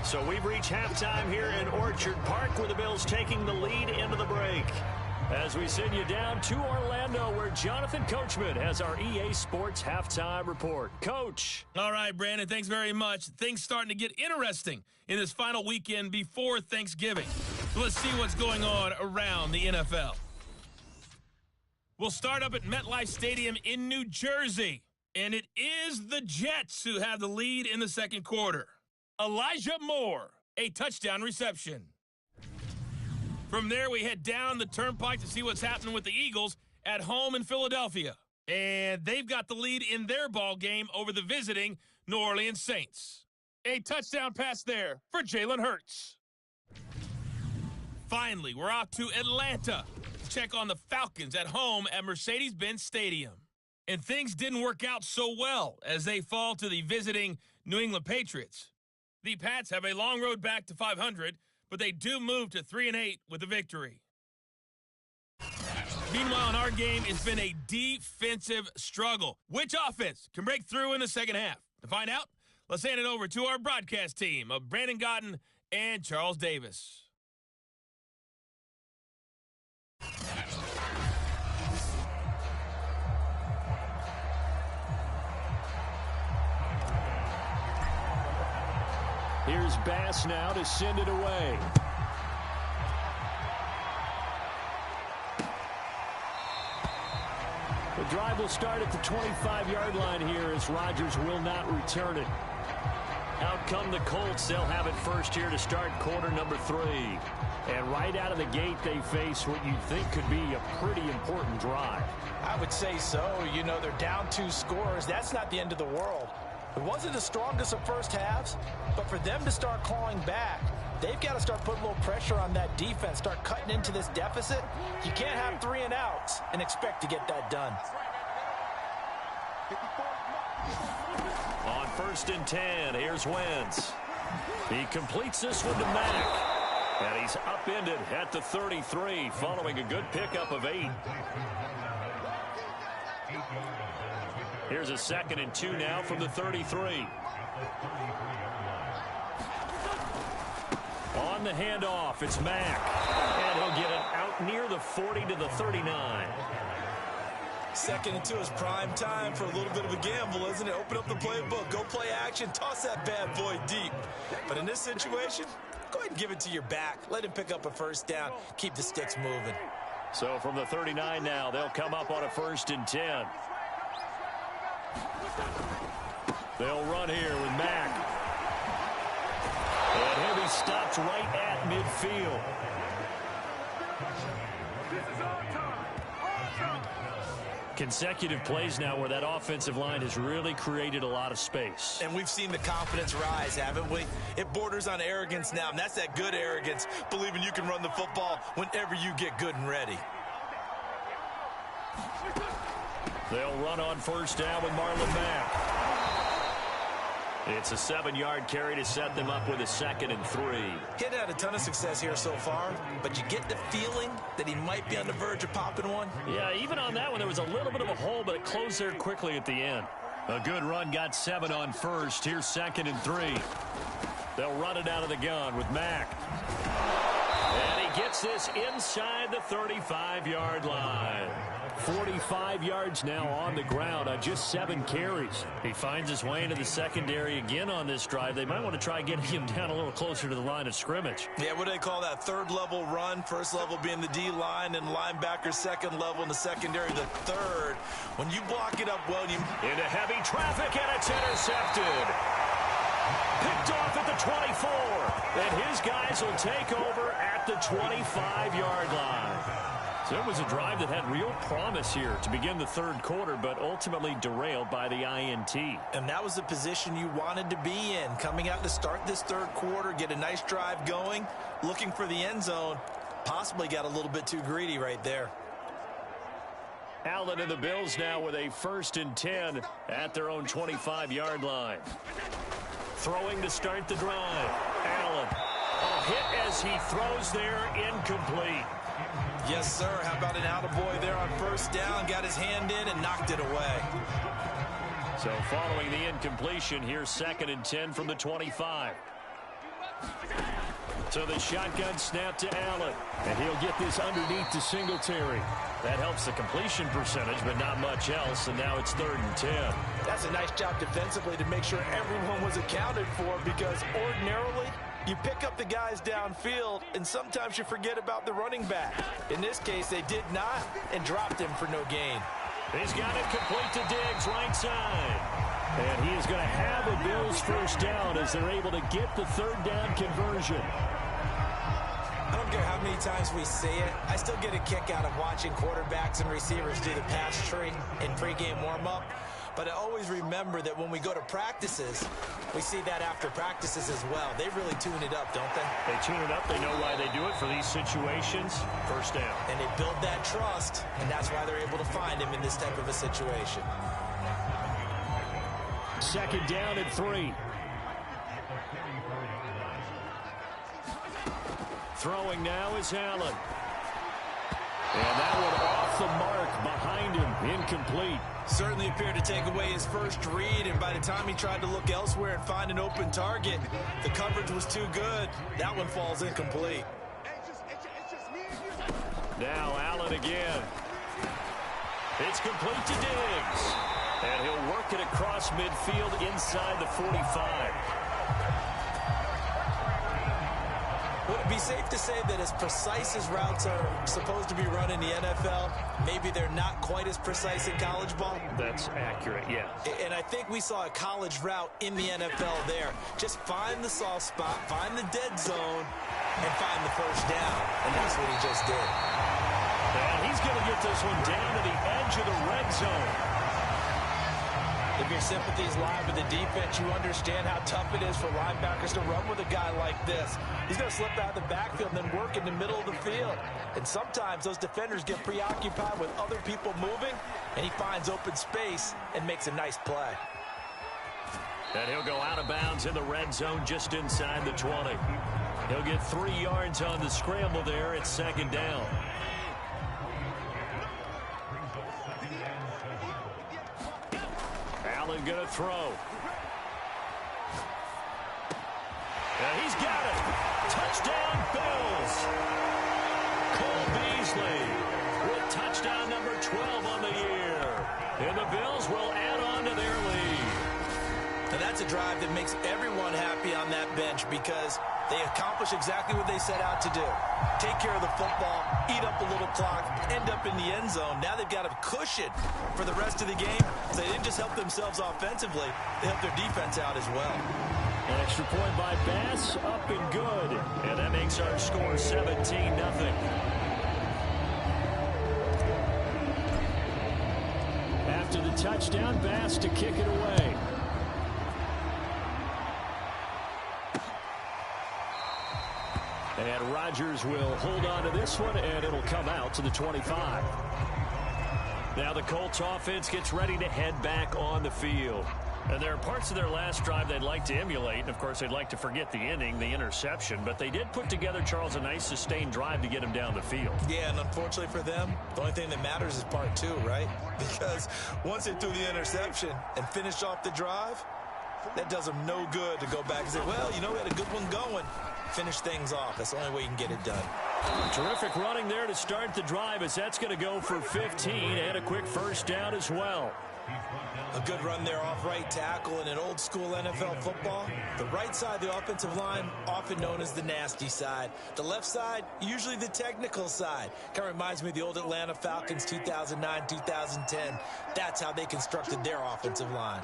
So we've reached halftime here in Orchard Park, where the Bills taking the lead into the break. As we send you down to Orlando, where Jonathan Coachman has our EA Sports halftime report. Coach. All right, Brandon, thanks very much. Things starting to get interesting in this final weekend before Thanksgiving. So let's see what's going on around the NFL. We'll start up at MetLife Stadium in New Jersey. And it is the Jets who have the lead in the second quarter. Elijah Moore, a touchdown reception. From there, we head down the turnpike to see what's happening with the Eagles at home in Philadelphia. And they've got the lead in their ball game over the visiting New Orleans Saints. A touchdown pass there for Jalen Hurts. Finally, we're off to Atlanta to check on the Falcons at home at Mercedes-Benz Stadium. And things didn't work out so well as they fall to the visiting New England Patriots. The Pats have a long road back to 500, but they do move to 3-8 with a victory. Meanwhile, in our game, it's been a defensive struggle. Which offense can break through in the second half? To find out, let's hand it over to our broadcast team of Brandon Godden and Charles Davis. Here's Bass now to send it away. The drive will start at the 25-yard line here as Rodgers will not return it. Out come the Colts. They'll have it first here to start quarter number 3. And right out of the gate, they face what you'd think could be a pretty important drive. I would say so. You know, they're down 2 scores. That's not the end of the world. It wasn't the strongest of first halves, but for them to start clawing back, they've got to start putting a little pressure on that defense, start cutting into this deficit. You can't have 3 and outs and expect to get that done. On 1st and 10, here's Wentz. He completes this one to Mack. And he's upended at the 33 following a good pickup of 8. Here's a 2nd and 2 now from the 33. On the handoff, it's Mack. And he'll get it out near the 40 to the 39. 2nd and 2 is prime time for a little bit of a gamble, isn't it? Open up the playbook, go play action, toss that bad boy deep. But in this situation, go ahead and give it to your back. Let him pick up a first down. Keep the sticks moving. So from the 39 now, they'll come up on a 1st and 10. They'll run here with Mack. And he'll be stopped right at midfield. Consecutive plays now where that offensive line has really created a lot of space. And we've seen the confidence rise, haven't we? It borders on arrogance now, and that's that good arrogance, believing you can run the football whenever you get good and ready. They'll run on 1st down with Marlon Mack. It's a 7-yard carry to set them up with a 2nd and 3. He hadn't had a ton of success here so far, but you get the feeling that he might be on the verge of popping one. Yeah, even on that one, there was a little bit of a hole, but it closed there quickly at the end. A good run got 7 on 1st. Here's 2nd and 3. They'll run it out of the gun with Mack. And he gets this inside the 35-yard line. 45 yards now on the ground on just 7 carries. He finds his way into the secondary again on this drive. They might want to try getting him down a little closer to the line of scrimmage. Yeah, what do they call that? Third level run. First level being the D-line and linebacker. Second level in the secondary, the third. When you block it up well, you... Into heavy traffic, and it's intercepted. Picked off at the 24. And his guys will take over at the 25-yard line. So it was a drive that had real promise here to begin the third quarter, but ultimately derailed by the INT. And that was the position you wanted to be in. Coming out to start this third quarter, get a nice drive going, looking for the end zone. Possibly got a little bit too greedy right there. Allen and the Bills now with a 1st and 10 at their own 25-yard line. Throwing to start the drive. Allen. A hit as he throws there, incomplete. Yes, sir. How about an attaboy there on first down? Got his hand in and knocked it away. So following the incompletion, here's 2nd and 10 from the 25. So the shotgun snap to Allen. And he'll get this underneath to Singletary. That helps the completion percentage, but not much else. And now it's 3rd and 10. That's a nice job defensively to make sure everyone was accounted for, because ordinarily you pick up the guys downfield, and sometimes you forget about the running back. In this case, they did not, and dropped him for no gain. He's got it complete to Diggs, right side. And he is going to have a Bills first down as they're able to get the 3rd down conversion. I don't care how many times we see it. I still get a kick out of watching quarterbacks and receivers do the pass tree in pregame warm-up. But I always remember that when we go to practices, we see that after practices as well. They really tune it up, don't they? They tune it up. They know why they do it for these situations. First down. And they build that trust, and that's why they're able to find him in this type of a situation. 2nd down and 3. Throwing now is Allen. And that one off the mark behind him. Incomplete. Certainly appeared to take away his first read, and by the time he tried to look elsewhere and find an open target, the coverage was too good. That one falls incomplete. Now Allen again. It's complete to Diggs. And he'll work it across midfield inside the 45. Would it be safe to say that as precise as routes are supposed to be run in the NFL, maybe they're not quite as precise in college ball? That's accurate, yeah. And I think we saw a college route in the NFL there. Just find the soft spot, find the dead zone, and find the first down. And that's what he just did. And he's going to get this one down to the edge of the red zone. If your sympathies lie with the defense, you understand how tough it is for linebackers to run with a guy like this. He's going to slip out of the backfield and then work in the middle of the field. And sometimes those defenders get preoccupied with other people moving, and he finds open space and makes a nice play. And he'll go out of bounds in the red zone just inside the 20. He'll get 3 yards on the scramble there. It's 2nd down. Allen going to throw. And he's got it. Touchdown, Bills. Cole Beasley with touchdown number 12 on the year. And the Bills will add on to their lead. And that's a drive that makes everyone happy on that bench, because they accomplish exactly what they set out to do. Take care of the football, eat up a little clock, end up in the end zone. Now they've got a cushion for the rest of the game. So they didn't just help themselves offensively, they helped their defense out as well. An extra point by Bass, up and good. And that makes our score 17-0. After the touchdown, Bass to kick it away. And Rodgers will hold on to this one, and it'll come out to the 25. Now the Colts offense gets ready to head back on the field. And there are parts of their last drive they'd like to emulate. And, of course, they'd like to forget the inning, the interception. But they did put together, Charles, a nice sustained drive to get him down the field. Yeah, and unfortunately for them, the only thing that matters is part 2, right? Because once they threw the interception and finished off the drive, that does them no good to go back and say, well, you know, we had a good one going. Finish things off. That's the only way you can get it done. Terrific running there to start the drive, as that's going to go for 15 and a quick first down as well. A good run there off right tackle in an old school NFL football. The right side of the offensive line, often known as the nasty side. The left side, usually the technical side. Kind of reminds me of the old Atlanta Falcons 2009-2010. That's how they constructed their offensive line.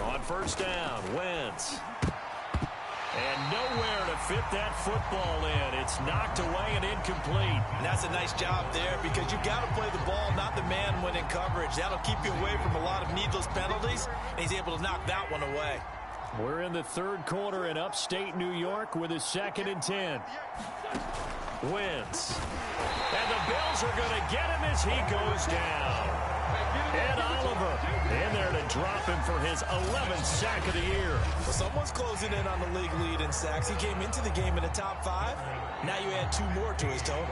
On first down, Wentz. And nowhere to fit that football in. It's knocked away and incomplete. And that's a nice job there, because you've got to play the ball, not the man when in coverage. That'll keep you away from a lot of needless penalties, and he's able to knock that one away. We're in the third quarter in upstate New York with a 2nd and 10. Wentz. And the Bills are going to get him as he goes down. Ed Oliver in there to drop him for his 11th sack of the year. Well, someone's closing in on the league lead in sacks. He came into the game in the top 5. Now you add 2 more to his total.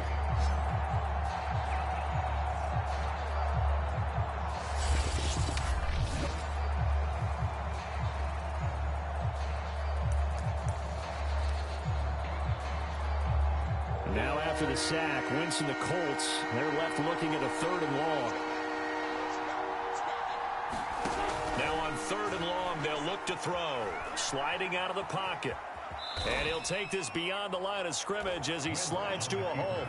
Now after the sack, Winston, the Colts, they're left looking at a 3rd and long. Now on 3rd and long, they'll look to throw. Sliding out of the pocket. And he'll take this beyond the line of scrimmage as he slides to a hole.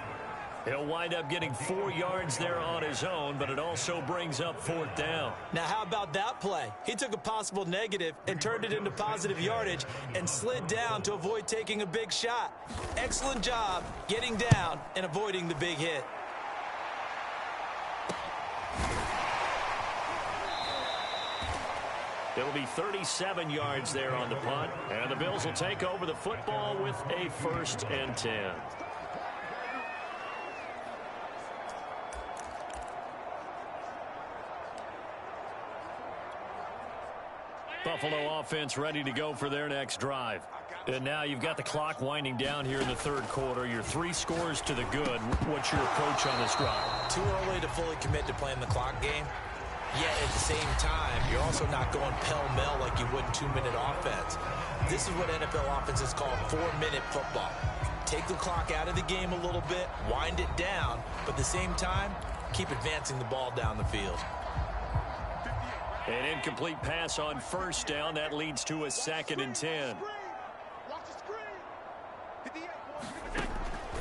He'll wind up getting 4 yards there on his own, but it also brings up 4th down. Now, how about that play? He took a possible negative and turned it into positive yardage and slid down to avoid taking a big shot. Excellent job getting down and avoiding the big hit. It'll be 37 yards there on the punt, and the Bills will take over the football with a 1st and 10. Buffalo offense ready to go for their next drive. And now you've got the clock winding down here in the 3rd quarter. You're 3 scores to the good. What's your approach on this drive? Too early to fully commit to playing the clock game. Yet at the same time, you're also not going pell-mell like you would in 2-minute offense. This is what NFL offenses call 4-minute football. Take the clock out of the game a little bit, wind it down, but at the same time, keep advancing the ball down the field. An incomplete pass on 1st down. That leads to a 2nd and 10.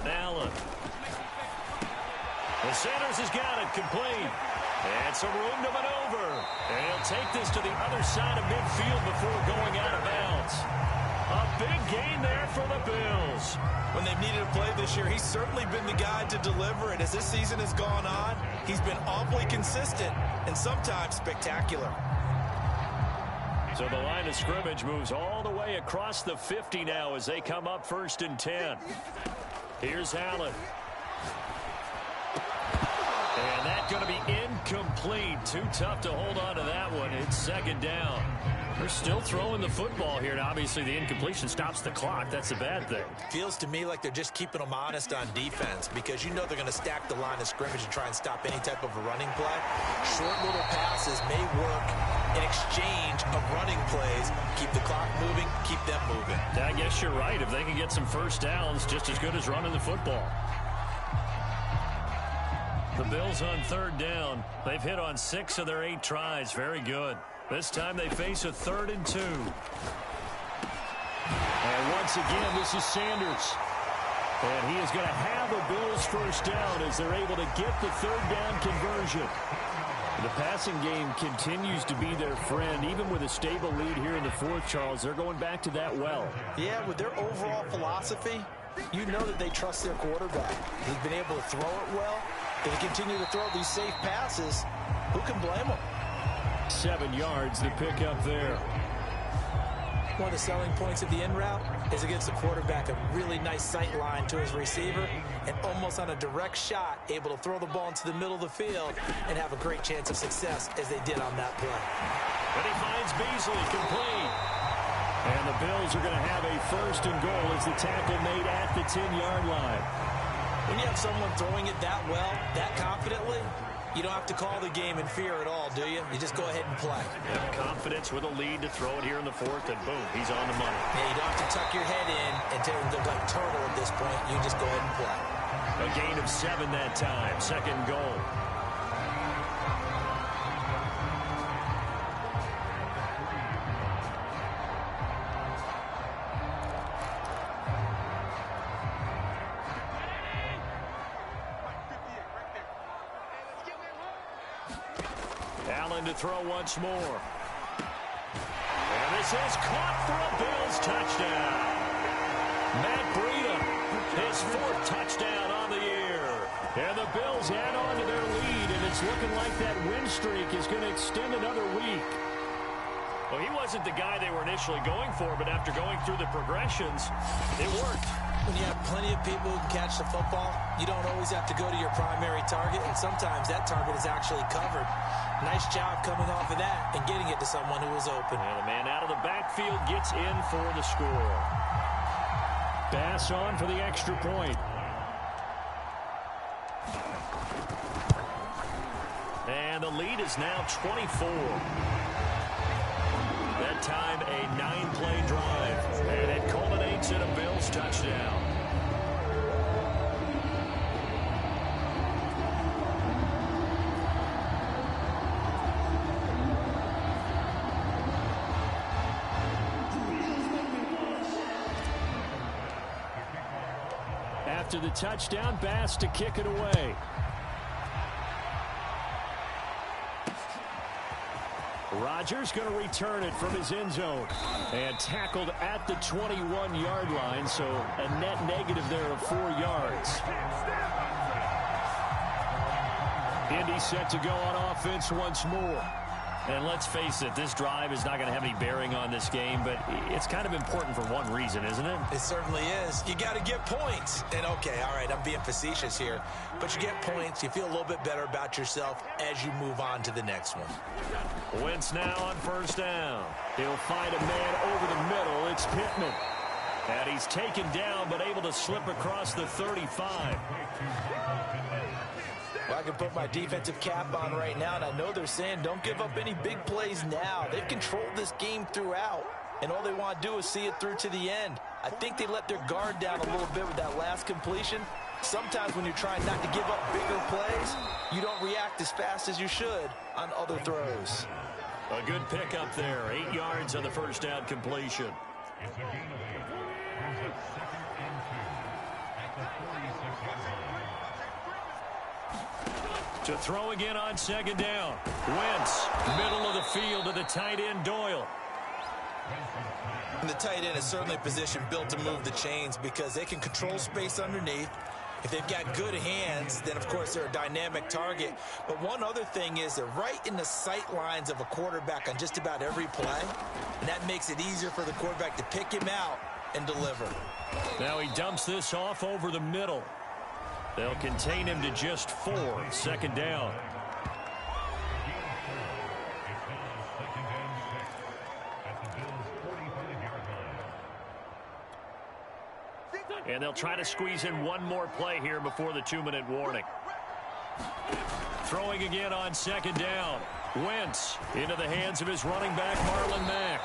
Allen. The Sanders has got it complete. And some room to maneuver. And he'll take this to the other side of midfield before going out of bounds. A big gain there for the Bills. When they've needed a play this year, he's certainly been the guy to deliver it. As this season has gone on, he's been awfully consistent and sometimes spectacular. So the line of scrimmage moves all the way across the 50 now as they come up 1st and 10. Here's Allen. And that's going to be incomplete. Too tough to hold on to that one. It's 2nd down. They're still throwing the football here. And obviously, the incompletion stops the clock. That's a bad thing. Feels to me like they're just keeping them honest on defense, because you know they're going to stack the line of scrimmage and try and stop any type of a running play. Short little passes may work in exchange of running plays. Keep the clock moving, keep them moving. I guess you're right. If they can get some 1st downs, just as good as running the football. The Bills on 3rd down. They've hit on 6 of their 8 tries. Very good. This time they face a 3rd and 2. And once again, this is Sanders. And he is going to have a Bills 1st down as they're able to get the 3rd down conversion. The passing game continues to be their friend. Even with a stable lead here in the 4th, Charles, they're going back to that well. Yeah, with their overall philosophy, you know that they trust their quarterback. He's been able to throw it well. If they continue to throw these safe passes, who can blame them? 7 yards, the pickup there. One of the selling points of the in route is it gives the quarterback a really nice sight line to his receiver, and almost on a direct shot, able to throw the ball into the middle of the field and have a great chance of success as they did on that play. But he finds Beasley complete. And the Bills are going to have a 1st and goal as the tackle made at the 10-yard line. When you have someone throwing it that well, that confidently, You don't have to call the game in fear at all, do you? You just go ahead and play. Have confidence with a lead to throw it here in the fourth, and boom, he's on the money. Yeah, you don't have to tuck your head in and look like turtle at this point. You just go ahead and play. A gain of 7 that time. Second goal. Allen to throw once more. And this is caught for a Bills touchdown. Matt Breida, his 4th touchdown on the year. And the Bills add on to their lead, and it's looking like that win streak is going to extend another week. Well, he wasn't the guy they were initially going for, but after going through the progressions, it worked. When you have plenty of people who can catch the football, you don't always have to go to your primary target, and sometimes that target is actually covered. Nice job coming off of that and getting it to someone who was open. And the man out of the backfield gets in for the score. Bass on for the extra point. And the lead is now 24. That time a 9-play drive, and it culminates in a Bills touchdown. After the touchdown, Bass to kick it away. Rodgers going to return it from his end zone. And tackled at the 21-yard line, so a net negative there of 4 yards. Indy set to go on offense once more. And let's face it, this drive is not going to have any bearing on this game, but it's kind of important for one reason, isn't it? It certainly is. You got to get points. And, okay, all right, I'm being facetious here. But you get points. You feel a little bit better about yourself as you move on to the next one. Wentz now on first down. He'll find a man over the middle. It's Pittman. And he's taken down, but able to slip across the 35. Well, I can put my defensive cap on right now, and I know they're saying don't give up any big plays now. They've controlled this game throughout, and all they want to do is see it through to the end. I think they let their guard down a little bit with that last completion. Sometimes when you're trying not to give up bigger plays, you don't react as fast as you should on other throws. A good pickup there. 8 yards on the first down completion. To throw again on second down. Wentz, middle of the field to the tight end, Doyle. And the tight end is certainly a position built to move the chains because they can control space underneath. If they've got good hands, then, of course, they're a dynamic target. But one other thing is they're right in the sight lines of a quarterback on just about every play. And that makes it easier for the quarterback to pick him out and deliver. Now he dumps this off over the middle. They'll contain him to just 4. Second down. And they'll try to squeeze in one more play here before the 2-minute warning. Throwing again on second down. Wentz into the hands of his running back, Marlon Mack.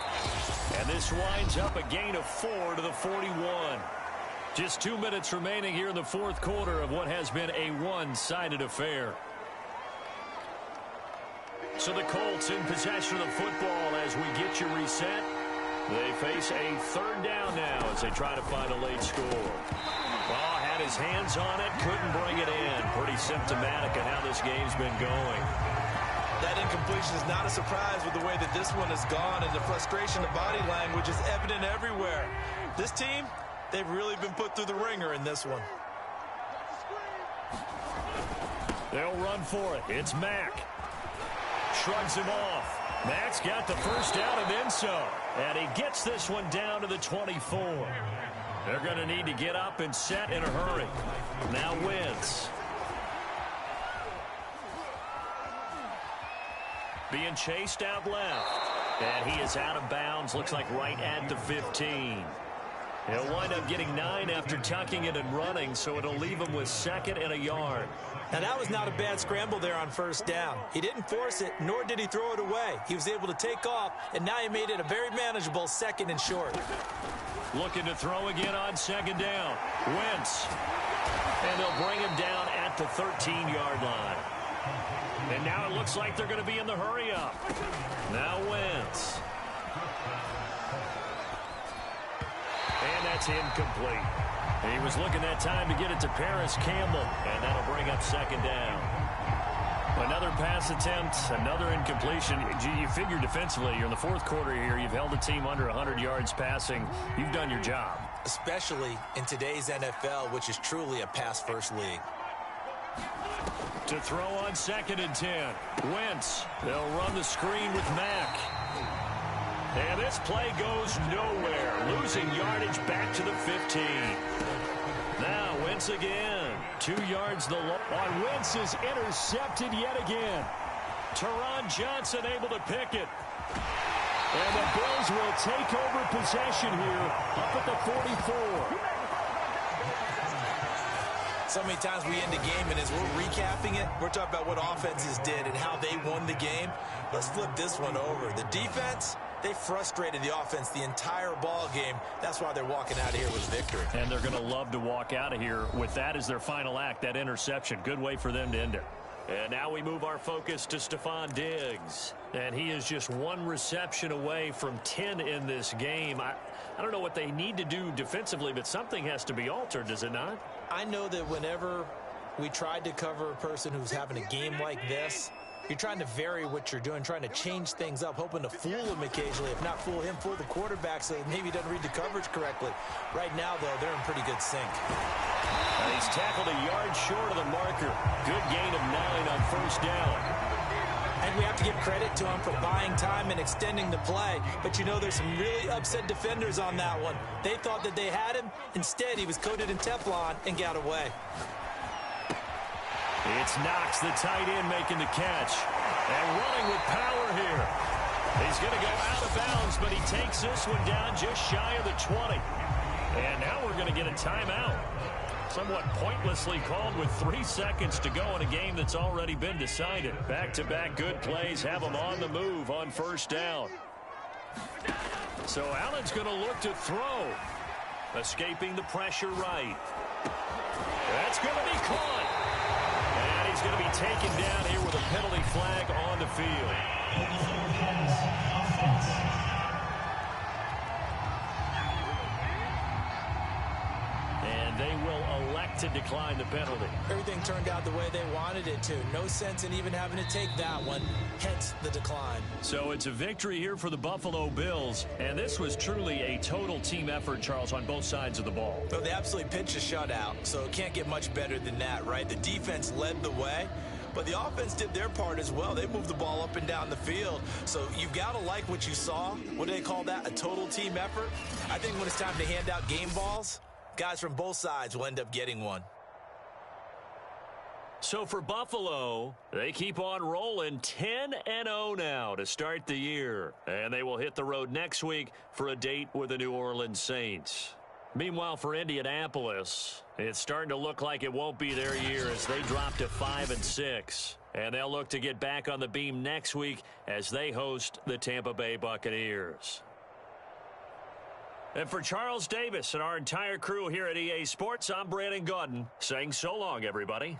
And this winds up a gain of 4 to the 41. Just 2 minutes remaining here in the fourth quarter of what has been a one-sided affair. So the Colts in possession of the football as we get you reset. They face a third down now as they try to find a late score. Well, had his hands on it, couldn't bring it in. Pretty symptomatic of how this game's been going. That incompletion is not a surprise with the way that this one has gone, and the frustration of body language is evident everywhere. This team, they've really been put through the ringer in this one. They'll run for it. It's Mack. Shrugs him off. Mack's got the first down and then some. And he gets this one down to the 24. They're going to need to get up and set in a hurry. Now Wentz. Being chased out left. And he is out of bounds. Looks like right at the 15. He'll wind up getting 9 after tucking it and running, so it'll leave him with 2nd and a yard. Now, that was not a bad scramble there on first down. He didn't force it, nor did he throw it away. He was able to take off, and now he made it a very manageable 2nd and short. Looking to throw again on 2nd down. Wentz. And they'll bring him down at the 13-yard line. And now it looks like they're going to be in the hurry-up. Now Wentz. And that's incomplete. He was looking that time to get it to Paris Campbell, and that'll bring up 2nd down. Another pass attempt, another incompletion. You figure defensively, you're in the 4th quarter here. You've held a team under 100 yards passing. You've done your job. Especially in today's NFL, which is truly a pass-first league. To throw on 2nd and 10. Wentz. They'll run the screen with Mack. And this play goes nowhere. Losing yardage back to the 15. Now Wentz again. 2 yards the low. On Wentz is intercepted yet again. Teron Johnson able to pick it. And the Bills will take over possession here up at the 44. So many times we end a game, and as we're recapping it, we're talking about what offenses did and how they won the game. Let's flip this one over. The defense, they frustrated the offense the entire ball game. That's why they're walking out of here with victory. And they're going to love to walk out of here with that as their final act, that interception. Good way for them to end it. And now we move our focus to Stephon Diggs. And he is just 1 reception away from 10 in this game. I don't know what they need to do defensively, but something has to be altered, does it not? I know that whenever we tried to cover a person who's having a game like this, you're trying to vary what you're doing, trying to change things up, hoping to fool him occasionally. If not fool him, fool the quarterback so maybe he doesn't read the coverage correctly. Right now, though, they're in pretty good sync. He's tackled a yard short of the marker. Good gain of 9 on first down. And we have to give credit to him for buying time and extending the play. But, you know, there's some really upset defenders on that one. They thought that they had him. Instead, he was coated in Teflon and got away. It's Knox, the tight end, making the catch. And running with power here. He's going to go out of bounds, but he takes this one down just shy of the 20. And now we're going to get a timeout. Somewhat pointlessly called with 3 seconds to go in a game that's already been decided. Back-to-back good plays have them on the move on first down. So Allen's going to look to throw. Escaping the pressure right. That's going to be caught. And he's going to be taken down here with a penalty flag on the field. And they will elect to decline the penalty. Everything turned out the way they wanted it to. No sense in even having to take that one, hence the decline. So it's a victory here for the Buffalo Bills, and this was truly a total team effort, Charles, on both sides of the ball. Well, they absolutely pitched a shutout, so it can't get much better than that, right? The defense led the way, but the offense did their part as well. They moved the ball up and down the field, so you've got to like what you saw. What do they call that, a total team effort? I think when it's time to hand out game balls, guys from both sides will end up getting one. So for Buffalo, they keep on rolling 10-0 now to start the year. And they will hit the road next week for a date with the New Orleans Saints. Meanwhile, for Indianapolis, it's starting to look like it won't be their year as they drop to 5-6. And they'll look to get back on the beam next week as they host the Tampa Bay Buccaneers. And for Charles Davis and our entire crew here at EA Sports, I'm Brandon Gaudin saying so long, everybody.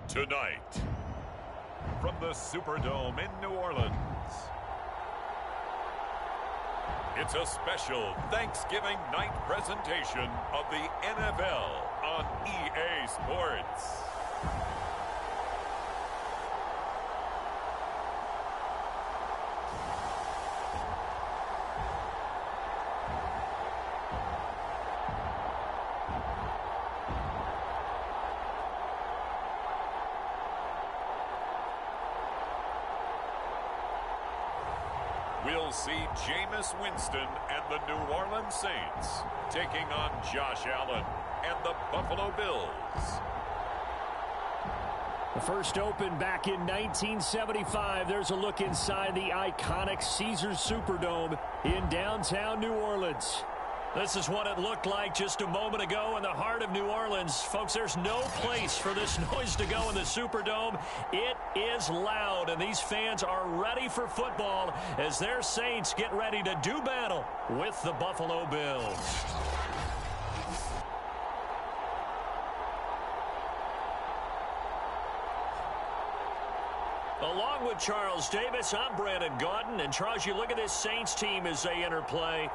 Tonight, from the Superdome in New Orleans, it's a special Thanksgiving night presentation of the NFL on EA Sports. We'll see Jameis Winston and the New Orleans Saints taking on Josh Allen and the Buffalo Bills. The first opened back in 1975. There's a look inside the iconic Caesars Superdome in downtown New Orleans. This is what it looked like just a moment ago in the heart of New Orleans. Folks, there's no place for this noise to go in the Superdome. It is loud, and these fans are ready for football as their Saints get ready to do battle with the Buffalo Bills. Along with Charles Davis, I'm Brandon Gaudin. And Charles, you look at this Saints team as they enter play.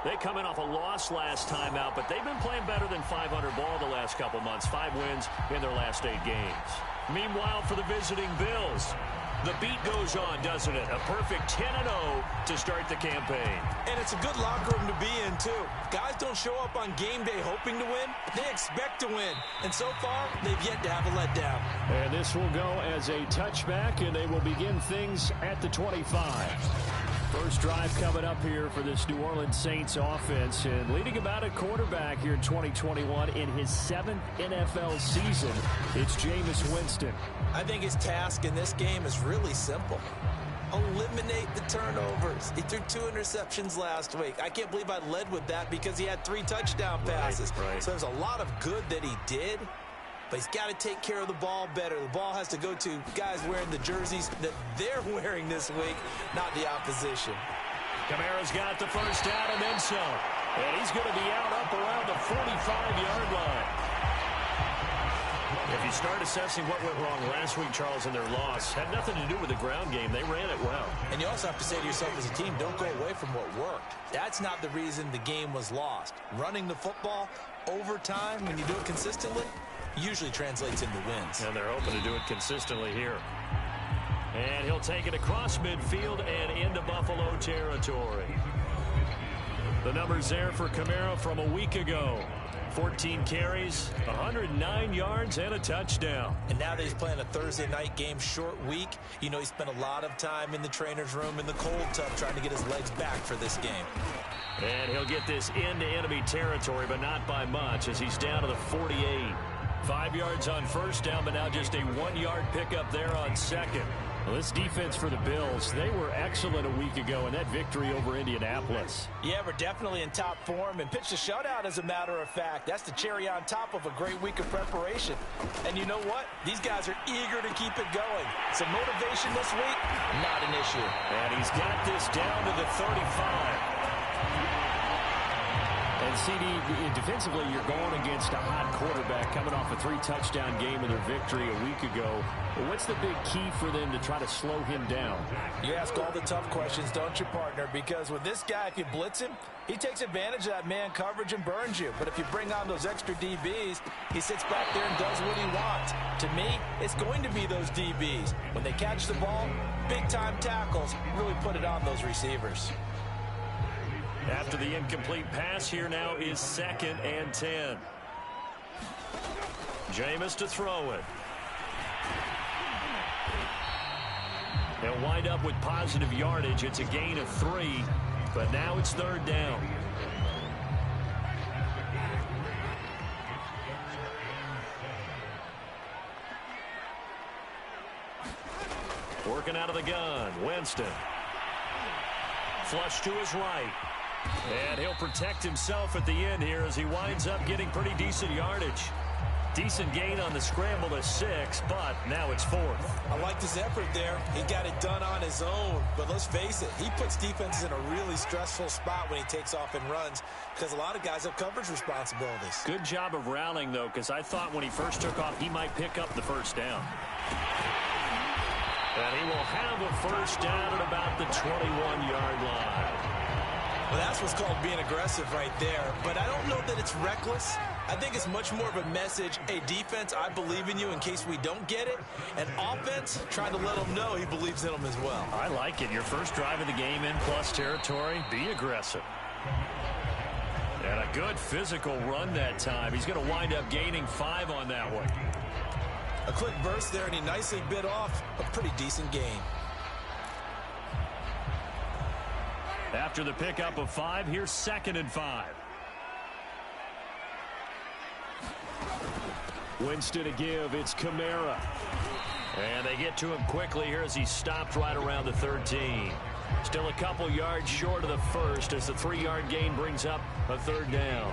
They come in off a loss last time out, but they've been playing better than 500 ball the last couple months. 5 wins in their last 8 games. Meanwhile, for the visiting Bills, the beat goes on, doesn't it? A perfect 10-0 to start the campaign. And it's a good locker room to be in, too. Guys don't show up on game day hoping to win. They expect to win. And so far, they've yet to have a letdown. And this will go as a touchback, and they will begin things at the 25. First drive coming up here for this New Orleans Saints offense. And leading about a quarterback here in 2021 in his 7th NFL season, it's Jameis Winston. I think his task in this game is really simple. Eliminate the turnovers. He threw 2 interceptions last week. I can't believe I led with that because he had 3 touchdown passes. Right. So there's a lot of good that he did. But he's got to take care of the ball better. The ball has to go to guys wearing the jerseys that they're wearing this week, not the opposition. Kamara's got the first down and then some. And he's going to be out up around the 45-yard line. If you start assessing what went wrong last week, Charles, in their loss, had nothing to do with the ground game. They ran it well. And you also have to say to yourself as a team, don't go away from what worked. That's not the reason the game was lost. Running the football over time, when you do it consistently, usually translates into wins. And they're hoping to do it consistently here. And he'll take it across midfield and into Buffalo territory. The numbers there for Kamara from a week ago. 14 carries, 109 yards, and a touchdown. And now that he's playing a Thursday night game, short week, you know he spent a lot of time in the trainer's room in the cold tub trying to get his legs back for this game. And he'll get this into enemy territory, but not by much as he's down to the 48. 5 yards on first down, but now just a 1-yard pickup there on second. Well, this defense for the Bills, they were excellent a week ago in that victory over Indianapolis. Yeah, we're definitely in top form and pitched a shutout, as a matter of fact. That's the cherry on top of a great week of preparation. And you know what? These guys are eager to keep it going. Some motivation this week, not an issue. And he's got this down to the 35. And CD, defensively, you're going against a hot quarterback coming off a 3-touchdown game in their victory a week ago. But what's the big key for them to try to slow him down? You ask all the tough questions, don't you, partner? Because with this guy, if you blitz him, he takes advantage of that man coverage and burns you. But if you bring on those extra DBs, he sits back there and does what he wants. To me, it's going to be those DBs. When they catch the ball, big-time tackles really put it on those receivers. After the incomplete pass, here now is 2nd and 10. Jameis to throw it. They'll wind up with positive yardage. It's a gain of 3, but now it's 3rd down. Working out of the gun, Winston. Flush to his right. And he'll protect himself at the end here as he winds up getting pretty decent yardage. Decent gain on the scramble to 6, but now it's 4th. I liked his effort there. He got it done on his own. But let's face it, he puts defenses in a really stressful spot when he takes off and runs because a lot of guys have coverage responsibilities. Good job of rallying, though, because I thought when he first took off, he might pick up the first down. And he will have a first down at about the 21-yard line. Well, that's what's called being aggressive right there. But I don't know that it's reckless. I think it's much more of a message, hey, defense, I believe in you in case we don't get it. And offense, trying to let him know he believes in them as well. I like it. Your first drive of the game in plus territory, be aggressive. And a good physical run that time. He's going to wind up gaining 5 on that one. A quick burst there, and he nicely bit off a pretty decent gain. After the pickup of 5, here's 2nd and 5. Winston to give. It's Kamara. And they get to him quickly here as he stopped right around the 13. Still a couple yards short of the first as the 3-yard gain brings up a 3rd down.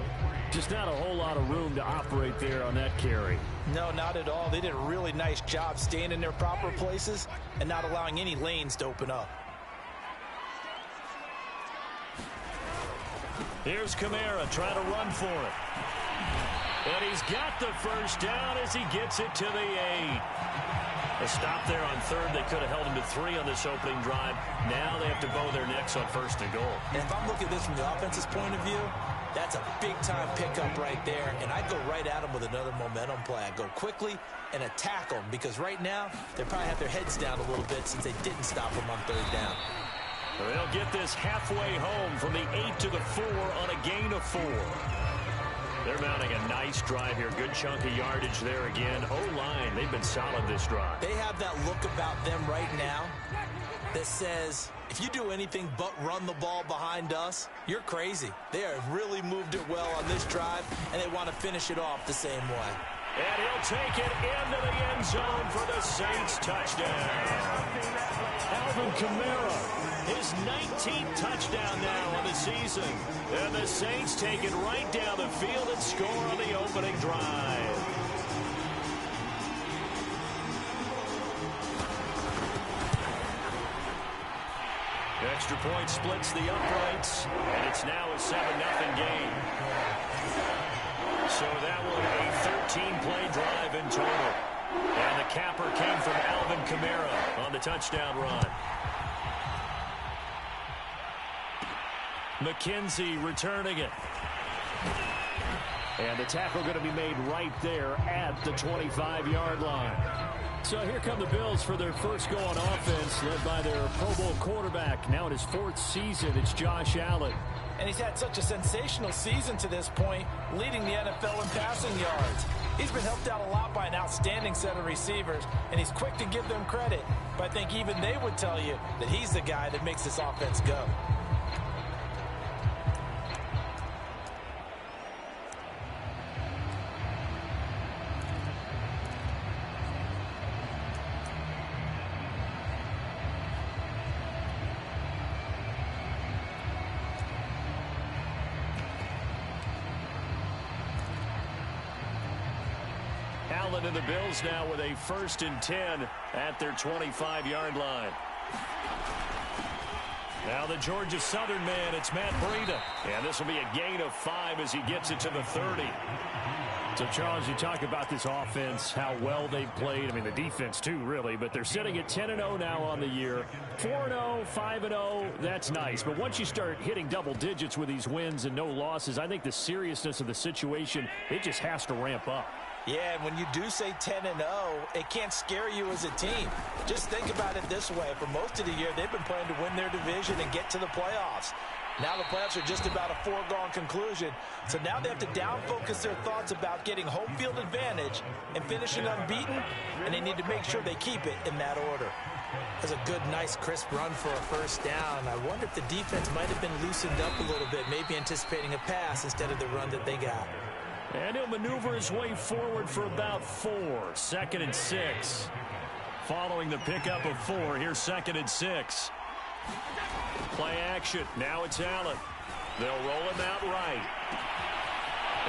Just not a whole lot of room to operate there on that carry. No, not at all. They did a really nice job staying in their proper places and not allowing any lanes to open up. Here's Kamara trying to run for it. And he's got the first down as he gets it to the 8. A stop there on 3rd. They could have held him to 3 on this opening drive. Now they have to bow their necks on 1st and goal. And if I'm looking at this from the offense's point of view, that's a big-time pickup right there. And I'd go right at him with another momentum play. I'd go quickly and attack them because right now they probably have their heads down a little bit since they didn't stop them on 3rd down. They'll get this halfway home from the 8 to the 4 on a gain of 4. They're mounting a nice drive here. Good chunk of yardage there again. O-line, they've been solid this drive. They have that look about them right now that says, if you do anything but run the ball behind us, you're crazy. They have really moved it well on this drive, and they want to finish it off the same way. And he'll take it into the end zone for the Saints touchdown. Alvin Kamara, his 19th touchdown now on the season. And the Saints take it right down the field and score on the opening drive. Extra point splits the uprights, and it's now a 7-0 game. So that will be a 13-play drive in total. And the capper came from Alvin Kamara on the touchdown run. McKenzie returning it. And the tackle going to be made right there at the 25-yard line. So here come the Bills for their first go on offense, led by their Pro Bowl quarterback. Now in his 4th season, it's Josh Allen. And he's had such a sensational season to this point, leading the NFL in passing yards. He's been helped out a lot by an outstanding set of receivers, and he's quick to give them credit. But I think even they would tell you that he's the guy that makes this offense go. Allen and the Bills now with a 1st and 10 at their 25-yard line. Now the Georgia Southern man, it's Matt Breida. And this will be a gain of 5 as he gets it to the 30. So, Charles, you talk about this offense, how well they've played. I mean, the defense, too, really. But they're sitting at 10-0 now on the year. 4-0, 5-0, that's nice. But once you start hitting double digits with these wins and no losses, I think the seriousness of the situation, it just has to ramp up. Yeah, and when you do say 10-0, it can't scare you as a team. Just think about it this way. For most of the year, they've been playing to win their division and get to the playoffs. Now the playoffs are just about a foregone conclusion. So now they have to down-focus their thoughts about getting home field advantage and finishing unbeaten, and they need to make sure they keep it in that order. That's a good, nice, crisp run for a first down. I wonder if the defense might have been loosened up a little bit, maybe anticipating a pass instead of the run that they got. And he'll maneuver his way forward for about 4. 2nd and 6. Following the pickup of 4, here's 2nd and 6. Play action. Now it's Allen. They'll roll him out right.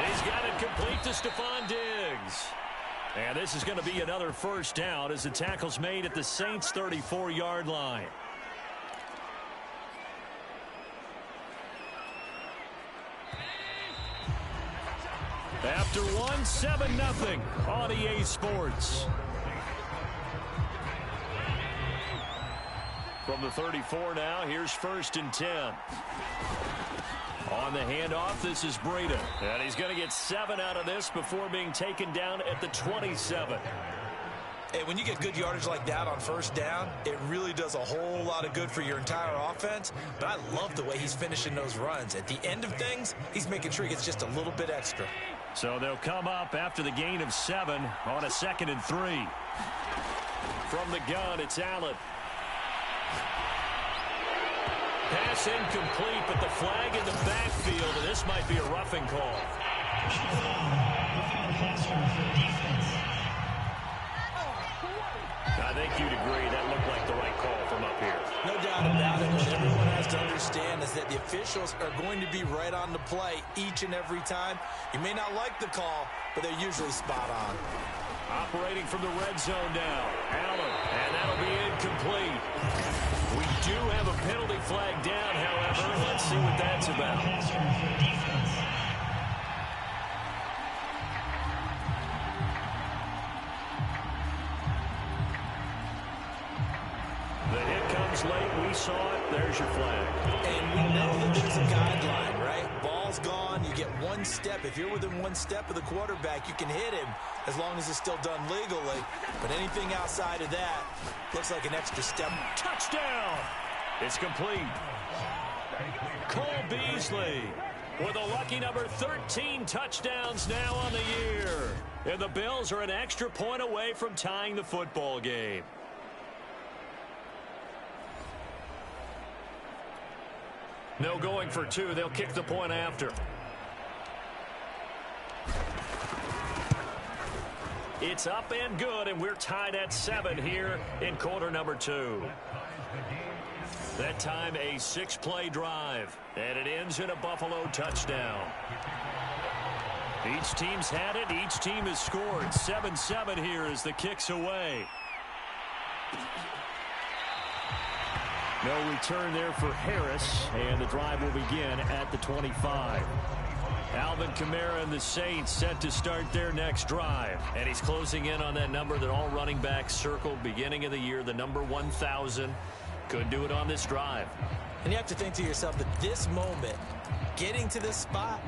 He's got it complete to Stephon Diggs. And this is going to be another first down as the tackle's made at the Saints' 34-yard line. After one, 7-0 on EA Sports. From the 34 now, here's 1st and 10. On the handoff, this is Breida. And he's going to get 7 out of this before being taken down at the 27. Hey, when you get good yardage like that on first down, it really does a whole lot of good for your entire offense. But I love the way he's finishing those runs. At the end of things, he's making sure he gets just a little bit extra. So they'll come up after the gain of 7 on a 2nd and 3. From the gun, it's Allen. Pass incomplete, but the flag in the backfield, and this might be a roughing call. I think you'd agree that looked like the right call from up here. No doubt about it. What everyone has to understand is that the officials are going to be right on the play each and every time. You may not like the call, but they're usually spot on. Operating from the red zone now. Allen, and that'll be incomplete. We do have a penalty flag down, however. Let's see what that's about. The hit comes late. We saw it. There's your flag. And we know that there's a guideline, right? Ball's gone. You get 1 step. If you're within 1 step of the quarterback, you can hit him as long as it's still done legally. But anything outside of that looks like an extra step. Touchdown! It's complete. Cole Beasley with a lucky number 13 touchdowns now on the year. And the Bills are an extra point away from tying the football game. No going for 2. They'll kick the point after. It's up and good, and we're tied at 7 here in quarter number 2. That time a 6-play drive, and it ends in a Buffalo touchdown. Each team's had it. Each team has scored. 7-7 here as the kick's away. No return there for Harris, and the drive will begin at the 25. Alvin Kamara and the Saints set to start their next drive. And he's closing in on that number that all running backs circled beginning of the year, the number 1,000. Could do it on this drive. And you have to think to yourself that this moment, getting to this spot,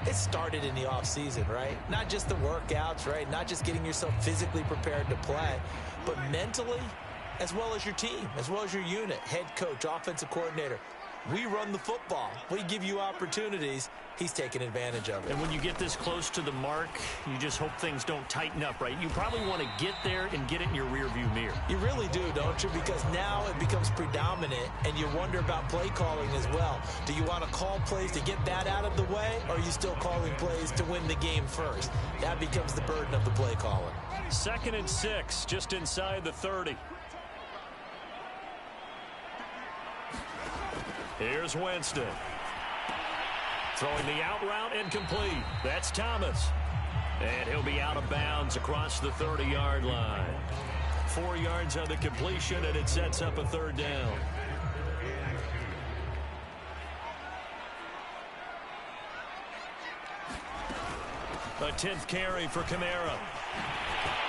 it started in the offseason, right? Not just the workouts, right? Not just getting yourself physically prepared to play, but mentally, as well as your team, as well as your unit, head coach, offensive coordinator. We run the football. We give you opportunities. He's taking advantage of it. And when you get this close to the mark, you just hope things don't tighten up, right? You probably want to get there and get it in your rearview mirror. You really do, don't you? Because now it becomes predominant, and you wonder about play calling as well. Do you want to call plays to get that out of the way, or are you still calling plays to win the game first? That becomes the burden of the play caller. 2nd and 6, just inside the 30. Here's Winston. Throwing the out route incomplete. That's Thomas. And he'll be out of bounds across the 30-yard line. 4 yards on the completion, and it sets up a 3rd down. A 10th carry for Kamara.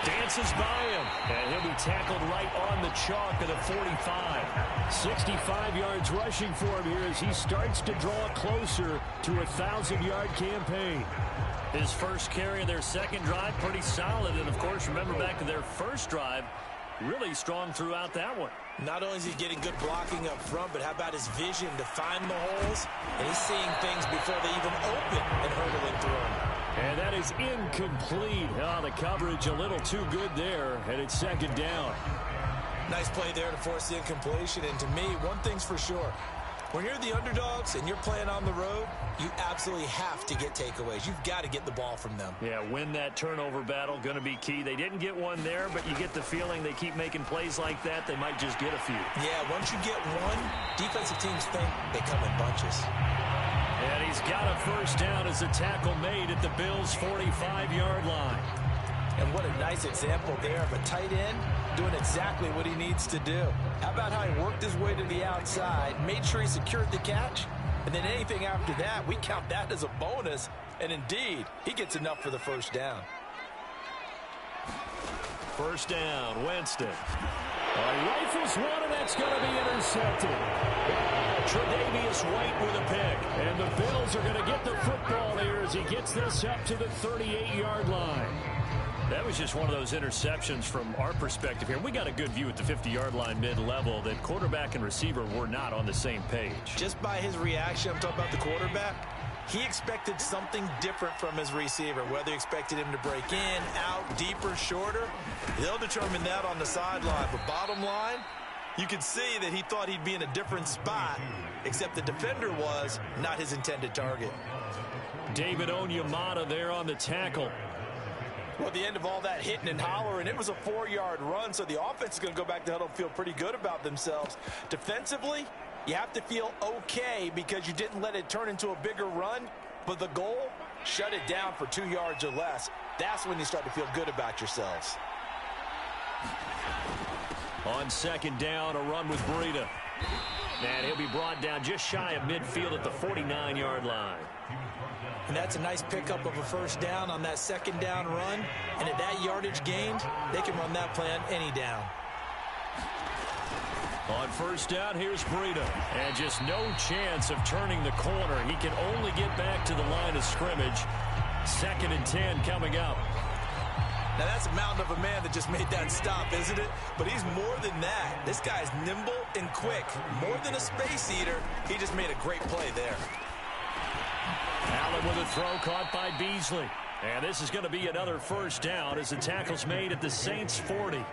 Dances by him, and he'll be tackled right on the chalk of the 45. 65 yards rushing for him here as he starts to draw closer to a 1,000-yard campaign. His first carry of their second drive, pretty solid. And, of course, remember back to their first drive, really strong throughout that one. Not only is he getting good blocking up front, but how about his vision to find the holes? And he's seeing things before they even open and hurdling through them. And that is incomplete. Oh, the coverage a little too good there, and it's 2nd down. Nice play there to force the incompletion. And to me, one thing's for sure. When you're the underdogs and you're playing on the road, you absolutely have to get takeaways. You've got to get the ball from them. Yeah, win that turnover battle, going to be key. They didn't get one there, but you get the feeling they keep making plays like that, they might just get a few. Yeah, once you get one, defensive teams think they come in bunches. And he's got a first down as the tackle made at the Bills' 45-yard line. And what a nice example there of a tight end doing exactly what he needs to do. How about how he worked his way to the outside, made sure he secured the catch, and then anything after that, we count that as a bonus. And indeed, he gets enough for the first down. First down, Winston. Rifles one, and that's going to be intercepted. Tre'Davious White with a pick. And the Bills are going to get the football here as he gets this up to the 38-yard line. That was just one of those interceptions from our perspective here. We got a good view at the 50-yard line mid-level that quarterback and receiver were not on the same page. Just by his reaction, I'm talking about the quarterback, he expected something different from his receiver, whether he expected him to break in, out, deeper, shorter. They'll determine that on the sideline. But bottom line, you could see that he thought he'd be in a different spot, except the defender was not his intended target. David Onyemata there on the tackle. Well, at the end of all that hitting and hollering, it was a 4-yard run, so the offense is going to go back to huddle and feel pretty good about themselves. Defensively, you have to feel okay because you didn't let it turn into a bigger run, but the goal, shut it down for 2 yards or less. That's when you start to feel good about yourselves. On second down, a run with Breida. And he'll be brought down just shy of midfield at the 49-yard line. And that's a nice pickup of a first down on that second down run. And at that yardage gained, they can run that play on any down. On first down, here's Breida. And just no chance of turning the corner. He can only get back to the line of scrimmage. 2nd and 10 coming up. Now, that's a mountain of a man that just made that stop, isn't it? But he's more than that. This guy's nimble and quick. More than a space eater, he just made a great play there. Allen with a throw caught by Beasley. And this is going to be another first down as the tackle's made at the Saints' 40.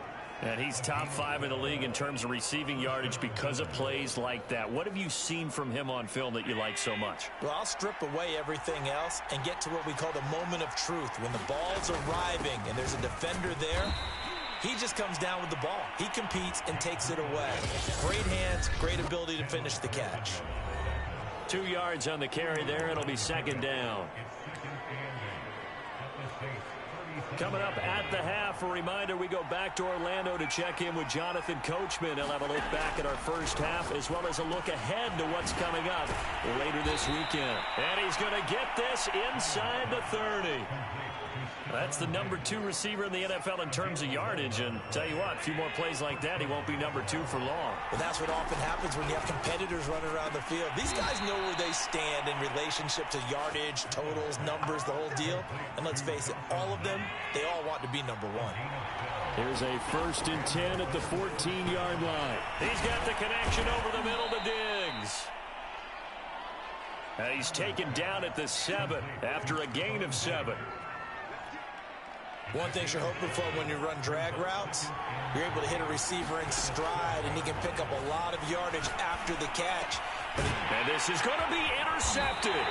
And he's top 5 in the league in terms of receiving yardage because of plays like that. What have you seen from him on film that you like so much? Well, I'll strip away everything else and get to what we call the moment of truth. When the ball's arriving and there's a defender there, he just comes down with the ball. He competes and takes it away. Great hands, great ability to finish the catch. 2 yards on the carry there. It'll be second down. Coming up at the half, a reminder, we go back to Orlando to check in with Jonathan Coachman. He'll have a look back at our first half as well as a look ahead to what's coming up later this weekend. And he's going to get this inside the 30. That's the number 2 receiver in the NFL in terms of yardage. And tell you what, a few more plays like that, he won't be number 2 for long. But that's what often happens when you have competitors running around the field. These guys know where they stand in relationship to yardage, totals, numbers, the whole deal. And let's face it, all of them, they all want to be number 1. Here's a 1st and 10 at the 14-yard line. He's got the connection over the middle to Diggs. And he's taken down at the 7 after a gain of 7. One thing you're hoping for when you run drag routes, you're able to hit a receiver in stride, and he can pick up a lot of yardage after the catch. And this is going to be intercepted.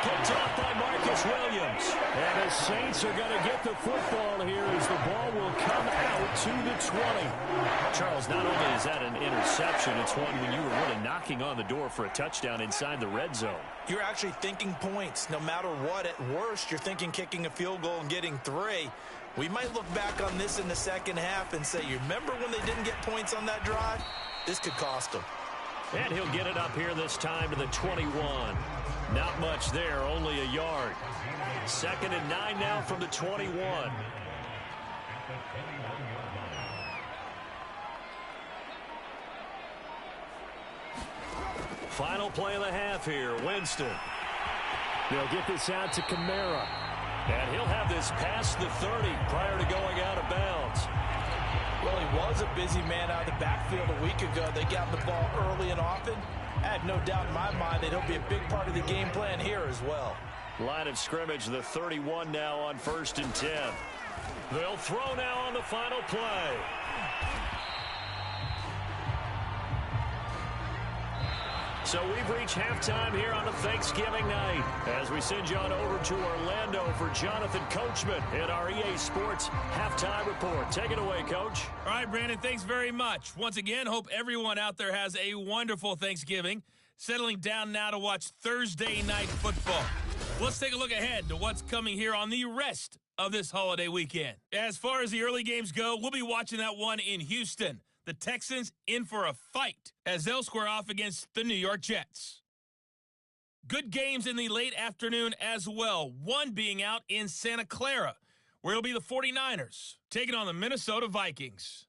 Picked off by Marcus Williams. And the Saints are going to get the football here as the ball will come out to the 20. Charles, not only is that an interception, it's one when you were really knocking on the door for a touchdown inside the red zone. You're actually thinking points. No matter what, at worst, you're thinking kicking a field goal and getting 3. We might look back on this in the second half and say, you remember when they didn't get points on that drive? This could cost them. And he'll get it up here this time to the 21. Not much there, only a yard. 2nd and 9 now from the 21. Final play of the half here, Winston. They'll get this out to Kamara. And he'll have this past the 30 prior to going out of bounds. Well, he was a busy man out of the backfield a week ago. They got the ball early and often. I have no doubt in my mind that he'll be a big part of the game plan here as well. Line of scrimmage, the 31 now on 1st and 10. They'll throw now on the final play. So we've reached halftime here on a Thanksgiving night as we send you on over to Orlando for Jonathan Coachman in our EA Sports Halftime Report. Take it away, Coach. All right, Brandon, thanks very much. Once again, hope everyone out there has a wonderful Thanksgiving. settling down now to watch Thursday night football. Let's take a look ahead to what's coming here on the rest of this holiday weekend. As far as the early games go, we'll be watching that one in Houston. The Texans in for a fight as they'll square off against the New York Jets. Good games in the late afternoon as well, one being out in Santa Clara, where it'll be the 49ers taking on the Minnesota Vikings.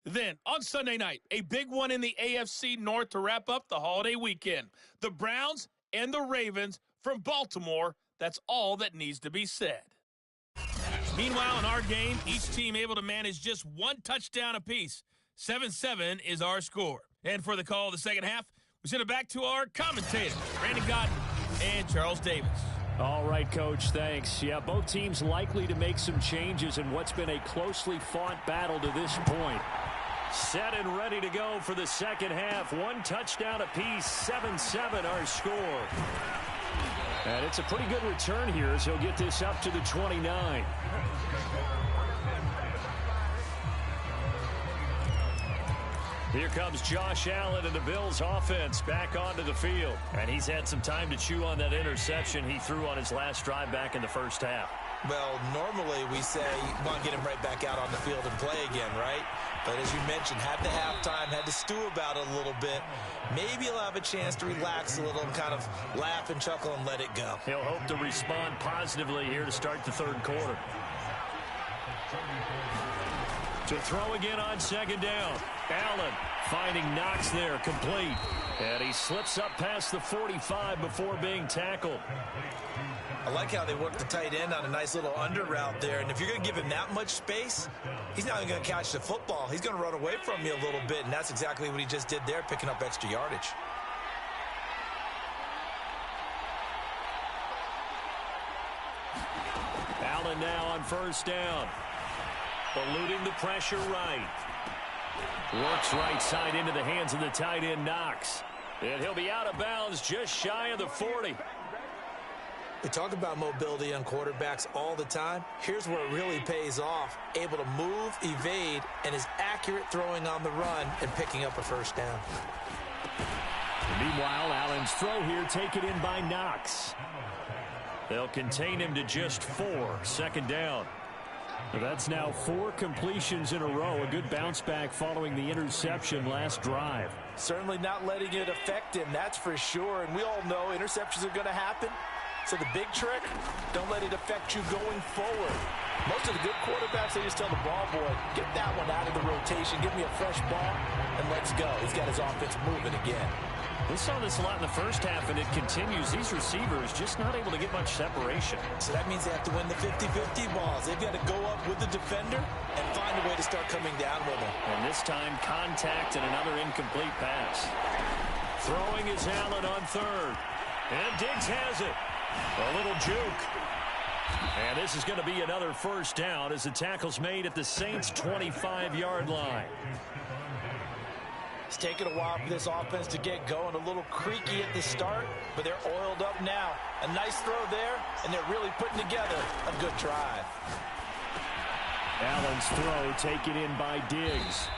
Then, on Sunday night, a big one in the AFC North to wrap up the holiday weekend. The Browns and the Ravens from Baltimore. That's all that needs to be said. Meanwhile, in our game, each team able to manage just one touchdown apiece. 7-7 is our score. And for the call of the second half, we send it back to our commentators, Brandon Godden and Charles Davis. All right, Coach, thanks. Yeah, both teams likely to make some changes in what's been a closely fought battle to this point. Set and ready to go for the second half. One touchdown apiece, 7-7 our score. And it's a pretty good return here as he'll get this up to the 29. Here comes Josh Allen and the Bills offense back onto the field. And he's had some time to chew on that interception he threw on his last drive back in the first half. Well, normally we say, come on, get him right back out on the field and play again, right? But as you mentioned, had the halftime, had to stew about it a little bit. Maybe he'll have a chance to relax a little and kind of laugh and chuckle and let it go. He'll hope to respond positively here to start the third quarter. To throw again on second down. Allen finding Knox there, complete. And he slips up past the 45 before being tackled. I like how they work the tight end on a nice little under route there. And if you're going to give him that much space, he's not even going to catch the football. He's going to run away from you a little bit, and that's exactly what he just did there, picking up extra yardage. Allen now on first down. Eluding the pressure right. Works right side into the hands of the tight end, Knox. And he'll be out of bounds just shy of the 40. We talk about mobility on quarterbacks all the time. Here's where it really pays off. Able to move, evade, and is accurate throwing on the run and picking up a first down. Meanwhile, Allen's throw here taken in by Knox. They'll contain him to just 4. Second down. That's now 4 completions in a row. A good bounce back following the interception last drive. Certainly not letting it affect him, that's for sure. And we all know interceptions are going to happen. So the big trick, don't let it affect you going forward. Most of the good quarterbacks, they just tell the ball boy, get that one out of the rotation, give me a fresh ball, and let's go. He's got his offense moving again. We saw this a lot in the first half, and it continues. These receivers just not able to get much separation. So that means they have to win the 50-50 balls. They've got to go up with the defender and find a way to start coming down with him. And this time, contact and another incomplete pass. Throwing is Allen on third. And Diggs has it. A little juke. And this is going to be another first down as the tackle's made at the Saints' 25-yard line. It's taken a while for this offense to get going. A little creaky at the start, but they're oiled up now. A nice throw there, and they're really putting together a good drive. Allen's throw taken in by Diggs.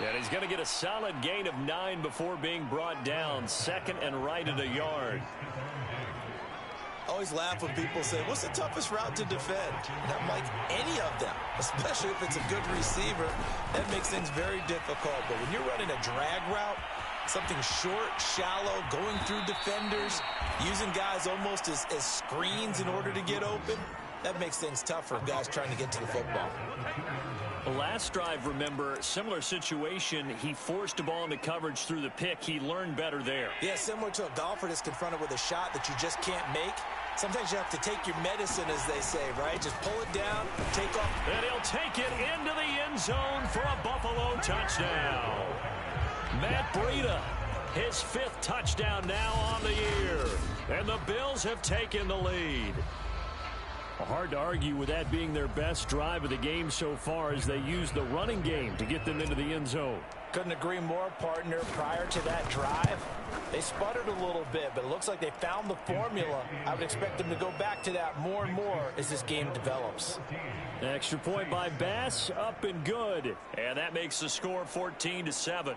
And he's going to get a solid gain of 9 before being brought down. Second and right at a yard. I always laugh when people say, what's the toughest route to defend? And I'm like, any of them, especially if it's a good receiver. That makes things very difficult. But when you're running a drag route, something short, shallow, going through defenders, using guys almost as screens in order to get open, that makes things tough for guys trying to get to the football. The last drive, remember, similar situation. He forced a ball into coverage through the pick. He learned better there. Yeah, similar to a golfer that's confronted with a shot that you just can't make. Sometimes you have to take your medicine, as they say, right? Just pull it down, take off. And he'll take it into the end zone for a Buffalo touchdown. Matt Breida, his 5th touchdown now on the year. And the Bills have taken the lead. Hard to argue with that being their best drive of the game so far as they use the running game to get them into the end zone. Couldn't agree more, partner. Prior to that drive, they sputtered a little bit, but it looks like they found the formula. I would expect them to go back to that more and more as this game develops. Extra point by Bass, up and good. And that makes the score 14-7.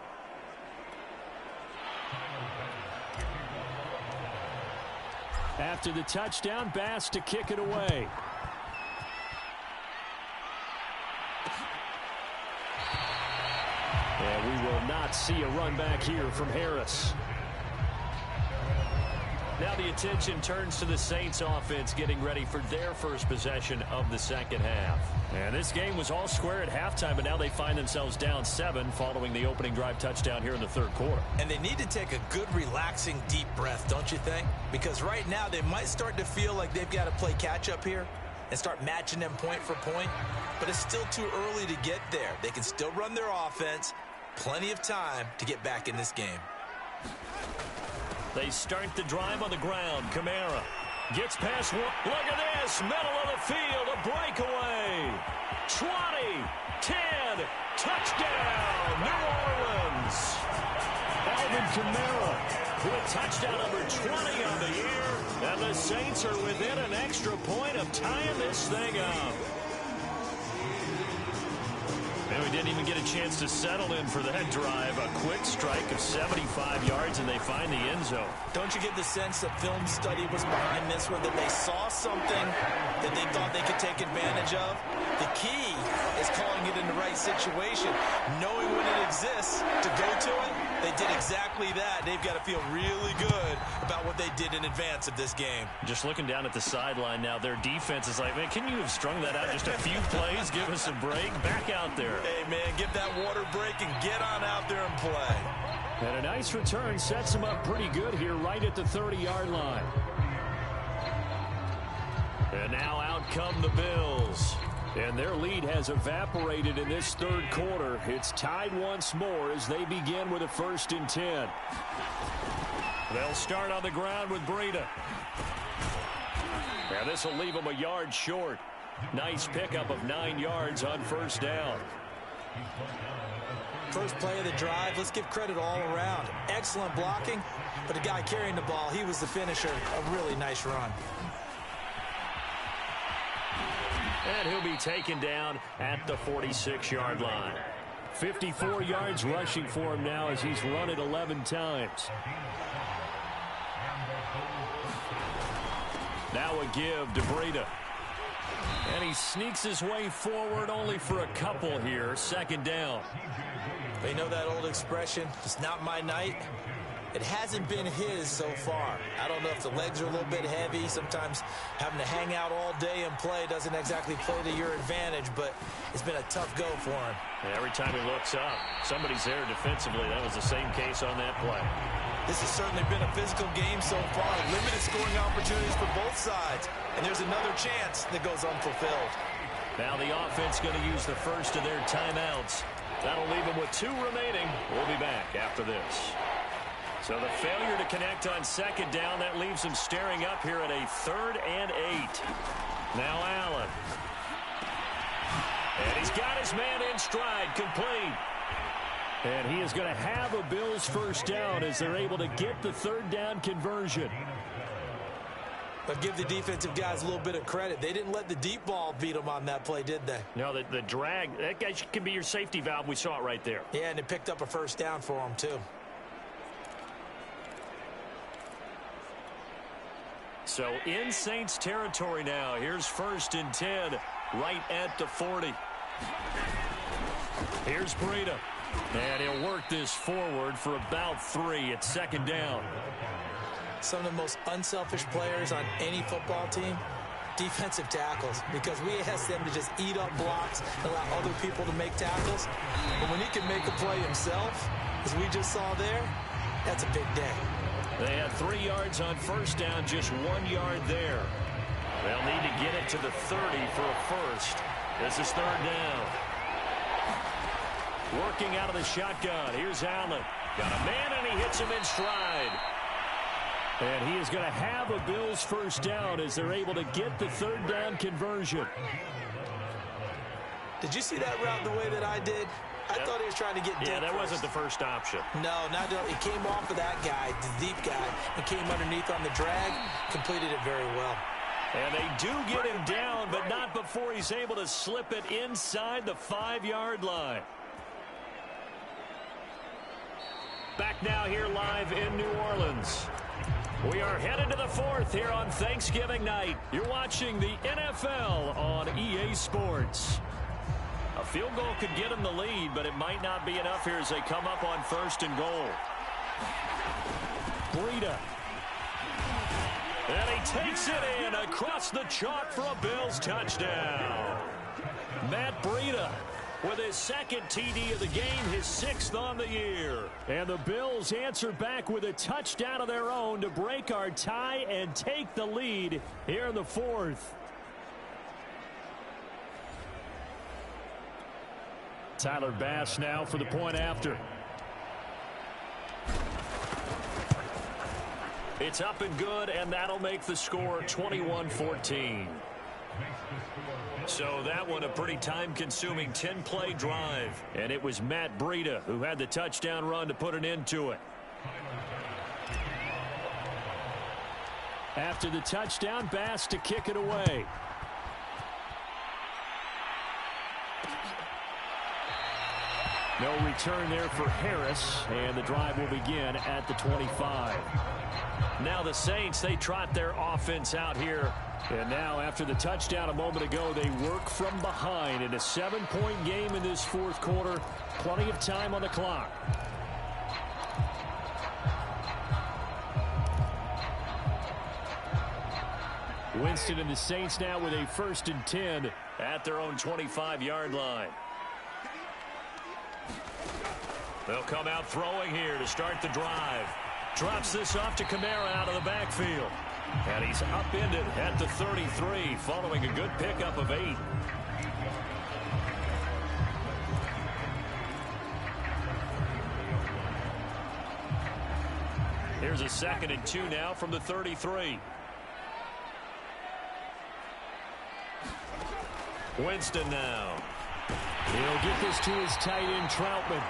After the touchdown, Bass to kick it away. And we will not see a run back here from Harris. Now the attention turns to the Saints offense getting ready for their first possession of the second half. And this game was all square at halftime, but now they find themselves down 7 following the opening drive touchdown here in the third quarter. And they need to take a good, relaxing, deep breath, don't you think? Because right now they might start to feel like they've got to play catch-up here and start matching them point for point. But it's still too early to get there. They can still run their offense. Plenty of time to get back in this game. They start the drive on the ground. Kamara gets past one. Look at this. Middle of the field. A breakaway. 20, 10, touchdown, New Orleans. Alvin Kamara with touchdown number 20 on the year. And the Saints are within an extra point of tying this thing up. And we didn't even get a chance to settle in for that drive. A quick strike of 75 yards, and they find the end zone. Don't you get the sense that film study was behind this one, that they saw something that they thought they could take advantage of? The key is calling it in the right situation, knowing when it exists to go to it. They did exactly that. They've got to feel really good about what they did in advance of this game. Just looking down at the sideline now, their defense is like, man, can you have strung that out just a few plays? Give us a break. Back out there. Hey, man, get that water break and get on out there and play. And a nice return sets them up pretty good here right at the 30-yard line. And now out come the Bills. And their lead has evaporated in this third quarter. It's tied once more as they begin with a 1st and 10. They'll start on the ground with Breida. Now this will leave them a yard short. Nice pickup of 9 yards on 1st down. First play of the drive, let's give credit all around. Excellent blocking, but the guy carrying the ball, he was the finisher. A really nice run. And he'll be taken down at the 46-yard line. 54 yards rushing for him now as he's run it 11 times. Now a give to Breida. And he sneaks his way forward only for a couple here. 2nd down. They know that old expression, it's not my night. It hasn't been his so far. I don't know if the legs are a little bit heavy. Sometimes having to hang out all day and play doesn't exactly play to your advantage, but it's been a tough go for him. And every time he looks up, somebody's there defensively. That was the same case on that play. This has certainly been a physical game so far. Limited scoring opportunities for both sides. And there's another chance that goes unfulfilled. Now the offense going to use the first of their timeouts. That'll leave them with 2 remaining. We'll be back after this. So the failure to connect on 2nd down, that leaves him staring up here at a 3rd and 8. Now Allen. And he's got his man in stride, complete. And he is going to have a Bills 1st down as they're able to get the 3rd down conversion. But give the defensive guys a little bit of credit. They didn't let the deep ball beat them on that play, did they? No, the drag, that guy can be your safety valve. We saw it right there. Yeah, and it picked up a 1st down for them, too. So in Saints territory now. Here's 1st and 10 right at the 40. Here's Breida. And he'll work this forward for about 3 at 2nd down. Some of the most unselfish players on any football team, defensive tackles, because we ask them to just eat up blocks and allow other people to make tackles. But when he can make a play himself, as we just saw there, that's a big day. They had 3 yards on 1st down, just 1 yard there. They'll need to get it to the 30 for a 1st. This is 3rd down. Working out of the shotgun. Here's Allen. Got a man, and he hits him in stride. And he is going to have a Bills 1st down as they're able to get the 3rd down conversion. Did you see that route the way that I did? I thought he was trying to get deep. Yeah, that first. wasn't the first option. No, not at all. He came off of that guy, the deep guy, and came underneath on the drag, completed it very well. And they do get him down, but not before he's able to slip it inside the 5-yard line. Back now here live in New Orleans. We are headed to the fourth here on Thanksgiving night. You're watching the NFL on EA Sports. A field goal could get them the lead, but it might not be enough here as they come up on 1st and goal. Breida. And he takes it in across the chalk for a Bills touchdown. Matt Breida with his 2nd TD of the game, his 6th on the year. And the Bills answer back with a touchdown of their own to break our tie and take the lead here in the 4th. Tyler Bass now for the point after. It's up and good, and that'll make the score 21-14. So that one a pretty time-consuming 10-play drive. And it was Matt Breida who had the touchdown run to put an end to it. After the touchdown, Bass to kick it away. No return there for Harris, and the drive will begin at the 25. Now the Saints, they trot their offense out here. And now after the touchdown a moment ago, they work from behind in a 7-point game in this 4th quarter. Plenty of time on the clock. Winston and the Saints now with a 1st and 10 at their own 25-yard line. They'll come out throwing here to start the drive. Drops this off to Kamara out of the backfield. And he's upended at the 33 following a good pickup of 8. Here's a 2nd and 2 now from the 33. Winston now. He'll get this to his tight end, Troutman.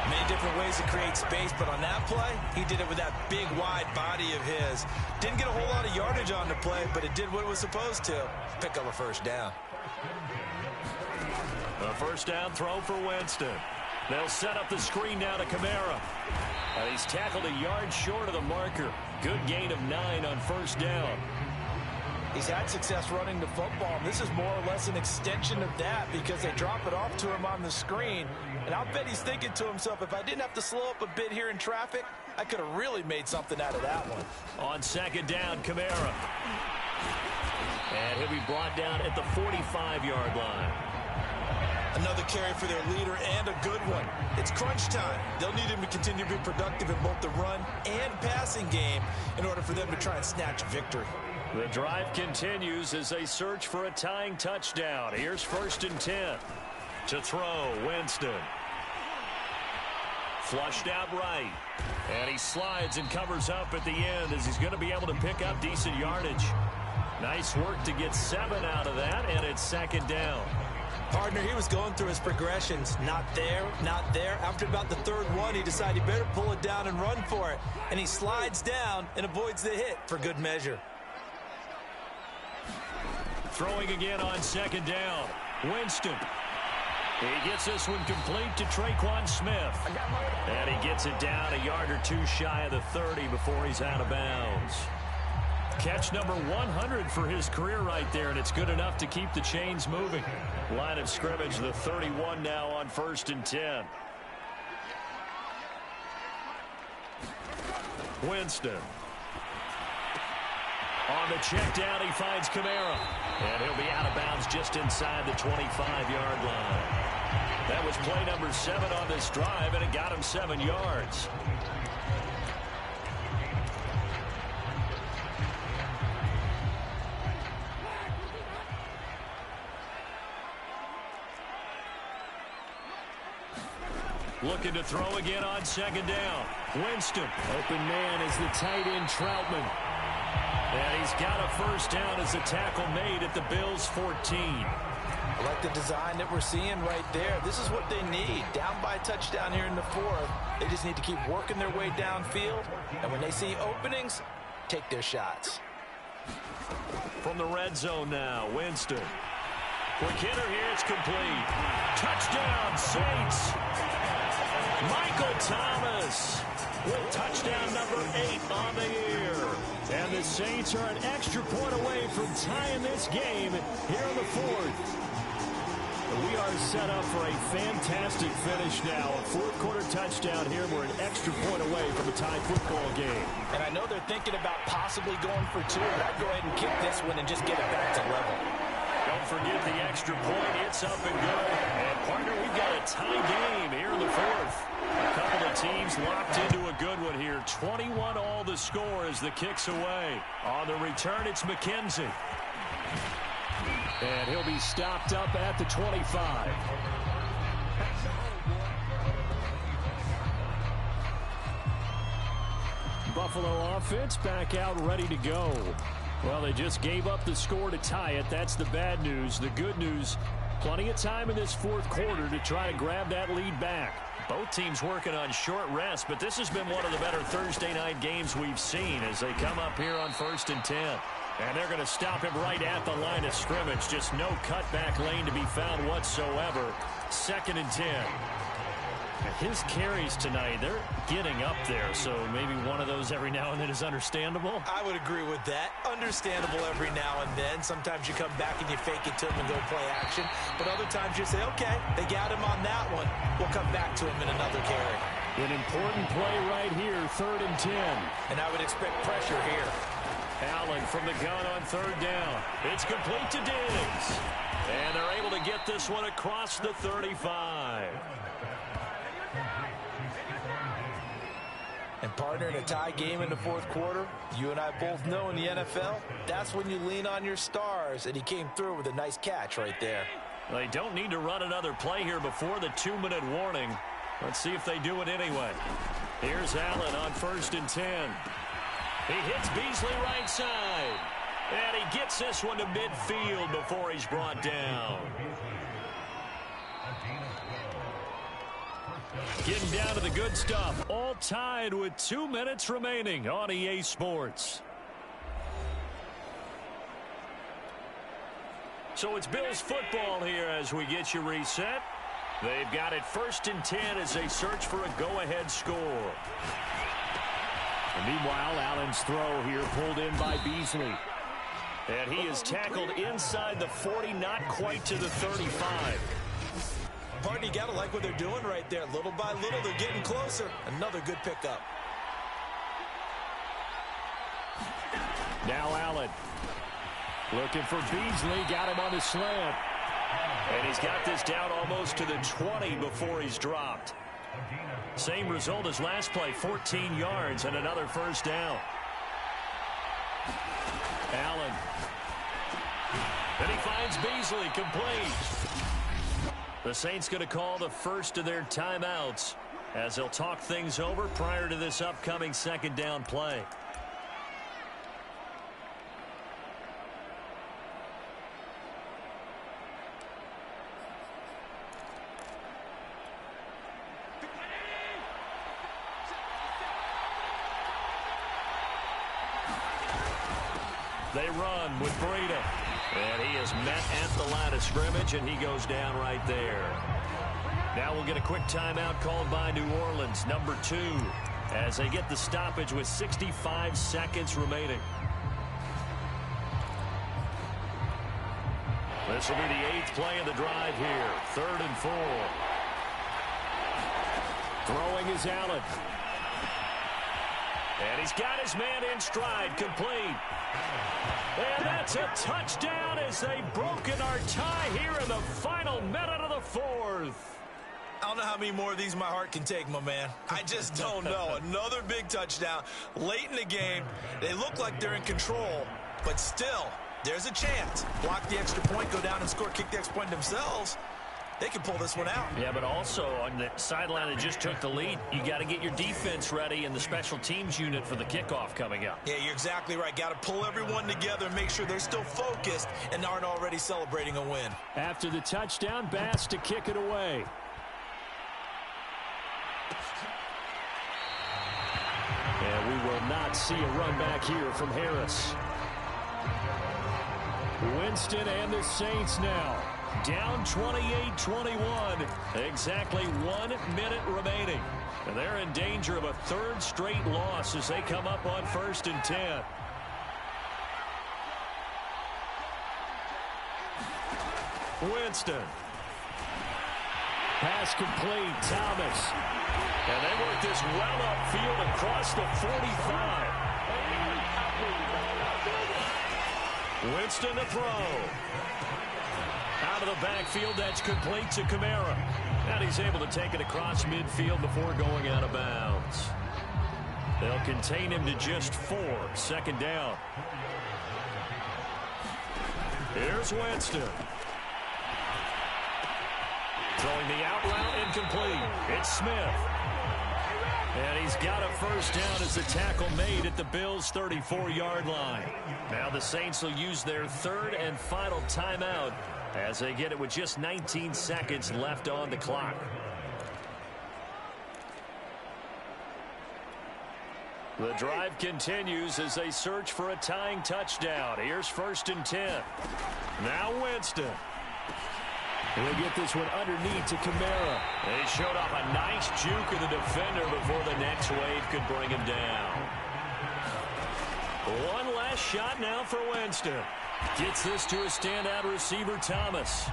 Many different ways to create space, but on that play, he did it with that big, wide body of his. Didn't get a whole lot of yardage on the play, but it did what it was supposed to. Pick up a 1st down. A 1st down throw for Winston. They'll set up the screen now to Kamara. And he's tackled a yard short of the marker. Good gain of 9 on 1st down. He's had success running the football, and this is more or less an extension of that because they drop it off to him on the screen. And I'll bet he's thinking to himself, if I didn't have to slow up a bit here in traffic, I could have really made something out of that one. On 2nd down, Kamara. And he'll be brought down at the 45-yard line. Another carry for their leader and a good one. It's crunch time. They'll need him to continue to be productive in both the run and passing game in order for them to try and snatch victory. The drive continues as they search for a tying touchdown. Here's 1st and 10. To throw, Winston. Flushed out right. And he slides and covers up at the end as he's going to be able to pick up decent yardage. Nice work to get 7 out of that, and it's 2nd down. Partner, he was going through his progressions. Not there, not there. After about the 3rd one, he decided he better pull it down and run for it. And he slides down and avoids the hit for good measure. Throwing again on 2nd down. Winston. He gets this one complete to Traquan Smith. And he gets it down a yard or 2 shy of the 30 before he's out of bounds. Catch number 100 for his career right there, and it's good enough to keep the chains moving. Line of scrimmage, the 31 now on 1st and 10. Winston. On the check down, he finds Kamara. And he'll be out of bounds just inside the 25-yard line. That was play number 7 on this drive, and it got him 7 yards. Looking to throw again on 2nd down. Winston. Open man is the tight end, Troutman. And he's got a 1st down as a tackle made at the Bills' 14. I like the design that we're seeing right there. This is what they need. Down by a touchdown here in the 4th. They just need to keep working their way downfield. And when they see openings, take their shots. From the red zone now, Winston. Quick hitter here, it's complete. Touchdown, Saints. Michael Thomas. with touchdown number 8 on the year. And the Saints are an extra point away from tying this game here in the 4th. We are set up for a fantastic finish now. A fourth-quarter touchdown here. We're an extra point away from a tied football game. And I know they're thinking about possibly going for 2, but I'd go ahead and kick this one and just get it back to level. Don't forget the extra point. It's up and good. And, partner, we've got a tie game here in the 4th. A couple of teams locked into a good one here. 21 all the score as the kick's away. On the return, it's McKenzie. And he'll be stopped up at the 25. Buffalo offense back out ready to go. Well, they just gave up the score to tie it. That's the bad news. The good news, plenty of time in this fourth quarter to try to grab that lead back. Both teams working on short rest, but this has been one of the better Thursday night games we've seen as they come up here on 1st and 10. And they're going to stop him right at the line of scrimmage. Just no cutback lane to be found whatsoever. 2nd and 10. His carries tonight, they're getting up there, so maybe one of those every now and then is understandable. I would agree with that. Understandable every now and then. Sometimes you come back and you fake it to him and go play action. But other times you say, okay, they got him on that one. We'll come back to him in another carry. An important play right here, 3rd and 10. And I would expect pressure here. Allen from the gun on 3rd down. It's complete to Diggs. And they're able to get this one across the 35. And partner, in a tie game in the fourth quarter, you and I both know in the NFL, that's when you lean on your stars. And he came through with a nice catch right there. They don't need to run another play here before the 2-minute warning. Let's see if they do it anyway. Here's Allen on 1st and 10. He hits Beasley right side. And he gets this one to midfield before he's brought down. Getting down to the good stuff. All tied with 2 minutes remaining on EA Sports. So it's Bills football here as we get you reset. They've got it 1st and 10 as they search for a go-ahead score. And meanwhile, Allen's throw here pulled in by Beasley. And he is tackled inside the 40, not quite to the 35. Partner, you got to like what they're doing right there. Little by little, they're getting closer. Another good pickup. Now Allen. Looking for Beasley. Got him on the slant. And he's got this down almost to the 20 before he's dropped. Same result as last play, 14 yards and another 1st down. Allen. And he finds Beasley complete. The Saints going to call the first of their timeouts as they'll talk things over prior to this upcoming 2nd down play. They run with Breida. And he is met at the line of scrimmage, and he goes down right there. Now we'll get a quick timeout called by New Orleans, number 2, as they get the stoppage with 65 seconds remaining. This will be the 8th play of the drive here, 3rd and 4. Throwing is Allen. And he's got his man in stride, complete. And that's a touchdown as they've broken our tie here in the final minute of the 4th. I don't know how many more of these my heart can take, my man. I just don't know. Another big touchdown late in the game. They look like they're in control, but still, there's a chance. Block the extra point, go down and score, kick the extra point themselves. They can pull this one out. Yeah, but also on the sideline that just took the lead, you got to get your defense ready and the special teams unit for the kickoff coming up. Yeah, you're exactly right. Got to pull everyone together and make sure they're still focused and aren't already celebrating a win. After the touchdown, Bass to kick it away. And we will not see a run back here from Harris. Winston and the Saints now. Down 28-21. Exactly 1 minute remaining. And they're in danger of a third straight loss as they come up on 1st and 10. Winston. Pass complete. Thomas. And they work this well upfield across the 45. Winston to throw. Out of the backfield, that's complete to Kamara. And he's able to take it across midfield before going out of bounds. They'll contain him to just 4. 2nd down. Here's Winston. Throwing the out route, incomplete. It's Smith. And he's got a 1st down as the tackle made at the Bills' 34-yard line. Now the Saints will use their 3rd and final timeout as they get it with just 19 seconds left on the clock. The drive continues as they search for a tying touchdown. Here's 1st and 10. Now Winston. He'll get this one underneath to Kamara. They showed off a nice juke of the defender before the next wave could bring him down. One last shot now for Winston. Gets this to a standout receiver, Thomas.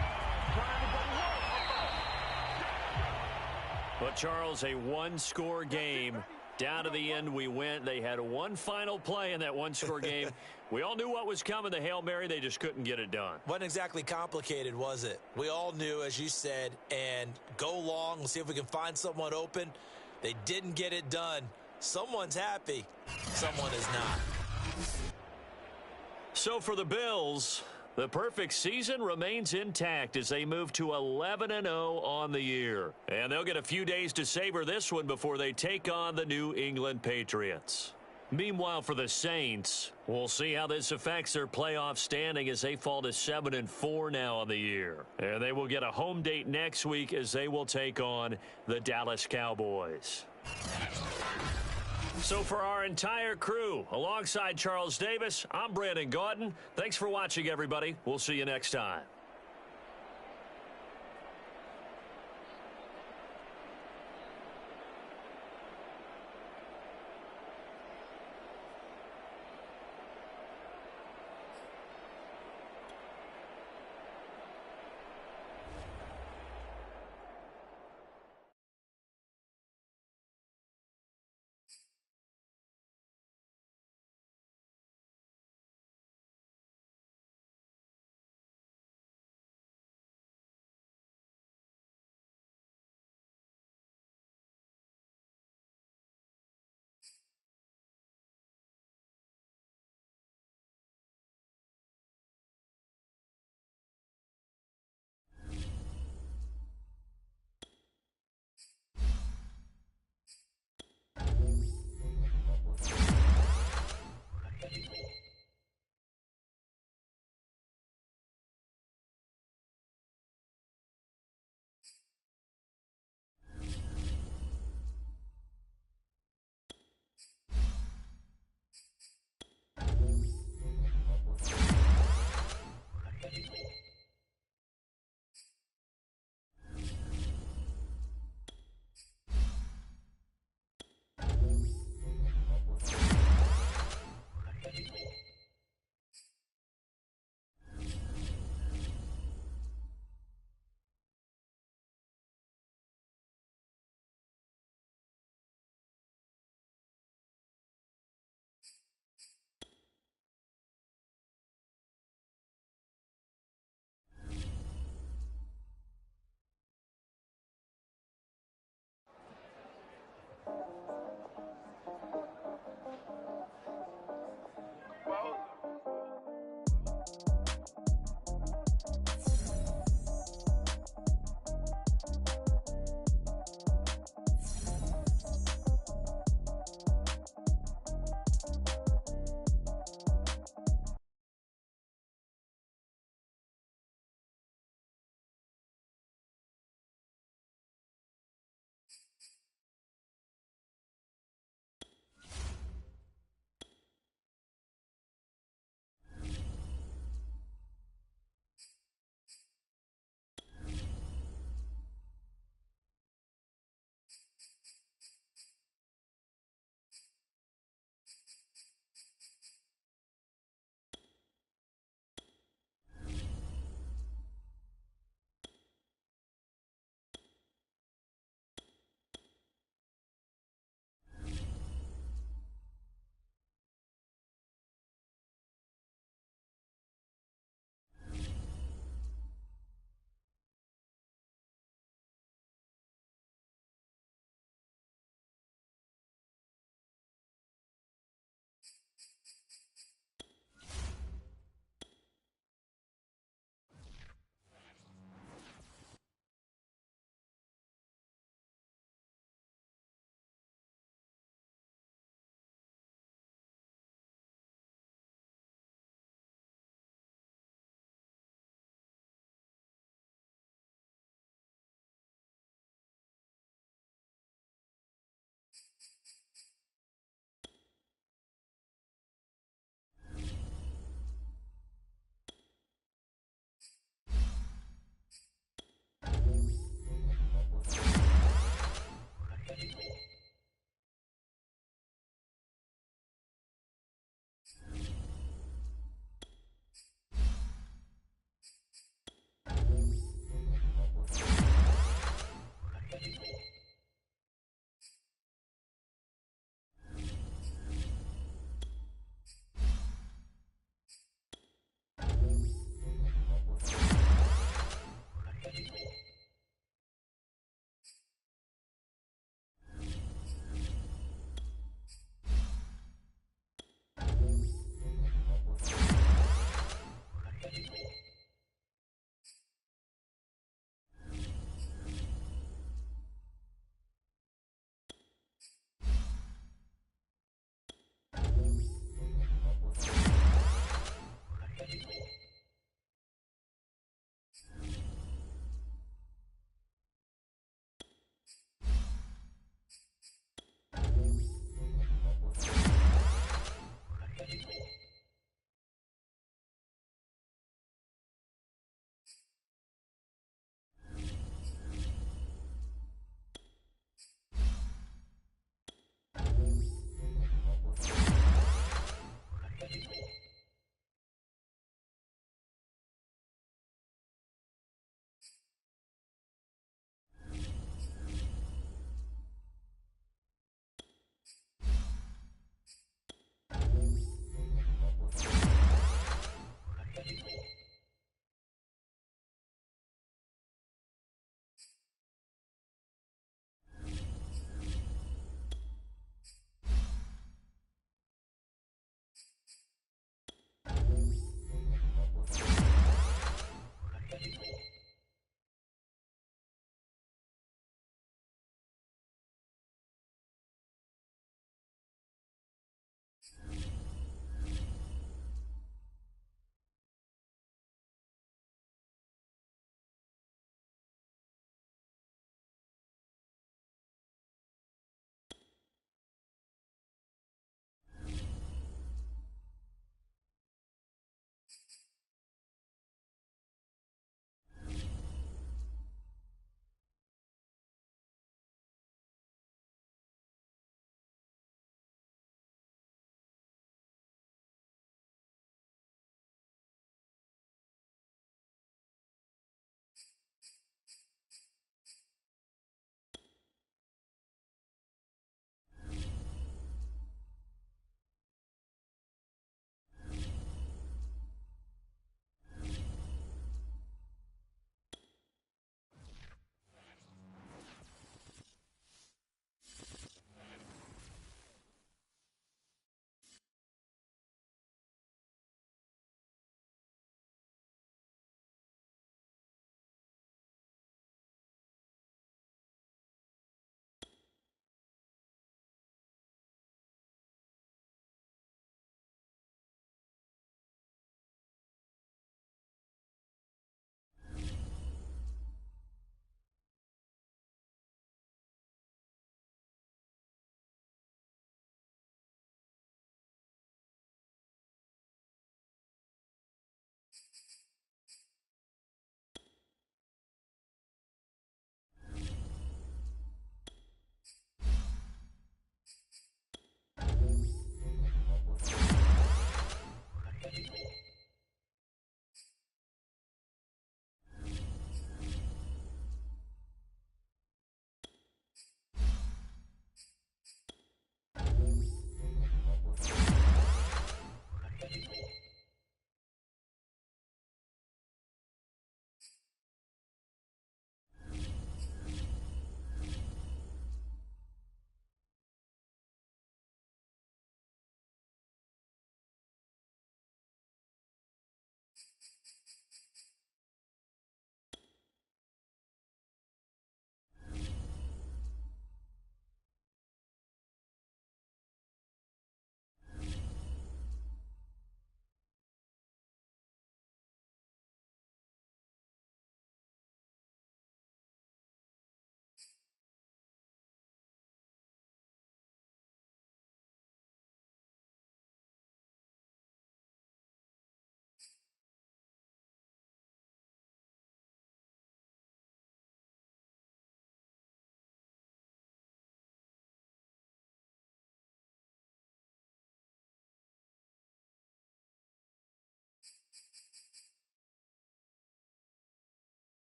But, Charles, a one-score game. Down to the end we went. They had one final play in that one-score game. We all knew what was coming, the Hail Mary. They just couldn't get it done. Wasn't exactly complicated, was it? We all knew, as you said, and go long. We'll see if we can find someone open. They didn't get it done. Someone's happy. Someone is not. So for the Bills, the perfect season remains intact as they move to 11-0 on the year. And they'll get a few days to savor this one before they take on the New England Patriots. Meanwhile, for the Saints, we'll see how this affects their playoff standing as they fall to 7-4 now on the year. And they will get a home date next week as they will take on the Dallas Cowboys. So for our entire crew, alongside Charles Davis, I'm Brandon Gaudin. Thanks for watching, everybody. We'll see you next time.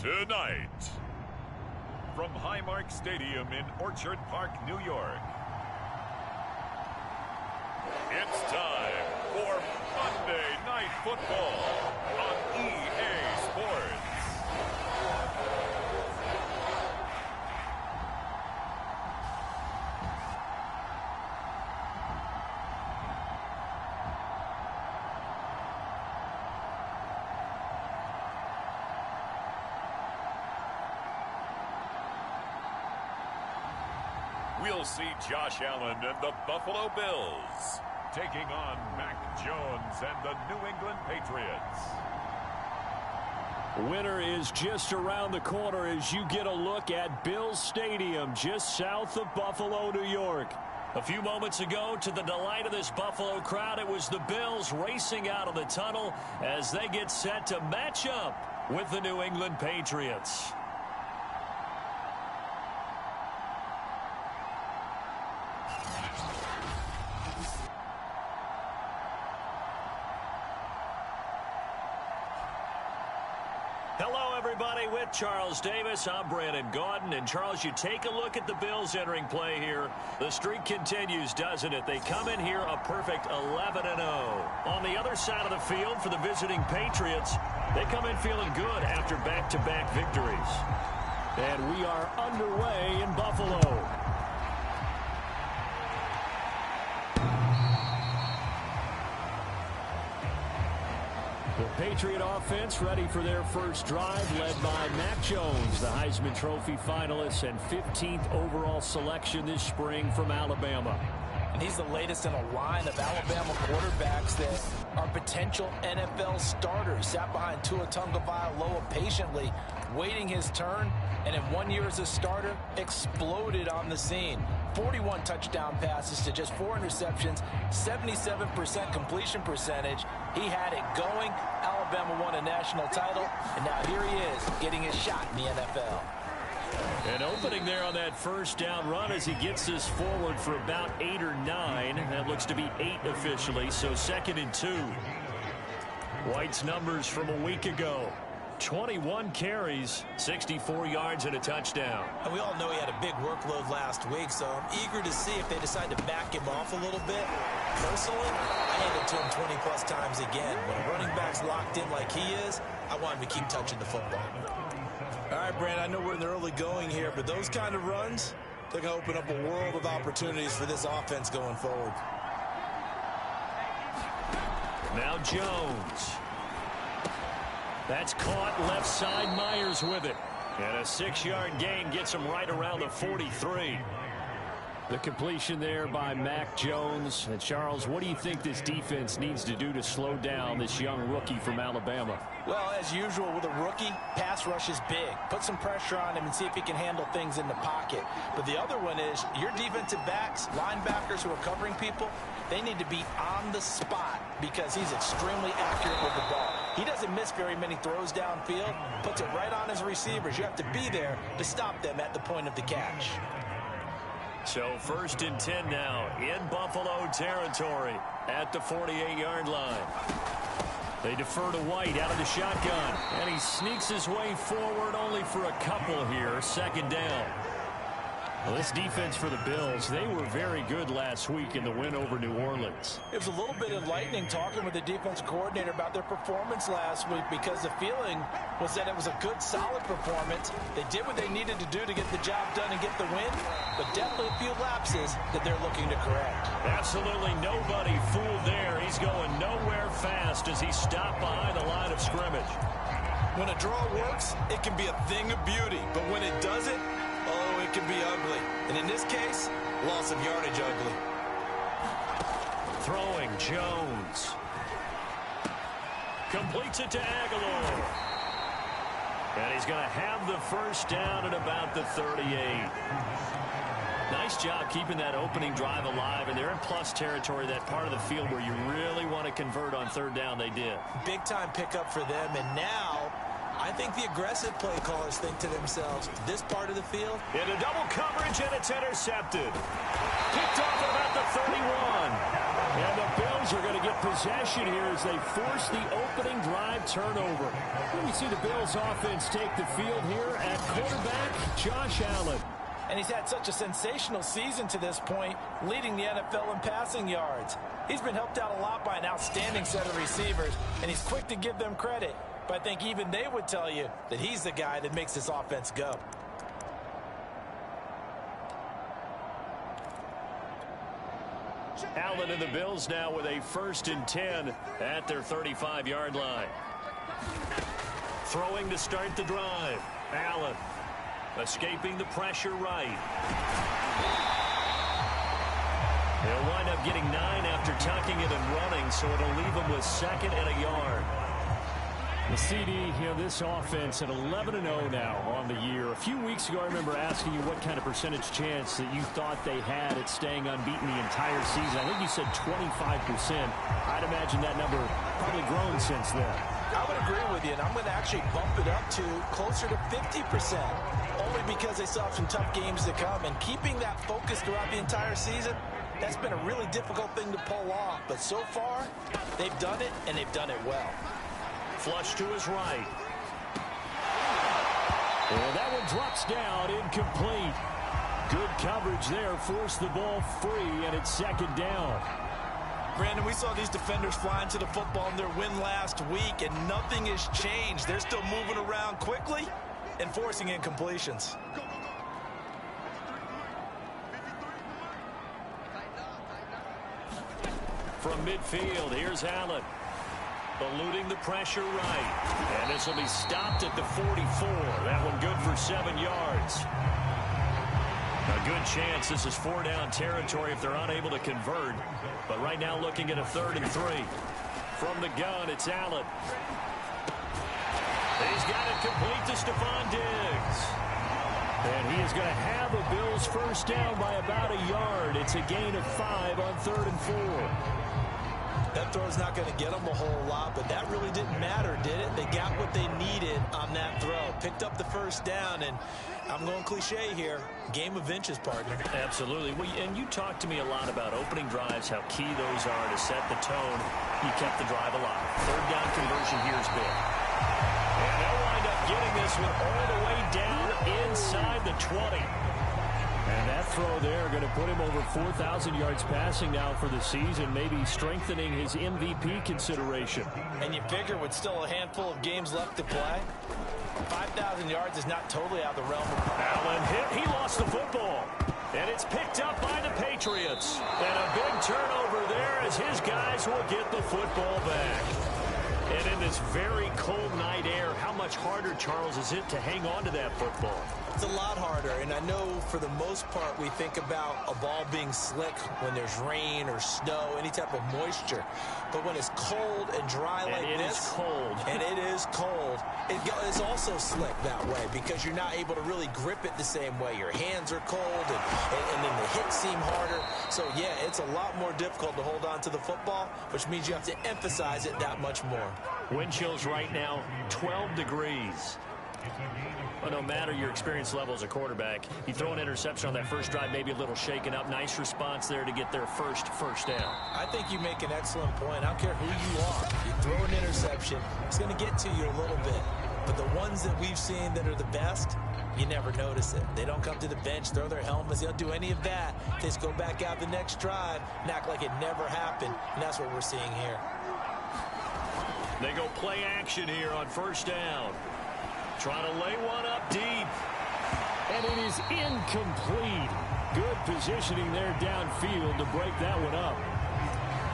Tonight, from Highmark Stadium in Orchard Park, New York, it's time for Monday Night Football on EA Sports. We'll see Josh Allen and the Buffalo Bills taking on Mac Jones and the New England Patriots. Winter is just around the corner as you get a look at Bills Stadium just south of Buffalo, New York. A few moments ago, to the delight of this Buffalo crowd, it was the Bills racing out of the tunnel as they get set to match up with the New England Patriots. Hello, everybody. With Charles Davis, I'm Brandon Gaudin. And, Charles, you take a look at the Bills entering play here. The streak continues, doesn't it? They come in here a perfect 11-0. On the other side of the field for the visiting Patriots, they come in feeling good after back-to-back victories. And we are underway in Buffalo. The Patriot offense ready for their first drive, led by Mac Jones, the Heisman Trophy finalist and 15th overall selection this spring from Alabama. And he's the latest in a line of Alabama quarterbacks that are potential NFL starters. Sat behind Tua Tagovailoa patiently, waiting his turn, and in 1 year as a starter, exploded on the scene. 41 touchdown passes to just 4 interceptions, 77% completion percentage. He had it going. Alabama won a national title, and now here he is getting his shot in the NFL. And opening there on that first down run as he gets this forward for about 8 or 9. That looks to be 8 officially, so 2nd and 2. White's numbers from a week ago. 21 carries, 64 yards, and a touchdown. And we all know he had a big workload last week, so I'm eager to see if they decide to back him off a little bit. Personally, I hand it to him 20-plus times again. When a running back's locked in like he is, I want him to keep touching the football. All right, Brand, I know we're in the early going here, but those kind of runs, they're going to open up a world of opportunities for this offense going forward. Now Jones. That's caught left side. Myers with it. And a 6-yard gain gets him right around the 43. The completion there by Mac Jones. And Charles, what do you think this defense needs to do to slow down this young rookie from Alabama? Well, as usual with a rookie, pass rush is big. Put some pressure on him and see if he can handle things in the pocket. But the other one is your defensive backs, linebackers who are covering people, they need to be on the spot because he's extremely accurate with the ball. He doesn't miss very many throws downfield, puts it right on his receivers. You have to be there to stop them at the point of the catch. So 1st and 10 now in Buffalo territory at the 48-yard line. They defer to White out of the shotgun, and he sneaks his way forward only for a couple here. 2nd down. Well, this defense for the Bills, they were very good last week in the win over New Orleans. It was a little bit enlightening talking with the defense coordinator about their performance last week because the feeling was that it was a good, solid performance. They did what they needed to do to get the job done and get the win, but definitely a few lapses that they're looking to correct. Absolutely nobody fooled there. He's going nowhere fast as he stopped behind the line of scrimmage. When a draw works, it can be a thing of beauty, but when it doesn't, oh, it can be ugly. And in this case, loss of yardage ugly. Throwing Jones. Completes it to Aguilar. And he's going to have the first down at about the 38. Nice job keeping that opening drive alive, and they're in plus territory, that part of the field where you really want to convert on 3rd down. They did. Big-time pickup for them, and now I think the aggressive play callers think to themselves, this part of the field. Into double coverage, and it's intercepted. Picked off at about the 31. And the Bills Bills are going to get possession here as they force the opening drive turnover. We see the Bills offense take the field here at quarterback, Josh Allen. And he's had such a sensational season to this point, leading the NFL in passing yards. He's been helped out a lot by an outstanding set of receivers, and he's quick to give them credit. But I think even they would tell you that he's the guy that makes this offense go. Allen and the Bills now with a 1st and 10 at their 35-yard line. Throwing to start the drive. Allen escaping the pressure right. They'll wind up getting 9 after tucking it and running, so it'll leave them with 2nd and a yard. The CD, this offense at 11-0 now on the year. A few weeks ago, I remember asking you what kind of percentage chance that you thought they had at staying unbeaten the entire season. I think you said 25%. I'd imagine that number probably grown since then. I would agree with you, and I'm going to actually bump it up to closer to 50%, only because they still have some tough games to come. And keeping that focus throughout the entire season, that's been a really difficult thing to pull off. But so far, they've done it, and they've done it well. Flush to his right. And that one drops down, incomplete. Good coverage there, forced the ball free, and it's 2nd down. Brandon, we saw these defenders flying to the football in their win last week, and nothing has changed. They're still moving around quickly and forcing incompletions. From midfield, here's Allen. Eluding the pressure right. And this will be stopped at the 44. That one good for 7 yards. A good chance this is 4-down territory if they're unable to convert. But right now looking at a 3rd and 3. From the gun, it's Allen. He's got it complete to Stephon Diggs. And he is going to have a Bills 1st down by about a yard. It's a gain of 5 on 3rd and 4. That throw's not going to get them a whole lot, but that really didn't matter, did it? They got what they needed on that throw. Picked up the 1st down, and I'm going cliche here. Game of inches, partner. Absolutely. Well, and you talked to me a lot about opening drives, how key those are to set the tone. You kept the drive alive. 3rd down conversion here is big. And they'll wind up getting this one all the way down inside the 20. And that throw there going to put him over 4,000 yards passing now for the season, maybe strengthening his MVP consideration. And you figure with still a handful of games left to play, 5,000 yards is not totally out of the realm of... Allen hit. He lost the football. And it's picked up by the Patriots. And a big turnover there as his guys will get the football back. And in this very cold night air, how much harder, Charles, is it to hang on to that football? It's a lot harder, and I know for the most part we think about a ball being slick when there's rain or snow, any type of moisture. But when it's cold and dry like this, it is cold. And it is cold, it's also slick that way because you're not able to really grip it the same way. Your hands are cold, and then the hits seem harder. So, yeah, it's a lot more difficult to hold on to the football, which means you have to emphasize it that much more. Wind chills right now, 12 degrees. But no matter your experience level as a quarterback, you throw an interception on that first drive, maybe a little shaken up. Nice response there to get their first down. I think you make an excellent point. I don't care who you are. You throw an interception, it's going to get to you a little bit. But the ones that we've seen that are the best, you never notice it. They don't come to the bench, throw their helmets. They don't do any of that. They just go back out the next drive and act like it never happened. And that's what we're seeing here. They go play action here on 1st down. Trying to lay one up deep. And it is incomplete. Good positioning there downfield to break that one up.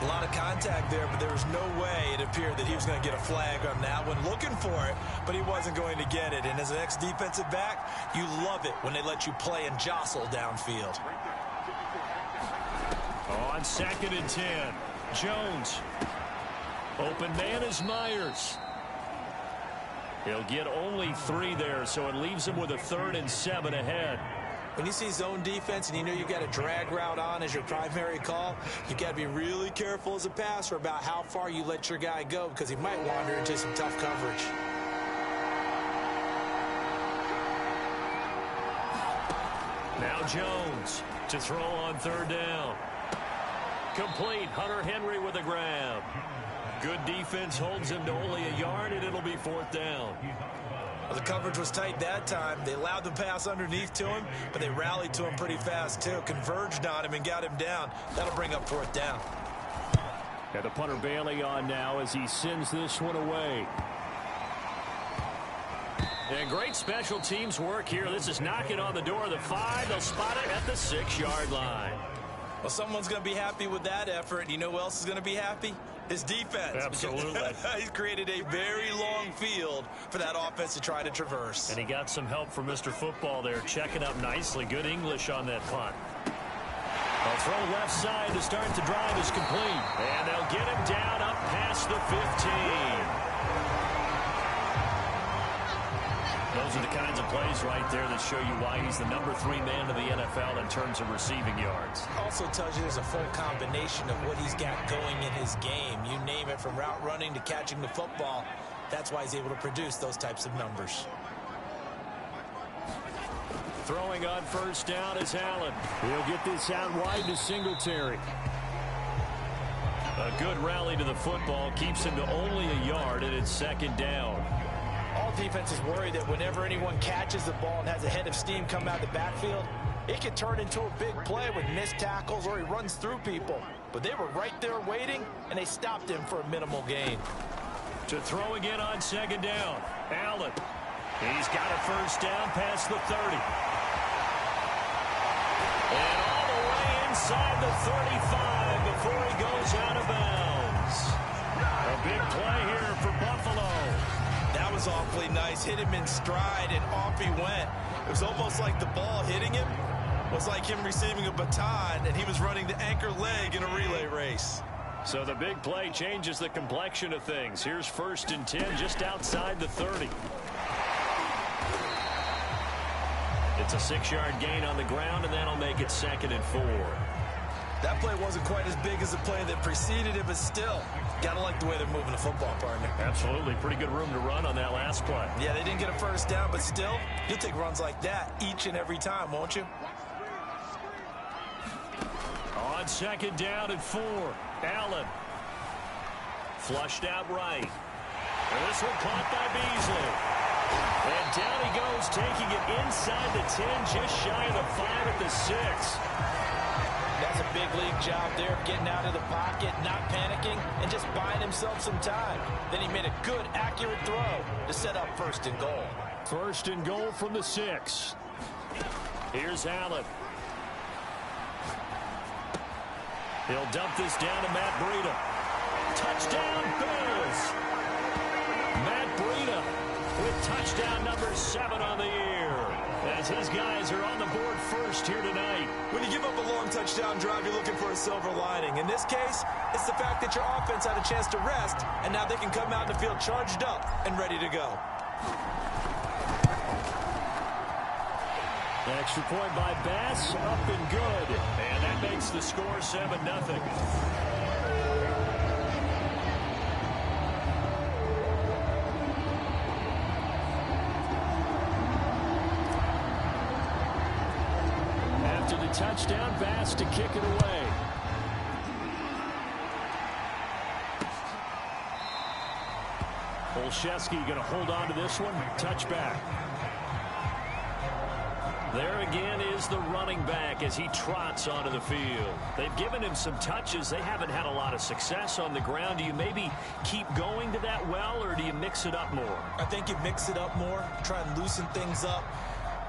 A lot of contact there, but there was no way it appeared that he was going to get a flag on that one. Looking for it, but he wasn't going to get it. And as an ex-defensive back, you love it when they let you play and jostle downfield. On 2nd and 10, Jones. Open man is Myers. He'll get only 3 there, so it leaves him with a 3rd and 7 ahead. When you see zone defense and you know you've got a drag route on as your primary call, you've got to be really careful as a passer about how far you let your guy go because he might wander into some tough coverage. Now Jones to throw on 3rd down. Complete. Hunter Henry with a grab. Good defense holds him to only a yard, and it'll be 4th down. Well, the coverage was tight that time. They allowed the pass underneath to him, but they rallied to him pretty fast, too. Converged on him and got him down. That'll bring up 4th down. And the punter Bailey on now as he sends this one away. And great special teams work here. This is knocking on the door of the 5. They'll spot it at the 6-yard line. Well, someone's going to be happy with that effort. You know who else is going to be happy? His defense. Absolutely. He's created a very long field for that offense to try to traverse. And he got some help from Mr. Football there, checking up nicely. Good English on that punt. A throw left side to start the drive is complete. And they'll get him down up past the 15. Those are the kinds of plays right there that show you why he's the number 3 man of the NFL in terms of receiving yards. Also tells you there's a full combination of what he's got going in his game. You name it, from route running to catching the football. That's why he's able to produce those types of numbers. Throwing on 1st down is Allen. He'll get this out wide to Singletary. A good rally to the football keeps him to only a yard, and it's 2nd down. All defenses worry that whenever anyone catches the ball and has a head of steam come out of the backfield, it can turn into a big play with missed tackles or he runs through people. But they were right there waiting, and they stopped him for a minimal gain. To throw again on 2nd down. Allen. He's got a 1st down past the 30. And all the way inside the 35 before he goes out of bounds. A big play here for Buffalo. That was awfully nice. Hit him in stride, and off he went. It was almost like the ball hitting him was like him receiving a baton, and he was running the anchor leg in a relay race. So the big play changes the complexion of things. Here's 1st and 10 just outside the 30. It's a 6-yard gain on the ground, and that'll make it 2nd and 4. That play wasn't quite as big as the play that preceded it, but still, got to like the way they're moving the football, partner. Absolutely. Pretty good room to run on that last play. Yeah, they didn't get a 1st down, but still, you'll take runs like that each and every time, won't you? On 2nd down and 4, Allen. Flushed out right. And this one caught by Beasley. And down he goes, taking it inside the 10, just shy of the 5 at the 6. That's a big league job there, getting out of the pocket, not panicking, and just buying himself some time. Then he made a good, accurate throw to set up 1st and goal. 1st and goal from the 6. Here's Allen. He'll dump this down to Matt Breida. Touchdown, Bills! Matt Breida with touchdown number 7 on the year, as his guys are on the board first here tonight. When you give up a long touchdown drive, you're looking for a silver lining. In this case, it's the fact that your offense had a chance to rest, and now they can come out in the field charged up and ready to go. Extra point by Bass, up and good. And that makes the score 7-0. After the touchdown, Bass to kick it away. Olszewski going to hold on to this one. Touchback. There again is the running back as he trots onto the field. They've given him some touches. They haven't had a lot of success on the ground. Do you maybe keep going to that well, or do you mix it up more? I think you mix it up more, try and loosen things up.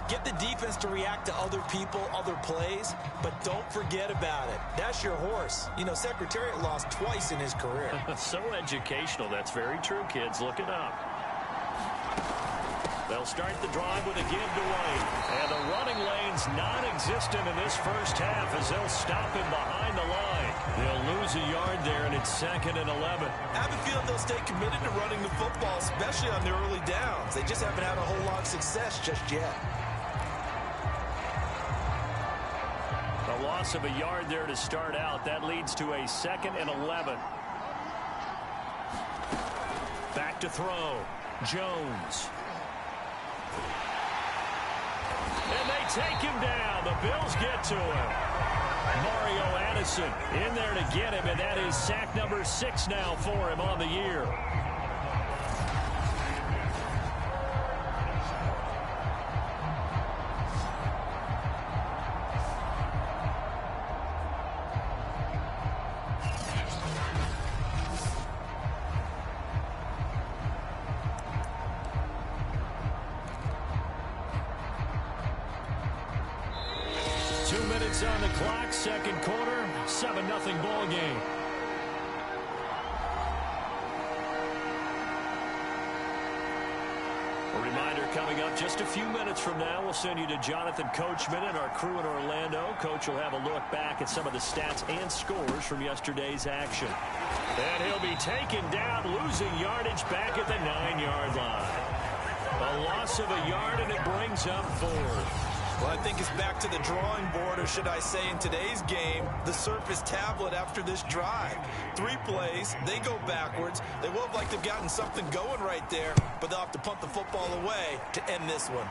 Get the defense to react to other people, other plays, but don't forget about it. That's your horse. You know, Secretariat lost twice in his career. So educational. That's very true, kids. Look it up. They'll start the drive with a give to White. And the running lane's non-existent in this first half as they'll stop him behind the line. They'll lose a yard there, and it's 2nd and 11. I have a feeling they'll stay committed to running the football, especially on their early downs. They just haven't had a whole lot of success just yet. A loss of a yard there to start out. That leads to a 2nd and 11. Back to throw. Jones. And they take him down. The Bills get to him. Mario added Madison in there to get him, and that is sack number 6 now for him on the year. On the clock, second quarter, 7-0 ball game. A reminder coming up just a few minutes from now, we'll send you to Jonathan Coachman and our crew in Orlando. Coach will have a look back at some of the stats and scores from yesterday's action. And he'll be taken down, losing yardage back at the 9-yard line. A loss of a yard, and it brings up 4. Well, I think it's back to the drawing board, or should I say in today's game, the Surface tablet after this drive. 3 plays, they go backwards. They will have liked to have gotten something going right there, but they'll have to punt the football away to end this one.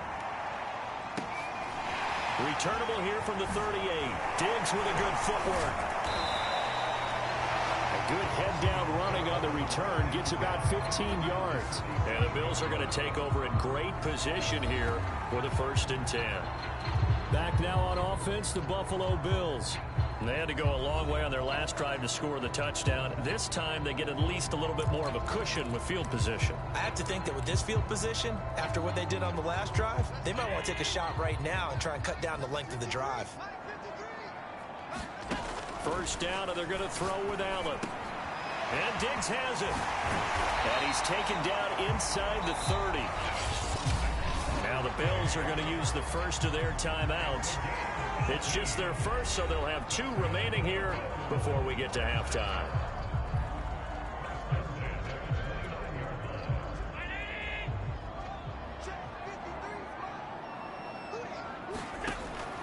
Returnable here from the 38. Diggs with a good footwork. A good head-down running on the return. Gets about 15 yards. And the Bills are going to take over in great position here for the 1st and 10. Back now on offense, the Buffalo Bills. They had to go a long way on their last drive to score the touchdown. This time they get at least a little bit more of a cushion with field position. I have to think that with this field position, after what they did on the last drive, they might want to take a shot right now and try and cut down the length of the drive. First down, and they're going to throw with Allen. And Diggs has it. And he's taken down inside the 30. Now the Bills are going to use the first of their timeouts. It's just their first, so they'll have 2 remaining here before we get to halftime.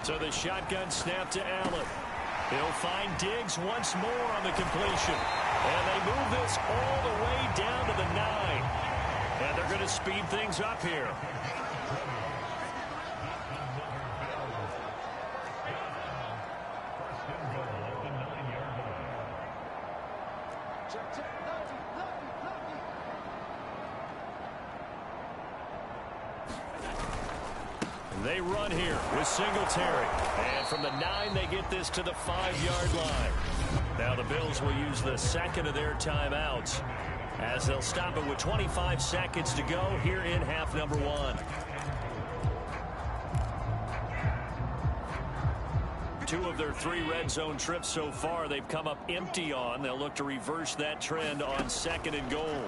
So the shotgun snap to Allen. He'll find Diggs once more on the completion. And they move this all the way down to the 9. And they're going to speed things up here. They run here with Singletary. And from the 9, they get this to the 5-yard line. Now the Bills will use the second of their timeouts as they'll stop it with 25 seconds to go here in half number 1. 2 of their 3 red zone trips so far they've come up empty on. They'll look to reverse that trend on 2nd and goal.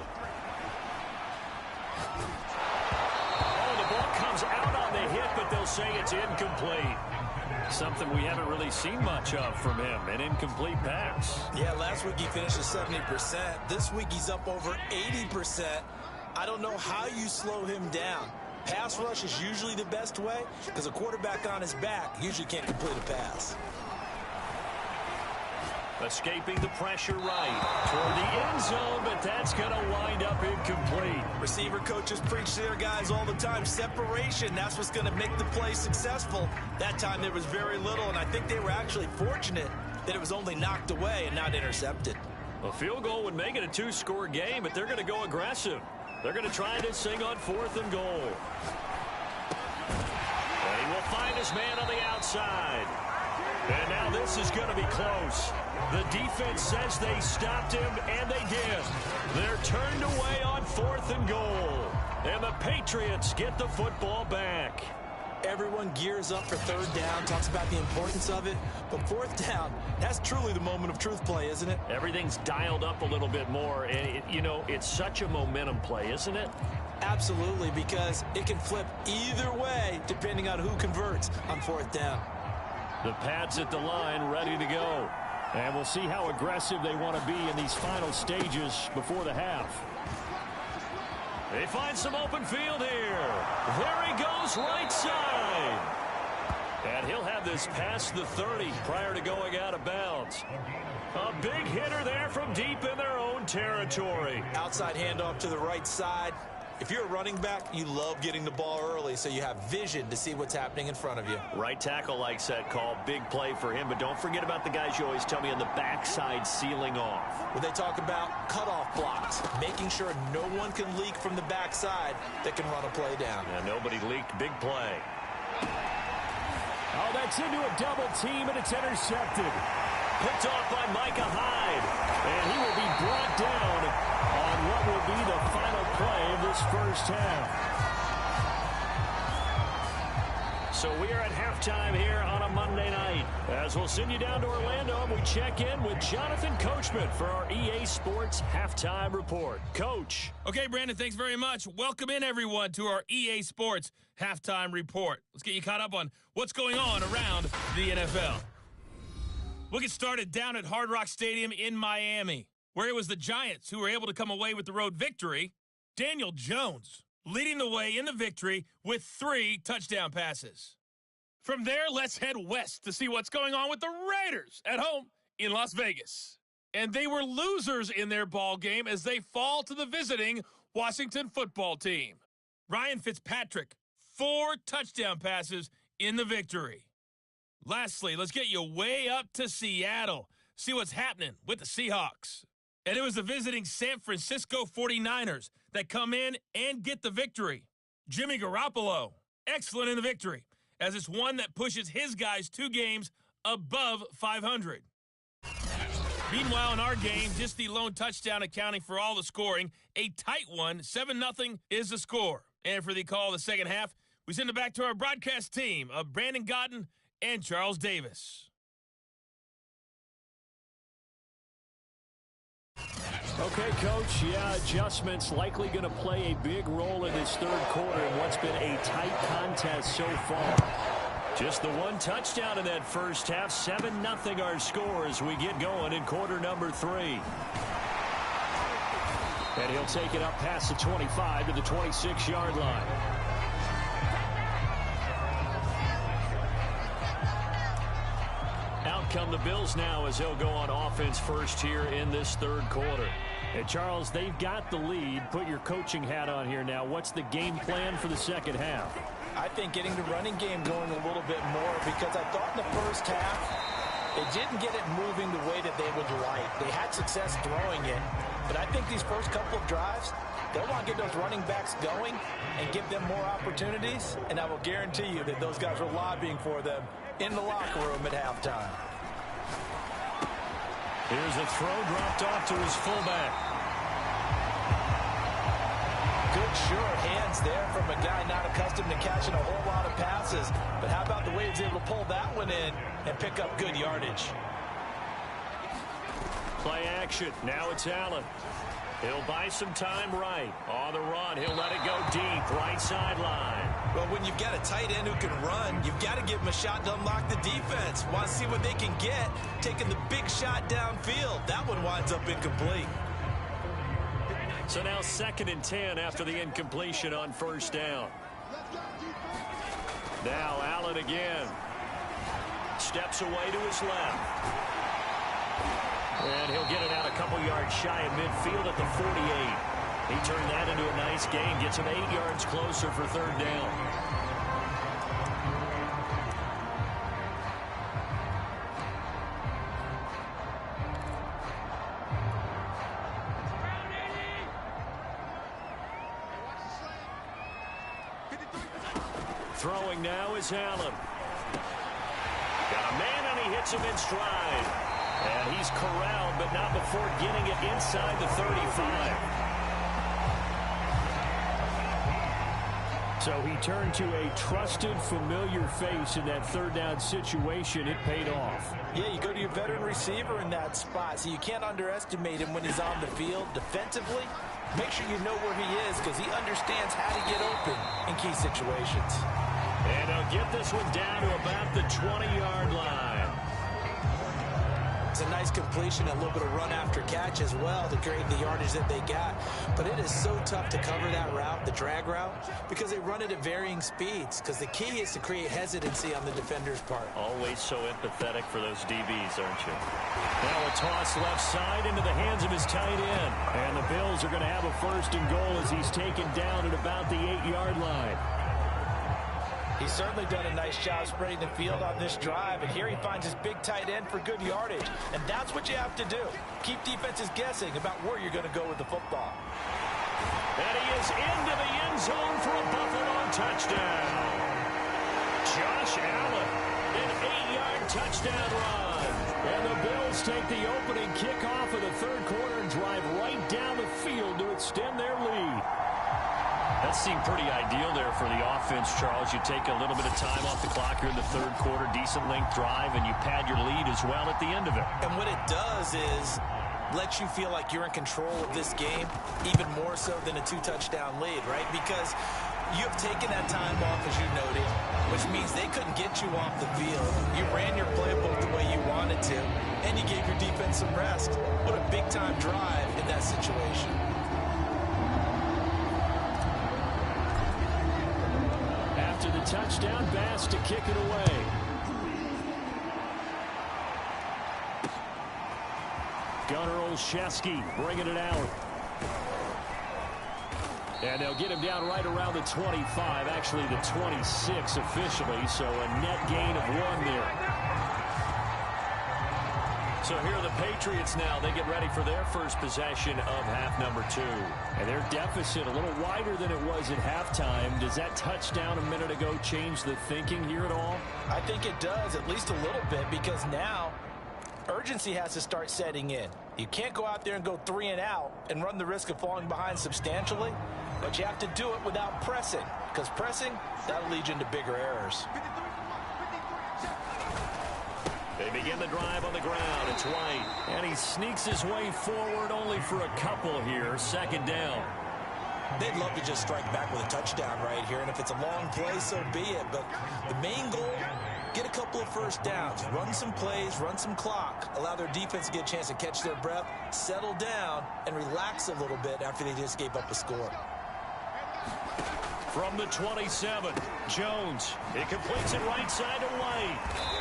Comes out on the hit, but they'll say it's incomplete. Something we haven't really seen much of from him, an incomplete pass. Yeah, last week he finished at 70%. This week he's up over 80%. I don't know how you slow him down. Pass rush is usually the best way because a quarterback on his back usually can't complete a pass. Escaping the pressure right toward the end zone, but that's going to wind up incomplete. Receiver coaches preach to their guys all the time. Separation, that's what's going to make the play successful. That time there was very little, and I think they were actually fortunate that it was only knocked away and not intercepted. A field goal would make it a 2-score game, but they're going to go aggressive. They're going to try this thing on 4th and goal. And he will find his man on the outside. And now this is going to be close. The defense says they stopped him, and they did. They're turned away on 4th and goal. And the Patriots get the football back. Everyone gears up for 3rd down, talks about the importance of it. But 4th down, that's truly the moment of truth play, isn't it? Everything's dialed up a little bit more. And, it's such a momentum play, isn't it? Absolutely, because it can flip either way depending on who converts on 4th down. The Pats at the line ready to go. And we'll see how aggressive they want to be in these final stages before the half. They find some open field here. There he goes, right side. And he'll have this past the 30 prior to going out of bounds. A big hitter there from deep in their own territory. Outside handoff to the right side. If you're a running back, you love getting the ball early so you have vision to see what's happening in front of you. Right tackle likes that call. Big play for him, but don't forget about the guys you always tell me on the backside sealing off. When they talk about cutoff blocks, making sure no one can leak from the backside that can run a play down. And nobody leaked. Big play. Oh, that's into a double team, and it's intercepted. Picked off by Micah Hyde. And he will be brought down on what will be the final play of this first half. So we are at halftime here on a Monday night. As we'll send you down to Orlando, and we check in with Jonathan Coachman for our EA Sports Halftime Report. Coach. Okay, Brandon, thanks very much. Welcome in, everyone, to our EA Sports Halftime Report. Let's get you caught up on what's going on around the NFL. We'll get started down at Hard Rock Stadium in Miami, where it was the Giants who were able to come away with the road victory. Daniel Jones leading the way in the victory with 3 touchdown passes. From there, let's head west to see what's going on with the Raiders at home in Las Vegas. And they were losers in their ball game as they fall to the visiting Washington football team. Ryan Fitzpatrick, 4 touchdown passes in the victory. Lastly, let's get you way up to Seattle. See what's happening with the Seahawks. And it was the visiting San Francisco 49ers that come in and get the victory. Jimmy Garoppolo, excellent in the victory, as it's one that pushes his guys 2 games above 500. Meanwhile, in our game, just the lone touchdown accounting for all the scoring. A tight one, 7-0 is the score. And for the call of the second half, we send it back to our broadcast team of Brandon Godden and Charles Davis. Okay, Coach, yeah, adjustments likely going to play a big role in this third quarter in what's been a tight contest so far. Just the 1 touchdown in that first half. 7-0 our score as we get going in quarter number 3. And he'll take it up past the 25 to the 26-yard line. Out come the Bills now as they'll go on offense first here in this third quarter. And Charles, they've got the lead. Put your coaching hat on here now. What's the game plan for the second half? I think getting the running game going a little bit more, because I thought in the first half they didn't get it moving the way that they would like. They had success throwing it, but I think these first couple of drives, they'll want to get those running backs going and give them more opportunities, and I will guarantee you that those guys were lobbying for them in the locker room at halftime. Here's a throw dropped off to his fullback. Good sure hands there from a guy not accustomed to catching a whole lot of passes. But how about the way he's able to pull that one in and pick up good yardage? Play action. Now it's Allen. He'll buy some time right. On the run, he'll let it go deep. Right sideline. Well, when you've got a tight end who can run, you've got to give him a shot to unlock the defense. Want to see what they can get, taking the big shot downfield. That one winds up incomplete. So now 2nd and 10 after the incompletion on first down. Now Allen again. Steps away to his left. And he'll get it out a couple yards shy of midfield at the 48. He turned that into a nice gain. Gets him 8 yards closer for third down. Throwing now is Allen. Got a man, and he hits him in stride. And he's corralled, but not before getting it inside the 35. So he turned to a trusted, familiar face in that third down situation. It paid off. Yeah, you go to your veteran receiver in that spot, so you can't underestimate him when he's on the field. Defensively, make sure you know where he is, because he understands how to get open in key situations. And he'll get this one down to about the 20-yard line. It's a nice nice completion, a little bit of run after catch as well to create the yardage that they got. But it is so tough to cover that route, the drag route, because they run it at varying speeds. Because the key is to create hesitancy on the defender's part. Always so empathetic for those DBs, aren't you? Now a toss left side into the hands of his tight end. And the Bills are going to have a 1st and goal as he's taken down at about the 8-yard line. He's certainly done a nice job spreading the field on this drive, and here he finds his big tight end for good yardage. And that's what you have to do. Keep defenses guessing about where you're going to go with the football. And he is into the end zone for a Buffalo touchdown. Josh Allen, an 8-yard touchdown run. And the Bills take the opening kickoff of the 3rd quarter and drive right down the field to extend their lead. That seemed pretty ideal there for the offense, Charles. You take a little bit of time off the clock here in the 3rd quarter, decent length drive, and you pad your lead as well at the end of it. And what it does is let you feel like you're in control of this game, even more so than a 2-touchdown lead, right? Because you have taken that time off, as you noted, which means they couldn't get you off the field. You ran your playbook the way you wanted to, and you gave your defense some rest. What a big-time drive in that situation. After the touchdown, Bass to kick it away. Gunnar Olszewski bringing it out. And they'll get him down right around the 25, actually the 26 officially, so a net gain of 1 there. So here are the Patriots now. They get ready for their first possession of half number 2. And their deficit a little wider than it was at halftime. Does that touchdown a minute ago change the thinking here at all? I think it does, at least a little bit, because now urgency has to start setting in. You can't go out there and go 3 and out and run the risk of falling behind substantially, but you have to do it without pressing, because pressing, that'll lead you into bigger errors. They begin the drive on the ground. It's White. And he sneaks his way forward only for a couple here. 2nd down. They'd love to just strike back with a touchdown right here, and if it's a long play, so be it. But the main goal, get a couple of 1st downs, run some plays, run some clock, allow their defense to get a chance to catch their breath, settle down, and relax a little bit after they just gave up a score. From the 27, Jones. It completes it right side to White.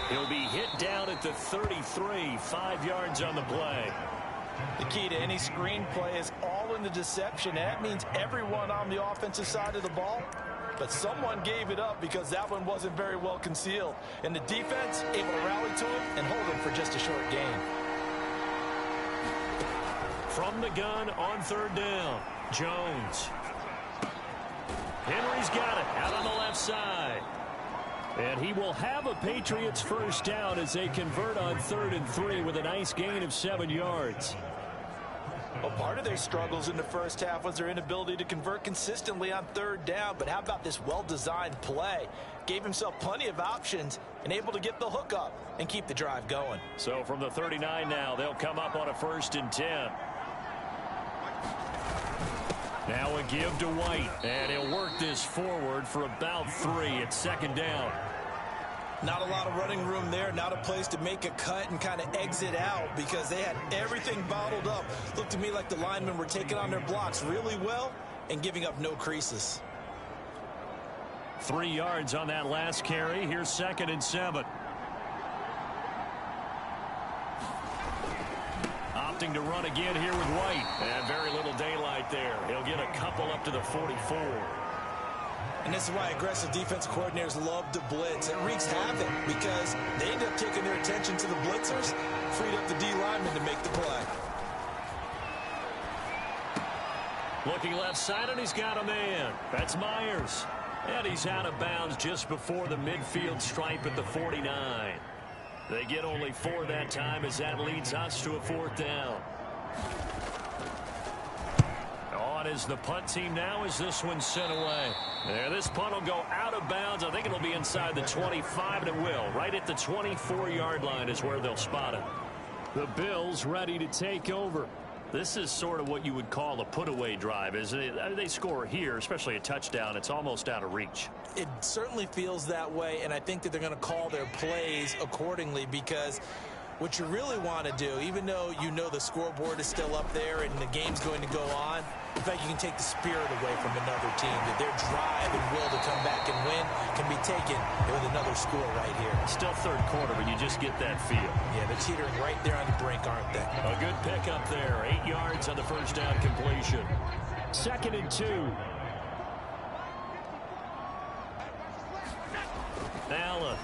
He'll be hit down at the 33, 5 yards on the play. The key to any screen play is all in the deception. That means everyone on the offensive side of the ball, but someone gave it up because that one wasn't very well concealed. And the defense able to rally to him and hold him for just a short gain. From the gun on 3rd down, Jones. Henry's got it out on the left side. And he will have a Patriots 1st down as they convert on 3rd and 3 with a nice gain of 7 yards. Well, part of their struggles in the first half was their inability to convert consistently on 3rd down. But how about this well-designed play? Gave himself plenty of options and able to get the hook up and keep the drive going. So from the 39 now, they'll come up on a 1st and 10. Now a give to White, and he'll work this forward for about 3 at 2nd down. Not a lot of running room there, not a place to make a cut and kind of exit out because they had everything bottled up. Looked to me like the linemen were taking on their blocks really well and giving up no creases. 3 yards on that last carry. Here's 2nd and 7. Opting to run again here with White. And very little daylight there. He'll get a couple up to the 44. And this is why aggressive defensive coordinators love to blitz. It wreaks havoc because they end up taking their attention to the blitzers, freed up the D lineman to make the play. Looking left side, and he's got a man. That's Myers. And he's out of bounds just before the midfield stripe at the 49. They get only 4 that time as that leads us to a 4th down. On is the punt team now as this one's sent away. And this punt will go out of bounds. I think it'll be inside the 25, and it will. Right at the 24-yard line is where they'll spot it. The Bills ready to take over. This is sort of what you would call a put-away drive, isn't it? They score here, especially a touchdown. It's almost out of reach. It certainly feels that way, and I think that they're going to call their plays accordingly because what you really want to do, even though you know the scoreboard is still up there and the game's going to go on, in fact, you can take the spirit away from another team, that their drive and will to come back and win can be taken with another score right here. Still third quarter, but you just get that feel. Yeah, they're teetering right there on the brink, aren't they? A good pickup there. 8 yards on the first down completion. 2nd and 2. Allen.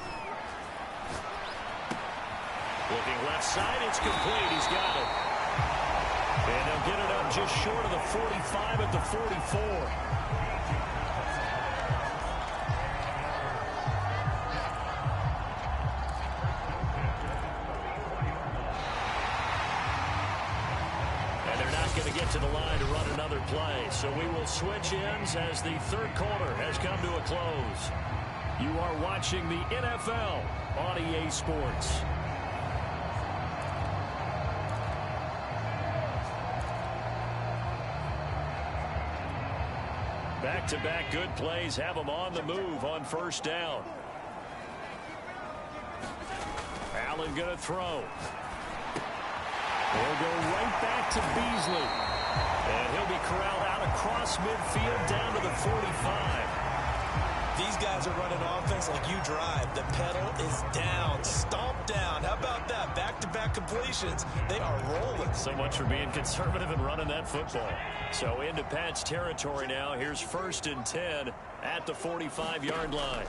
Looking left side, it's complete. He's got it. And they'll get it up just short of the 45 at the 44. And they're not going to get to the line to run another play. So we will switch ends as the third quarter has come to a close. You are watching the NFL on EA Sports. Back-to-back good plays have them on the move on first down. Allen going to throw. They'll go right back to Beasley. And he'll be corralled out across midfield down to the 45. These guys are running offense like you drive. The pedal is down, stomped down. How about that? Back-to-back completions. They are rolling. So much for being conservative and running that football. So into Pat's territory now. Here's 1st and 10 at the 45-yard line.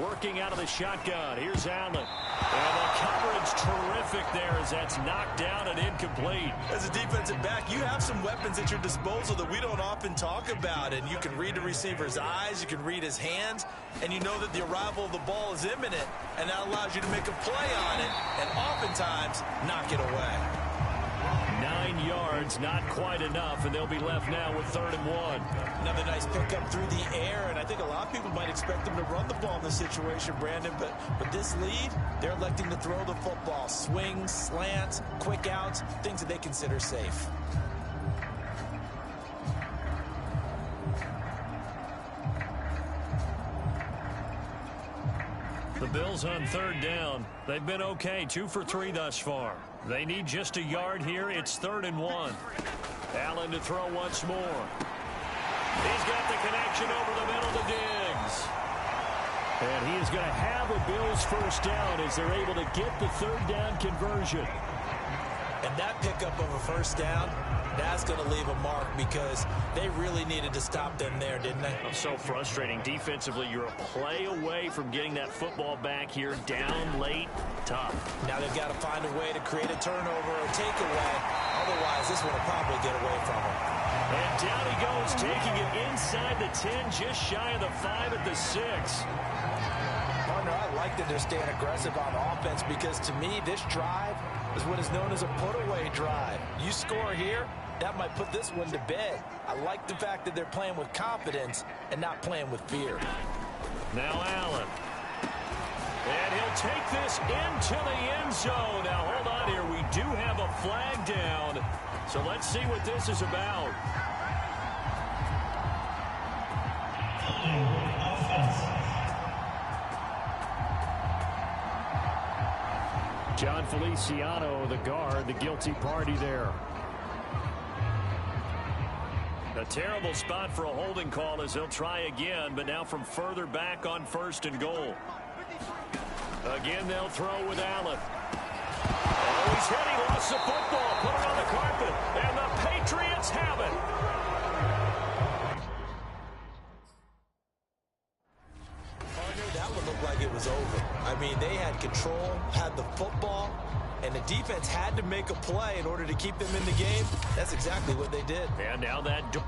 Working out of the shotgun. Here's Allen. And the coverage terrific there as that's knocked down and incomplete. As a defensive back, you have some weapons at your disposal that we don't often talk about. And you can read the receiver's eyes, you can read his hands, and you know that the arrival of the ball is imminent. And that allows you to make a play on it and oftentimes knock it away. 9 yards, not quite enough, and they'll be left now with 3rd and 1. Another nice pickup through the air, and I think a lot of people might expect them to run the ball in this situation, Brandon, but with this lead, they're electing to throw the football. Swings, slants, quick outs, things that they consider safe. The Bills on 3rd down. They've been okay, 2 for 3 thus far. They need just a yard here. It's 3rd and 1. Allen to throw once more. He's got the connection over the middle to Diggs. And he is going to have a Bills first down as they're able to get the 3rd down conversion. And that pickup of a first down, that's going to leave a mark because they really needed to stop them there, didn't they? So frustrating. Defensively, you're a play away from getting that football back here. Down late, tough. Now they've got to find a way to create a turnover or takeaway. Otherwise, this one will probably get away from them. And down he goes, taking it inside the 10, just shy of the 5 at the 6. Partner, I like that they're staying aggressive on offense because to me, this drive is what is known as a put-away drive. You score here, that might put this one to bed. I like the fact that they're playing with confidence and not playing with fear. Now Allen. And he'll take this into the end zone. Now, hold on here. We do have a flag down. So let's see what this is about. John Feliciano, the guard, the guilty party there. A terrible spot for a holding call as they'll try again, but now from further back on 1st and goal. Again, they'll throw with Allen. Oh, he's hit. He lost the football. Put it on the carpet. And the Patriots have it. Partner, that one looked like it was over. I mean, they had control, had the football, and the defense had to make a play in order to keep them in the game. That's exactly what they did. And now that door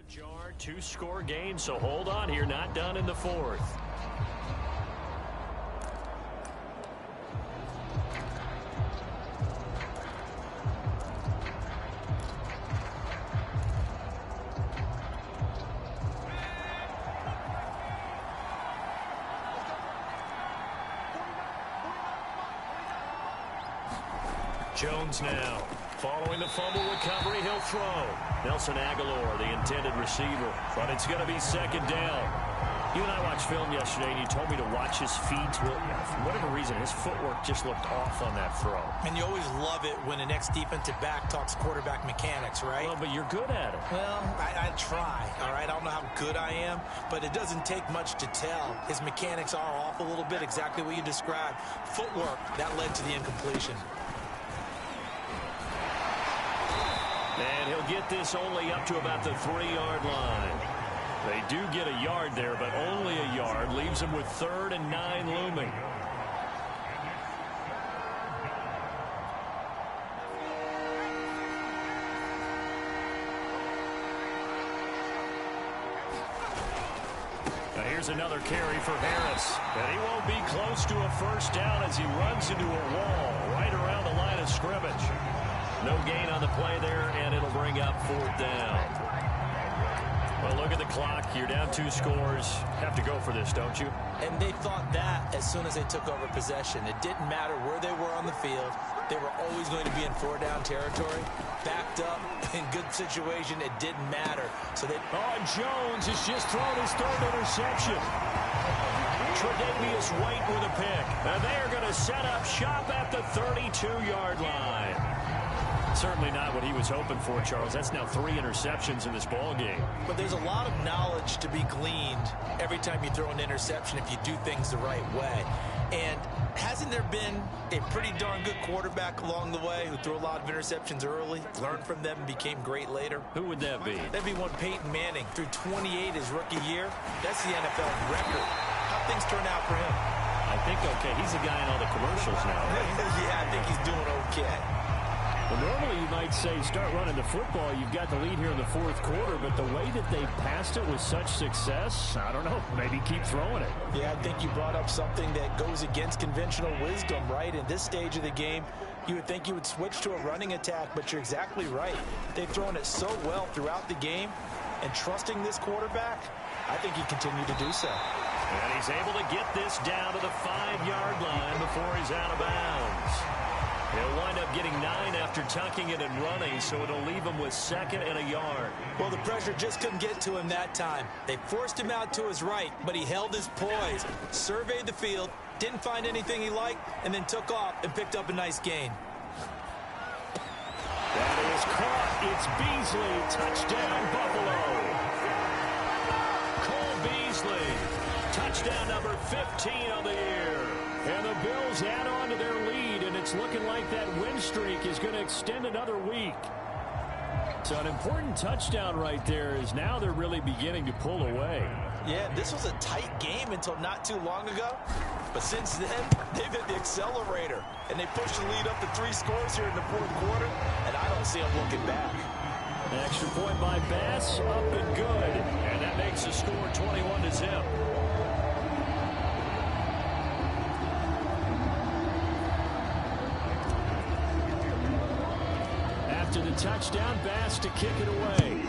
ajar, 2-score game, so hold on here. Not done in the 4th. Jones now. Following the fumble recovery, he'll throw. Nelson Aguilar, the intended receiver. But it's going to be 2nd down. You and I watched film yesterday, and you told me to watch his feet. Well, for whatever reason, his footwork just looked off on that throw. And you always love it when an ex-defensive back talks quarterback mechanics, right? Well, but you're good at it. Well, I try, all right? I don't know how good I am, but it doesn't take much to tell. His mechanics are off a little bit, exactly what you described. Footwork, that led to the incompletion. And he'll get this only up to about the 3-yard line. They do get a yard there, but only a yard. Leaves them with 3rd and 9 looming. Now here's another carry for Harris. And he won't be close to a first down as he runs into a wall right around the line of scrimmage. No gain on the play there, and it'll bring up 4th down. Well, look at the clock. You're down 2 scores. Have to go for this, don't you? And they thought that as soon as they took over possession. It didn't matter where they were on the field. They were always going to be in 4-down territory. Backed up, in good situation, it didn't matter. So they... Oh, and Jones has just thrown his 3rd interception. Tre'Davious White with a pick. And they are going to set up shop at the 32-yard line. Certainly not what he was hoping for, Charles. That's now 3 interceptions in this ball game. But there's a lot of knowledge to be gleaned every time you throw an interception if you do things the right way. And hasn't there been a pretty darn good quarterback along the way who threw a lot of interceptions early, learned from them, and became great later? Who would that be? That'd be one Peyton Manning. Threw 28 his rookie year. That's the NFL record. How things turn out for him? I think okay. He's the guy in all the commercials now, right? Yeah, I think he's doing okay. Well, normally you might say start running the football. You've got the lead here in the 4th quarter, but the way that they passed it with such success, I don't know, maybe keep throwing it. Yeah, I think you brought up something that goes against conventional wisdom, right? In this stage of the game, you would think you would switch to a running attack, but you're exactly right. They've thrown it so well throughout the game, and trusting this quarterback, I think he continued to do so. And he's able to get this down to the 5-yard line before he's out of bounds. He'll wind up getting 9 after tucking it and running, so it'll leave him with 2nd and a yard. Well, the pressure just couldn't get to him that time. They forced him out to his right, but he held his poise, surveyed the field, didn't find anything he liked, and then took off and picked up a nice gain. That is caught. It's Beasley. Touchdown, Buffalo. Cole Beasley. Touchdown number 15 on the year. And the Bills add on to their lead, and it's looking like that win streak is going to extend another week. So an important touchdown right there is now they're really beginning to pull away. Yeah, this was a tight game until not too long ago. But since then, they've hit the accelerator. And they pushed the lead up to 3 scores here in the 4th quarter. And I don't see them looking back. An extra point by Bass, up and good. And that makes the score 21-0. After the touchdown, Bass to kick it away.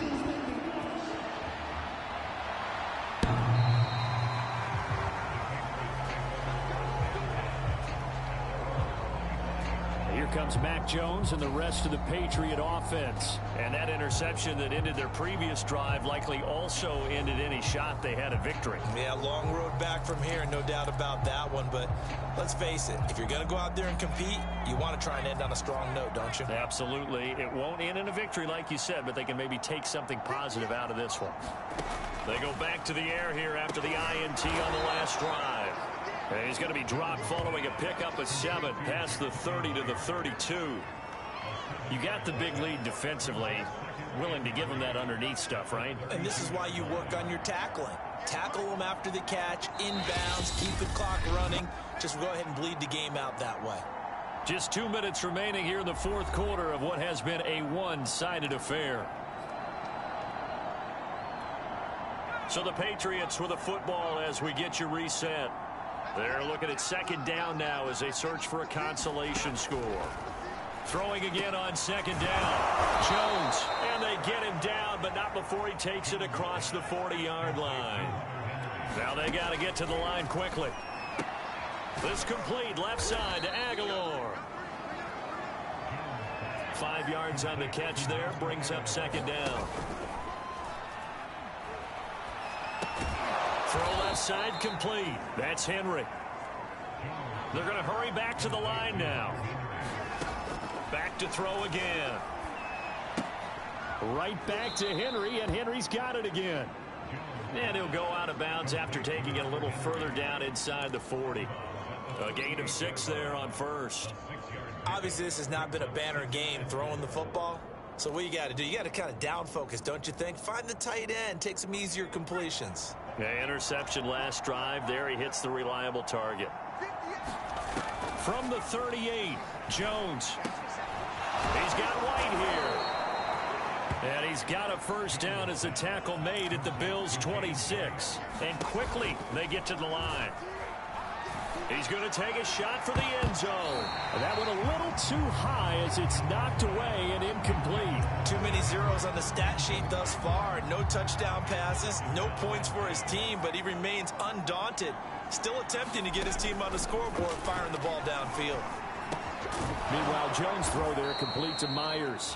Here comes Mac Jones and the rest of the Patriot offense. And that interception that ended their previous drive likely also ended any shot they had at victory. Yeah, long road back from here, no doubt about that one. But let's face it, if you're going to go out there and compete, you want to try and end on a strong note, don't you? Absolutely. It won't end in a victory like you said, but they can maybe take something positive out of this one. They go back to the air here after the INT on the last drive. And he's going to be dropped following a pickup of 7 past the 30 to the 32. You got the big lead defensively. Willing to give him that underneath stuff, right? And this is why you work on your tackling. Tackle them after the catch, inbounds, keep the clock running. Just go ahead and bleed the game out that way. Just 2 minutes remaining here in the 4th quarter of what has been a one-sided affair. So the Patriots with a football as we get you reset. They're looking at 2nd down now as they search for a consolation score. Throwing again on 2nd down. Jones, and they get him down, but not before he takes it across the 40-yard line. Now they got to get to the line quickly. This complete left side to Aguilar. 5 yards on the catch there, brings up 2nd down. Throw left side complete. That's Henry. They're going to hurry back to the line now. Back to throw again. Right back to Henry, and Henry's got it again. And he'll go out of bounds after taking it a little further down inside the 40. A gain of 6 there on first. Obviously, this has not been a banner game throwing the football. So what you got to do, you got to kind of down focus, don't you think? Find the tight end, take some easier completions. Yeah, interception last drive. There he hits the reliable target. From the 38, Jones. He's got White here. And he's got a first down as the tackle made at the Bills' 26. And quickly they get to the line. He's going to take a shot for the end zone. That went a little too high as it's knocked away and incomplete. Too many zeros on the stat sheet thus far. No touchdown passes, no points for his team, but he remains undaunted. Still attempting to get his team on the scoreboard, firing the ball downfield. Meanwhile, Jones' throw there complete to Myers.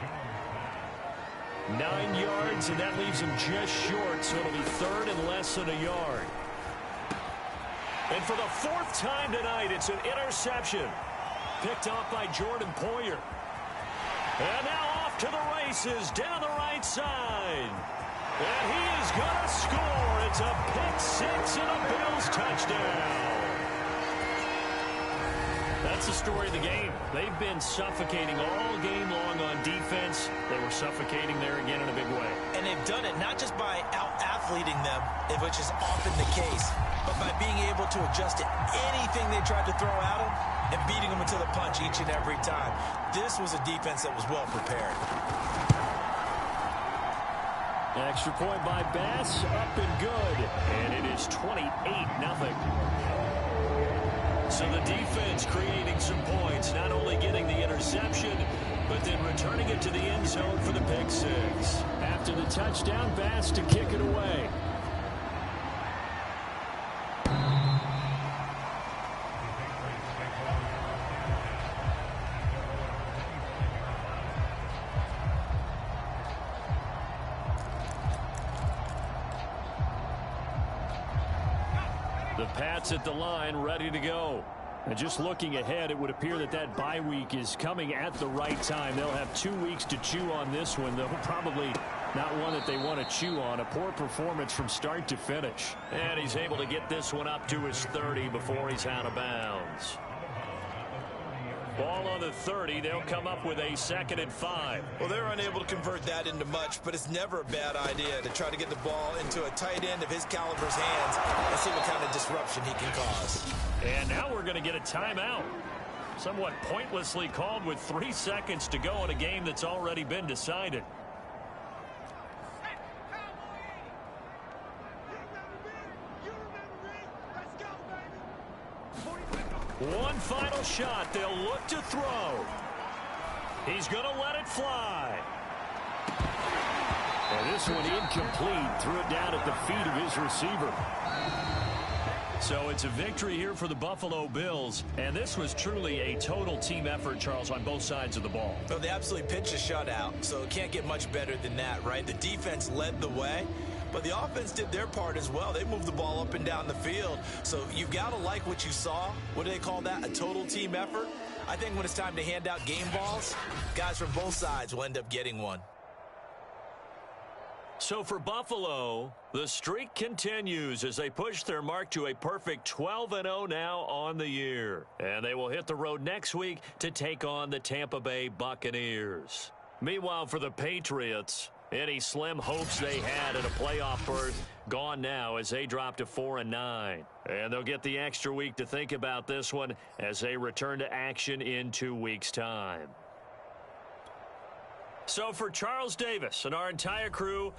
9 yards, and that leaves him just short, so it'll be third and less than a yard. And for the 4th time tonight, it's an interception. Picked off by Jordan Poyer. And now off to the races down the right side. And he is going to score. It's a pick 6 and a Bills touchdown. That's the story of the game. They've been suffocating all game long on defense. They were suffocating there again in a big way. And they've done it not just by out-athleting them, which is often the case, but by being able to adjust to anything they tried to throw at them and beating them into the punch each and every time. This was a defense that was well prepared. Extra point by Bass, up and good. And it is 28-0. So the defense creating some points, not only getting the interception, but then returning it to the end zone for the pick 6. After the touchdown, Bass to kick it away. The Pats at the line, ready to go. And just looking ahead, it would appear that that bye week is coming at the right time. They'll have 2 weeks to chew on this one, though probably not one that they want to chew on. A poor performance from start to finish. And he's able to get this one up to his 30 before he's out of bounds. Ball on the 30. They'll come up with a 2nd and 5. Well, they're unable to convert that into much, but it's never a bad idea to try to get the ball into a tight end of his caliber's hands and see what kind of disruption he can cause. And now we're going to get a timeout. Somewhat pointlessly called with 3 seconds to go in a game that's already been decided. One final shot. They'll look to throw. He's going to let it fly. And this one incomplete. Threw it down at the feet of his receiver. So it's a victory here for the Buffalo Bills. And this was truly a total team effort, Charles, on both sides of the ball. Well, they absolutely pitched a shutout, so it can't get much better than that, right? The defense led the way, but the offense did their part as well. They moved the ball up and down the field. So you've got to like what you saw. What do they call that? A total team effort? I think when it's time to hand out game balls, guys from both sides will end up getting one. So for Buffalo, the streak continues as they push their mark to a perfect 12-0 now on the year. And they will hit the road next week to take on the Tampa Bay Buccaneers. Meanwhile, for the Patriots, any slim hopes they had at a playoff berth gone now as they drop to 4-9. And they'll get the extra week to think about this one as they return to action in 2 weeks' time. So for Charles Davis and our entire crew,